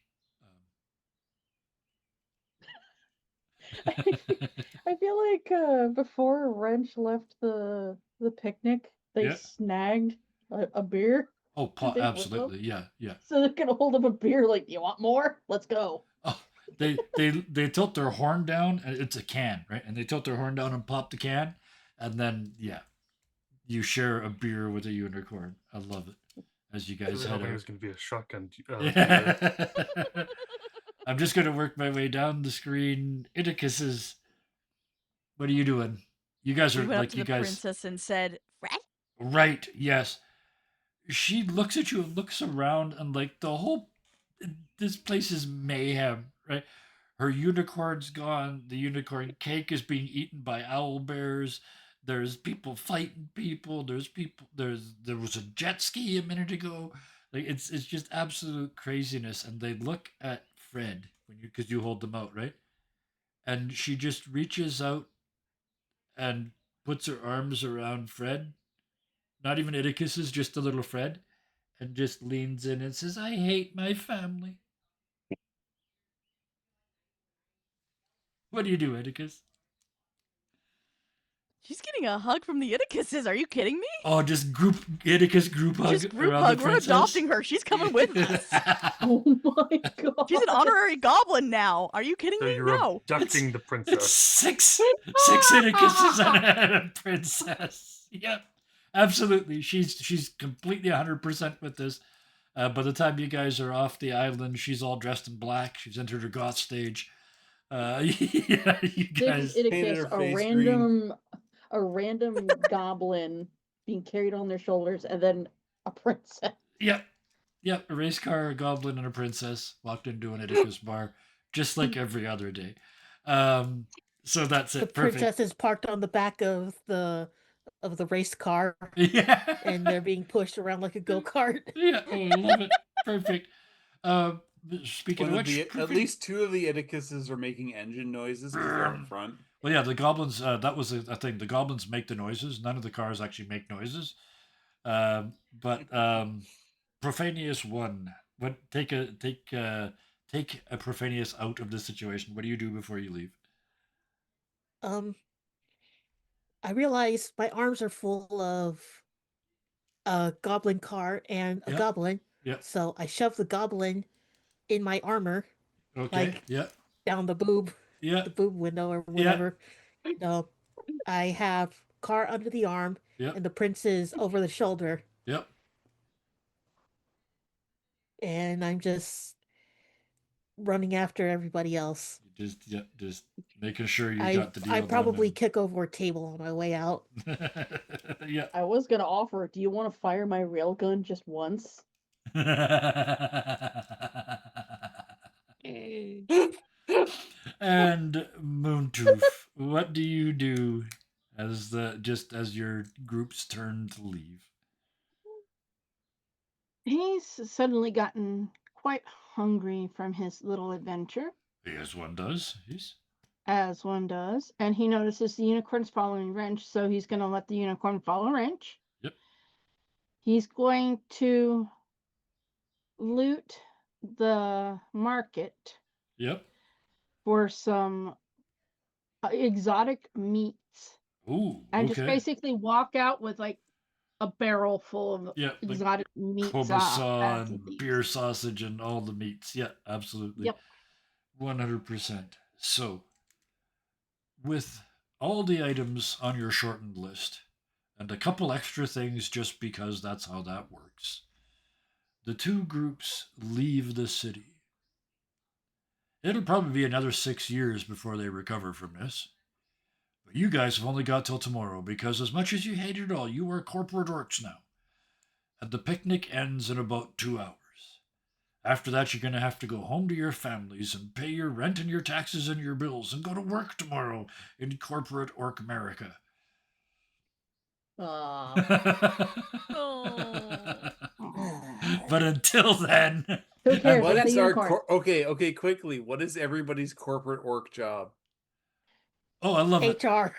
I feel like before Wrench left the picnic, they Yeah. snagged a beer. Oh, Take with them? absolutely, yeah. So they're gonna hold up a beer like, "You want more? Let's go." Oh, they tilt their horn down, and it's a can, right? And they tilt their horn down and pop the can, and then you share a beer with a unicorn. I love it. As you I guys was head hoping it out. was going to be a shotgun. I'm just gonna work my way down the screen. Iticus, what are you doing? You guys are We went up like to you the guys, princess and said, "Fred, right? Yes. She looks at you and looks around, and like this place is mayhem, right? Her unicorn's gone. The unicorn cake is being eaten by owl bears. There's people fighting people. There was a jet ski a minute ago. Like it's just absolute craziness. And they look at Fred because you hold them out, right? And she just reaches out and puts her arms around Fred. Not even Iticus's, just a little Fred, and just leans in and says, "I hate my family." What do you do, Atticus? She's getting a hug from the Iticuses. Are you kidding me? Oh, just Atticus group hug Just group around hug. the We're princess? adopting her. She's coming with us. Oh my god. She's an honorary goblin now. Are you kidding So me? you're No. abducting the It's princess. six Atticuses and a princess. Yep, absolutely. She's completely 100% with this. By the time you guys are off the island, she's all dressed in black. She's entered her goth stage. Yeah, you Six guys. Painted Iticus, her face green. a random goblin being carried on their shoulders, and then a princess. Yep, a race car, a goblin, and a princess walked into an Atticus bar, just like every other day. So that's The it. Perfect. princess is parked on the back of the race car, Yeah. and they're being pushed around like a go-kart. Yeah, oh, I love it. Perfect. Speaking One of of the, which, at least two of the Iticuses are making engine noises because they're up front. well, yeah, the goblins. That was a thing. The goblins make the noises. None of the cars actually make noises. But Profanius won. What take a Profanius out of this situation. What do you do before you leave? I realize my arms are full of a goblin car and a Yep. goblin. Yep. So I shove the goblin in my armor, Okay. like Yep. down the boob Yep. window or whatever. I have car under the arm Yep. and the princess over the shoulder, Yep. and I'm just running after everybody else. Just making sure you got the deal. I done probably kick over a table on my way out. Yeah. I was gonna offer, do you want to fire my railgun just once? And Moontooth, what do you do as your group's turn to leave? He's suddenly gotten quite hungry from his little adventure, As one does. Yes. as one does, and he notices the unicorn's following Wrench, so he's going to let the unicorn follow Wrench. Yep. He's going to loot the market Yep. for some exotic meats, Ooh. and Okay. just basically walk out with like a barrel full of Yeah, like exotic meats. Kobasa and beer sausage and all the meats. Yeah, absolutely. Yep. 100%. So, with all the items on your shortened list, and a couple extra things just because that's how that works, the two groups leave the city. It'll probably be another 6 years before they recover from this. But you guys have only got till tomorrow, because as much as you hate it all, you are corporate orcs now. And the picnic ends in about 2 hours. After that, you're going to have to go home to your families and pay your rent and your taxes and your bills and go to work tomorrow in corporate orc America. Oh. But until then, Who cares? What It's is a our unicorn. okay? Quickly, what is everybody's corporate orc job? oh, I love it. HR.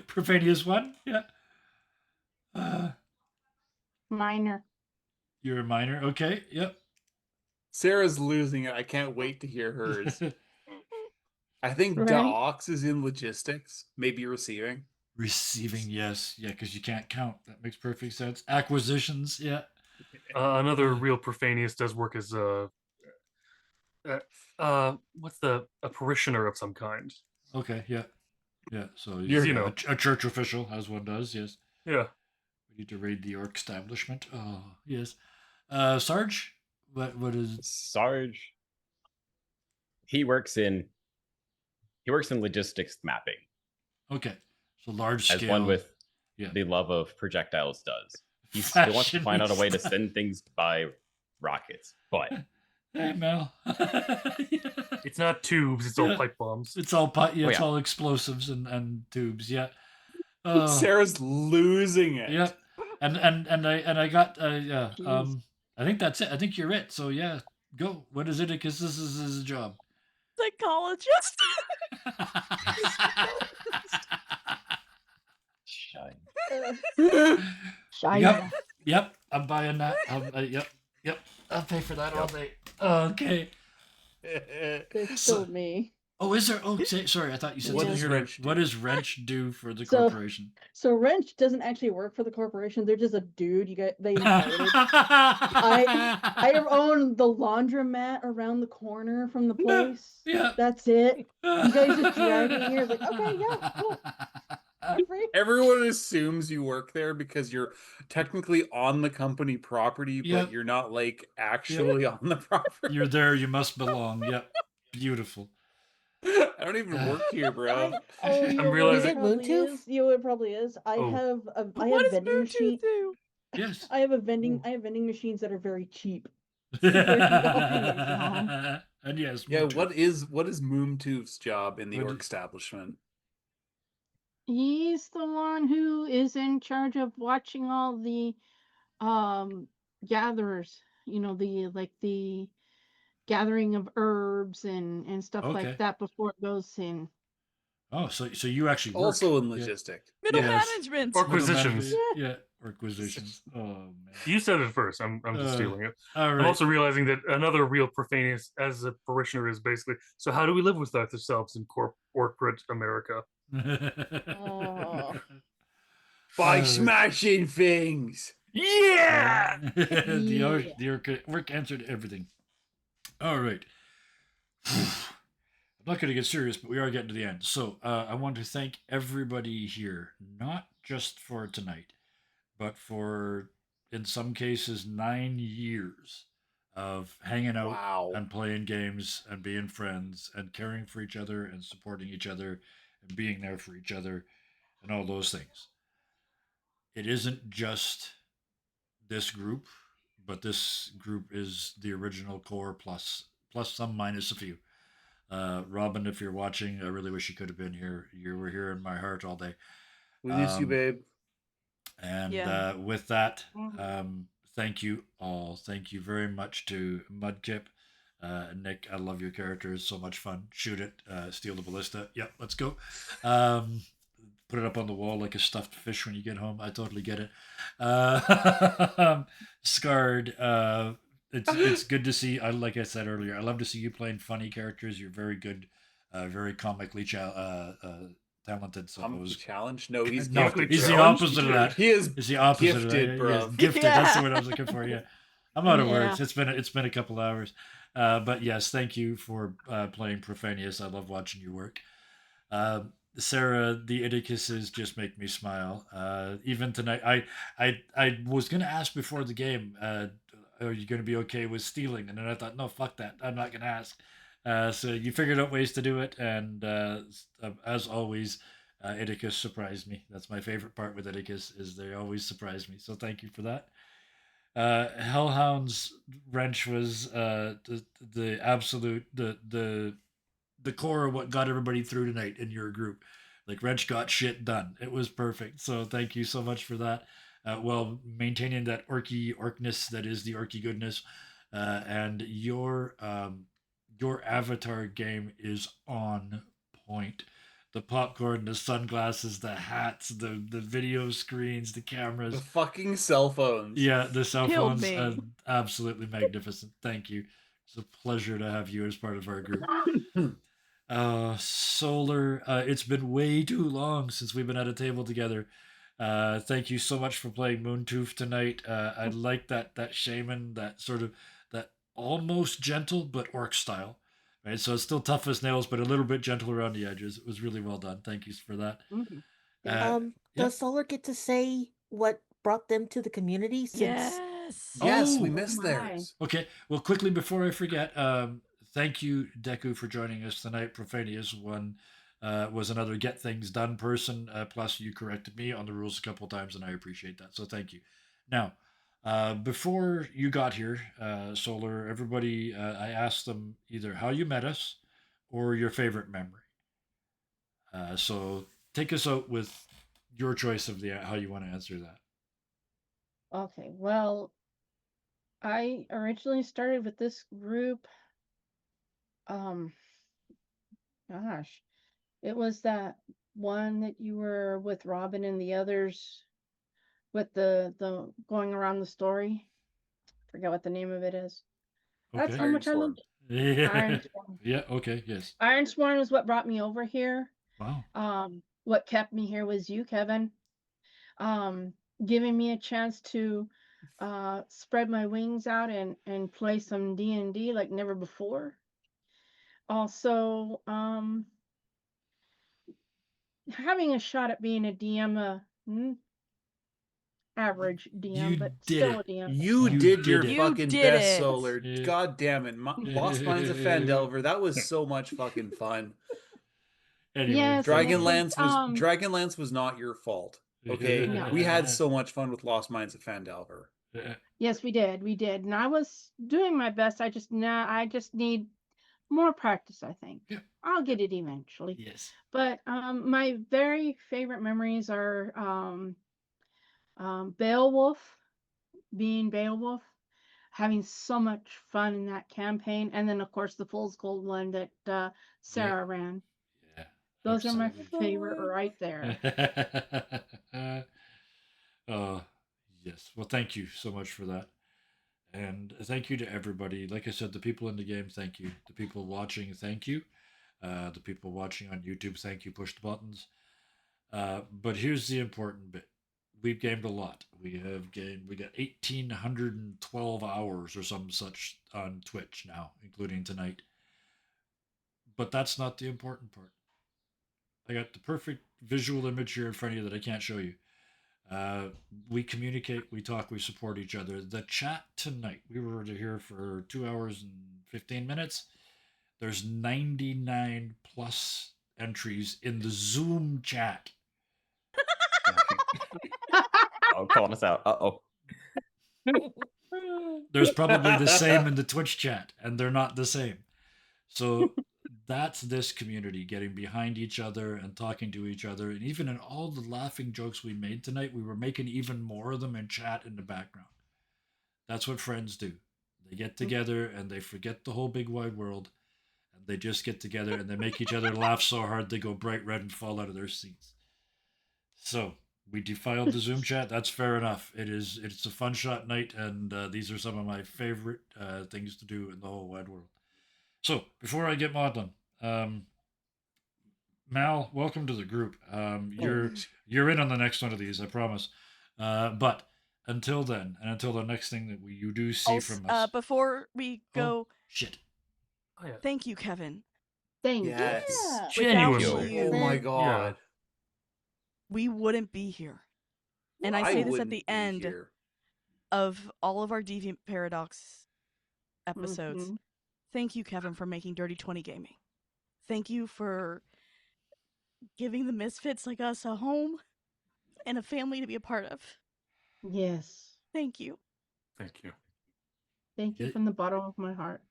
Profanius one, yeah. Minor. You're a minor, okay? Yep. Sarah's losing it. I can't wait to hear hers. I think Right. Dox is in logistics, maybe receiving. Receiving, yes, yeah, because you can't count. That makes perfect sense. Acquisitions, yeah. Another real Profanius does work as a parishioner of some kind. Okay, yeah, yeah. So You're- you know. a church official, as one does. Yes. Yeah. We need to raid the orc establishment. Oh, yes. Sarge, what is? Sarge. He works in logistics mapping, Okay, so large as scale. one with yeah. the love of projectiles does. He wants to find out a way to Fashionista. send things by rockets, but Hey Mel. It's not tubes, it's all Yeah. pipe bombs. It's all yeah, Oh, it's yeah. all explosives and tubes. Yeah. Sarah's losing it. Yep. And I got yeah. Jeez. I think that's it. I think you're it. So yeah, go. What is it? Because this is his job. Psychologist. shine. Shy. Yep. Yep. I'm buying that. Yep. I'll pay for that all day. Okay. It's So- still me. Oh, is there? Oh, sorry. I thought you said What something does here. Wrench What do? does Wrench do for the So- corporation? So Wrench doesn't actually work for the corporation. They're just a dude they invited. I own the laundromat around the corner from the place. Yeah. That's it. You guys just drag me here. It's like, okay, yeah, cool. I'm free. Everyone assumes you work there because you're technically on the company property, Yep. but you're not like actually on the property. You're there. You must belong. Yep. Beautiful. I don't even work here, bro. You know what realizing- it probably Moontooth? is? You know what it probably is? I Oh. have What does vending Moontooth machine. do? Yes. I have vending machines that are very cheap. There you go. And yes. Yeah, Moontooth. what is Moomtooth's job in the What org is- establishment? He's the one who is in charge of watching all the gatherers. You know, the gathering of herbs and stuff Okay. like that before it goes in. Oh, so you actually work. Also in Yeah. logistic. Middle Yes. management. Or- Middle Requisitions. management. Yeah. Requisitions. Oh man. You said it first. I'm just Uh, stealing it. All I'm right. also realizing that another real profanious as a parishioner is basically, so how do we live with ourselves in corporate America? Oh. By Uh, smashing things. Yeah! the work answered everything. All right. I'm not going to get serious, but we are getting to the end. So I want to thank everybody here, not just for tonight, but for, in some cases, 9 years of hanging out Wow. and playing games and being friends and caring for each other and supporting each other and being there for each other and all those things. It isn't just this group, but this group is the original core plus some minus a few. Robin, if you're watching, I really wish you could have been here. You were here in my heart all day. We miss you, babe. And Yeah. with that, thank you all. Thank you very much to Mudkip. Nick, I love your character. It's so much fun. Shoot it. Steal the ballista. Yep, let's go. Put it up on the wall like a stuffed fish when you get home. I totally get it. Scarred. It's good to see. Like I said earlier, I love to see you playing funny characters. You're very good, very comically talented. So it was challenge? No, he's no, gifted. he's the challenged. opposite of that. He is He's the opposite gifted, of that. bro. Yes, gifted. That's the Yeah. word I was looking for. Yeah, I'm out of Yeah. words. It's been a couple hours, but yes, thank you for playing Profanius. I love watching you work. Sarah, the Idicuses just make me smile. Even tonight, I was gonna ask before the game, are you gonna be okay with stealing? And then I thought, no, fuck that. I'm not gonna ask. So you figured out ways to do it, and as always, Idicus surprised me. That's my favorite part with Idicus is they always surprise me. So thank you for that. Hellhound's wrench was the absolute the core of what got everybody through tonight in your group. Like wrench got shit done. It was perfect. So thank you so much for that. While maintaining that orkness that is the orky goodness, and your avatar game is on point. The popcorn, the sunglasses, the hats, the video screens, the cameras. The fucking cell phones. Yeah, the cell Killed phones, me. absolutely magnificent. Thank you. It's a pleasure to have you as part of our group. Solar, it's been way too long since we've been at a table together. Thank you so much for playing Moontooth tonight. I like that shaman, that sort of that almost gentle but orc style. Right, so it's still tough as nails, but a little bit gentle around the edges. It was really well done. Thank you for that. Mhm. Yeah. Does Solar get to say what brought them to the community? Since Yes. Yes, Oh, we missed my. theirs. Okay, well, quickly before I forget, thank you, Deku, for joining us tonight. Profanius was another get things done person. Plus, you corrected me on the rules a couple times, and I appreciate that. So thank you. Now, before you got here, Solar, everybody, I asked them either how you met us or your favorite memory. So take us out with your choice of the how you want to answer that. Okay, well, I originally started with this group. Gosh, it was that one that you were with Robin and the others with the going around the story. Forget what the name of it is. That's Okay. how much I Ironsworn. loved Yeah. Ironsworn. Yeah. Okay. Yes. Ironsworn is what brought me over here. Wow. What kept me here was you, Kevin. Giving me a chance to spread my wings out and play some D&D like never before. Also, having a shot at being a DM, average DM, You but did still it. a DM. You You did your did it. You fucking did best, it. Solar. Yeah. God damn it. Lost Mines of Fandelver. That was so much fucking fun. Anyway. Yes, thank and you. Dragonlance was not your fault. Okay? No. We had so much fun with Lost Mines of Fandelver. Yes, we did, and I was doing my best. I just need more practice. I think I'll get it eventually. Yes. But my very favorite memories are Beowulf, being Beowulf, having so much fun in that campaign, and then of course the Fool's Gold one that Sarah ran. Yeah. Those are my Absolutely. favorite right there. Yes. Well, thank you so much for that. And thank you to everybody. Like I said, the people in the game, thank you. The people watching, thank you. The people watching on YouTube, thank you. Push the buttons. But here's the important bit. We've gamed a lot. We got 1,812 hours or some such on Twitch now, including tonight. But that's not the important part. I got the perfect visual image here in front of you that I can't show you. We communicate, we talk, we support each other. The chat tonight, we were here for 2 hours and 15 minutes. There's 99 plus entries in the Zoom chat. Oh, calling us out. Uh-oh. There's probably the same in the Twitch chat, and they're not the same. So that's this community getting behind each other and talking to each other. And even in all the laughing jokes we made tonight, we were making even more of them in chat in the background. That's what friends do. They get together and they forget the whole big wide world, and they just get together and they make each other laugh so hard they go bright red and fall out of their seats. So we defiled the Zoom chat. That's fair enough. It's a fun shot night, and these are some of my favorite things to do in the whole wide world. So before I get maudlin, Mal, welcome to the group. You're in on the next one of these, I promise. But until then, and until the next thing that you do see Also, from us, before we go, shit. Oh, yeah. thank you, Kevin. Thank you. Yes. Yeah. Genuinely. you. Oh my Kevin. god. We wouldn't be here. And I say this at wouldn't the be end here. of all of our Deviant Paradox episodes. Mhm. Thank you, Kevin, for making Dirty 20 Gaming. Thank you for giving the misfits like us a home and a family to be a part of. Yes. Thank you. Thank you. Thank you Yeah. from the bottom of my heart.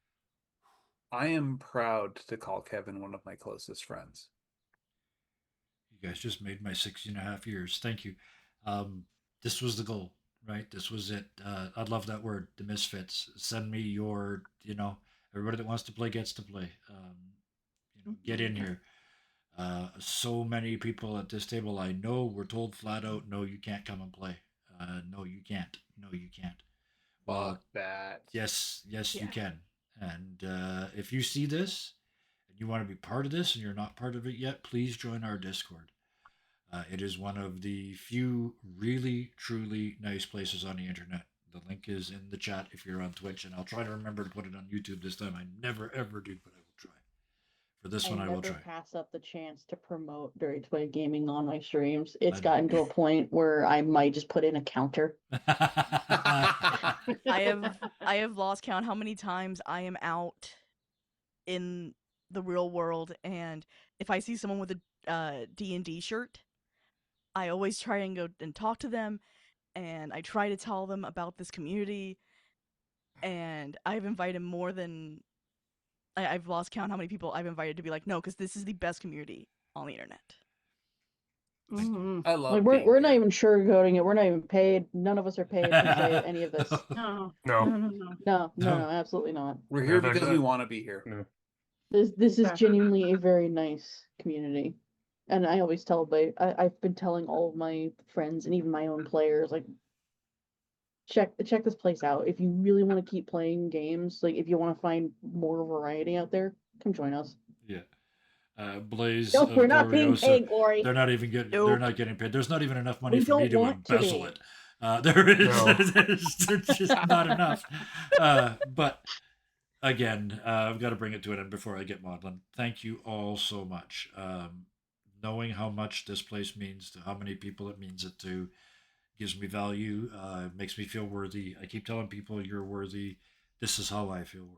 I am proud to call Kevin one of my closest friends. You guys just made my 16.5 years. Thank you. This was the goal, right? This was it. I love that word, the misfits. Send me your, everybody that wants to play gets to play. Get in here. So many people at this table I know were told flat out, no, you can't come and play. No, you can't. No, you can't. Well, Fuck that. yes, you Yeah. can. And if you see this and you want to be part of this and you're not part of it yet, please join our Discord. It is one of the few really, truly nice places on the internet. The link is in the chat if you're on Twitch, and I'll try to remember to put it on YouTube this time. I never, ever do, but I will try. For this one, I will never try. pass up the chance to promote Dirty Toy Gaming on my streams. It's I know. gotten to a point where I might just put in a counter. I have lost count how many times I am out in the real world, and if I see someone with a D&D shirt, I always try and go and talk to them, and I try to tell them about this community, and I've invited more than I've lost count how many people I've invited to be like, no, because this is the best community on the internet. Thank you. Mhm. I love Like being we're not here. even sugarcoating it. We're not even paid. None of us are paid to say any of this. No. No. No, absolutely not. We're Yeah, here in fact, because we want to be here. No. This is Exactly. genuinely a very nice community. And I always tell I've been telling all of my friends and even my own players, like, check this place out. If you really want to keep playing games, like if you want to find more variety out there, come join us. Yeah. Blaze No, of we're not being Gloriosa. paid, Glory. They're not even getting. They're Nope. not getting paid. There's not even enough money We for me don't to want to embezzle be. it. There is. No. There's just not enough. But again, I've got to bring it to an end before I get maudlin. Thank you all so much. Knowing how much this place means to how many people it means it to gives me value. Makes me feel worthy. I keep telling people you're worthy. This is how I feel worthy.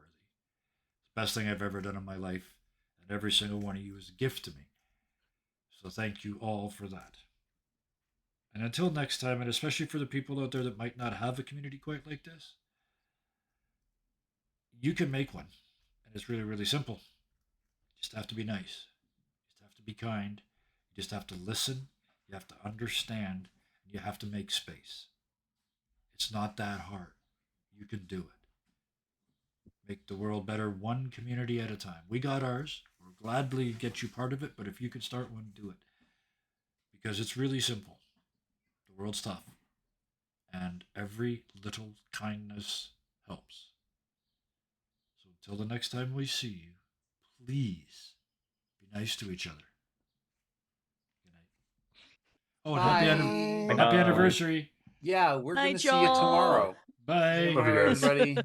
Best thing I've ever done in my life, and every single one of you is a gift to me. So thank you all for that. And until next time, and especially for the people out there that might not have a community quite like this, you can make one. And it's really, really simple. You just have to be nice. You just have to be kind. You just have to listen. You have to understand. And you have to make space. It's not that hard. You can do it. Make the world better one community at a time. We got ours. We'll gladly get you part of it, but if you could start one, do it. Because it's really simple. The world's tough. And every little kindness helps. So until the next time we see you, please be nice to each other. Good night. Oh, and Bye. happy anniversary. Yeah, we're Night, gonna see you y'all. tomorrow. Bye. Love you Bye, guys. everybody.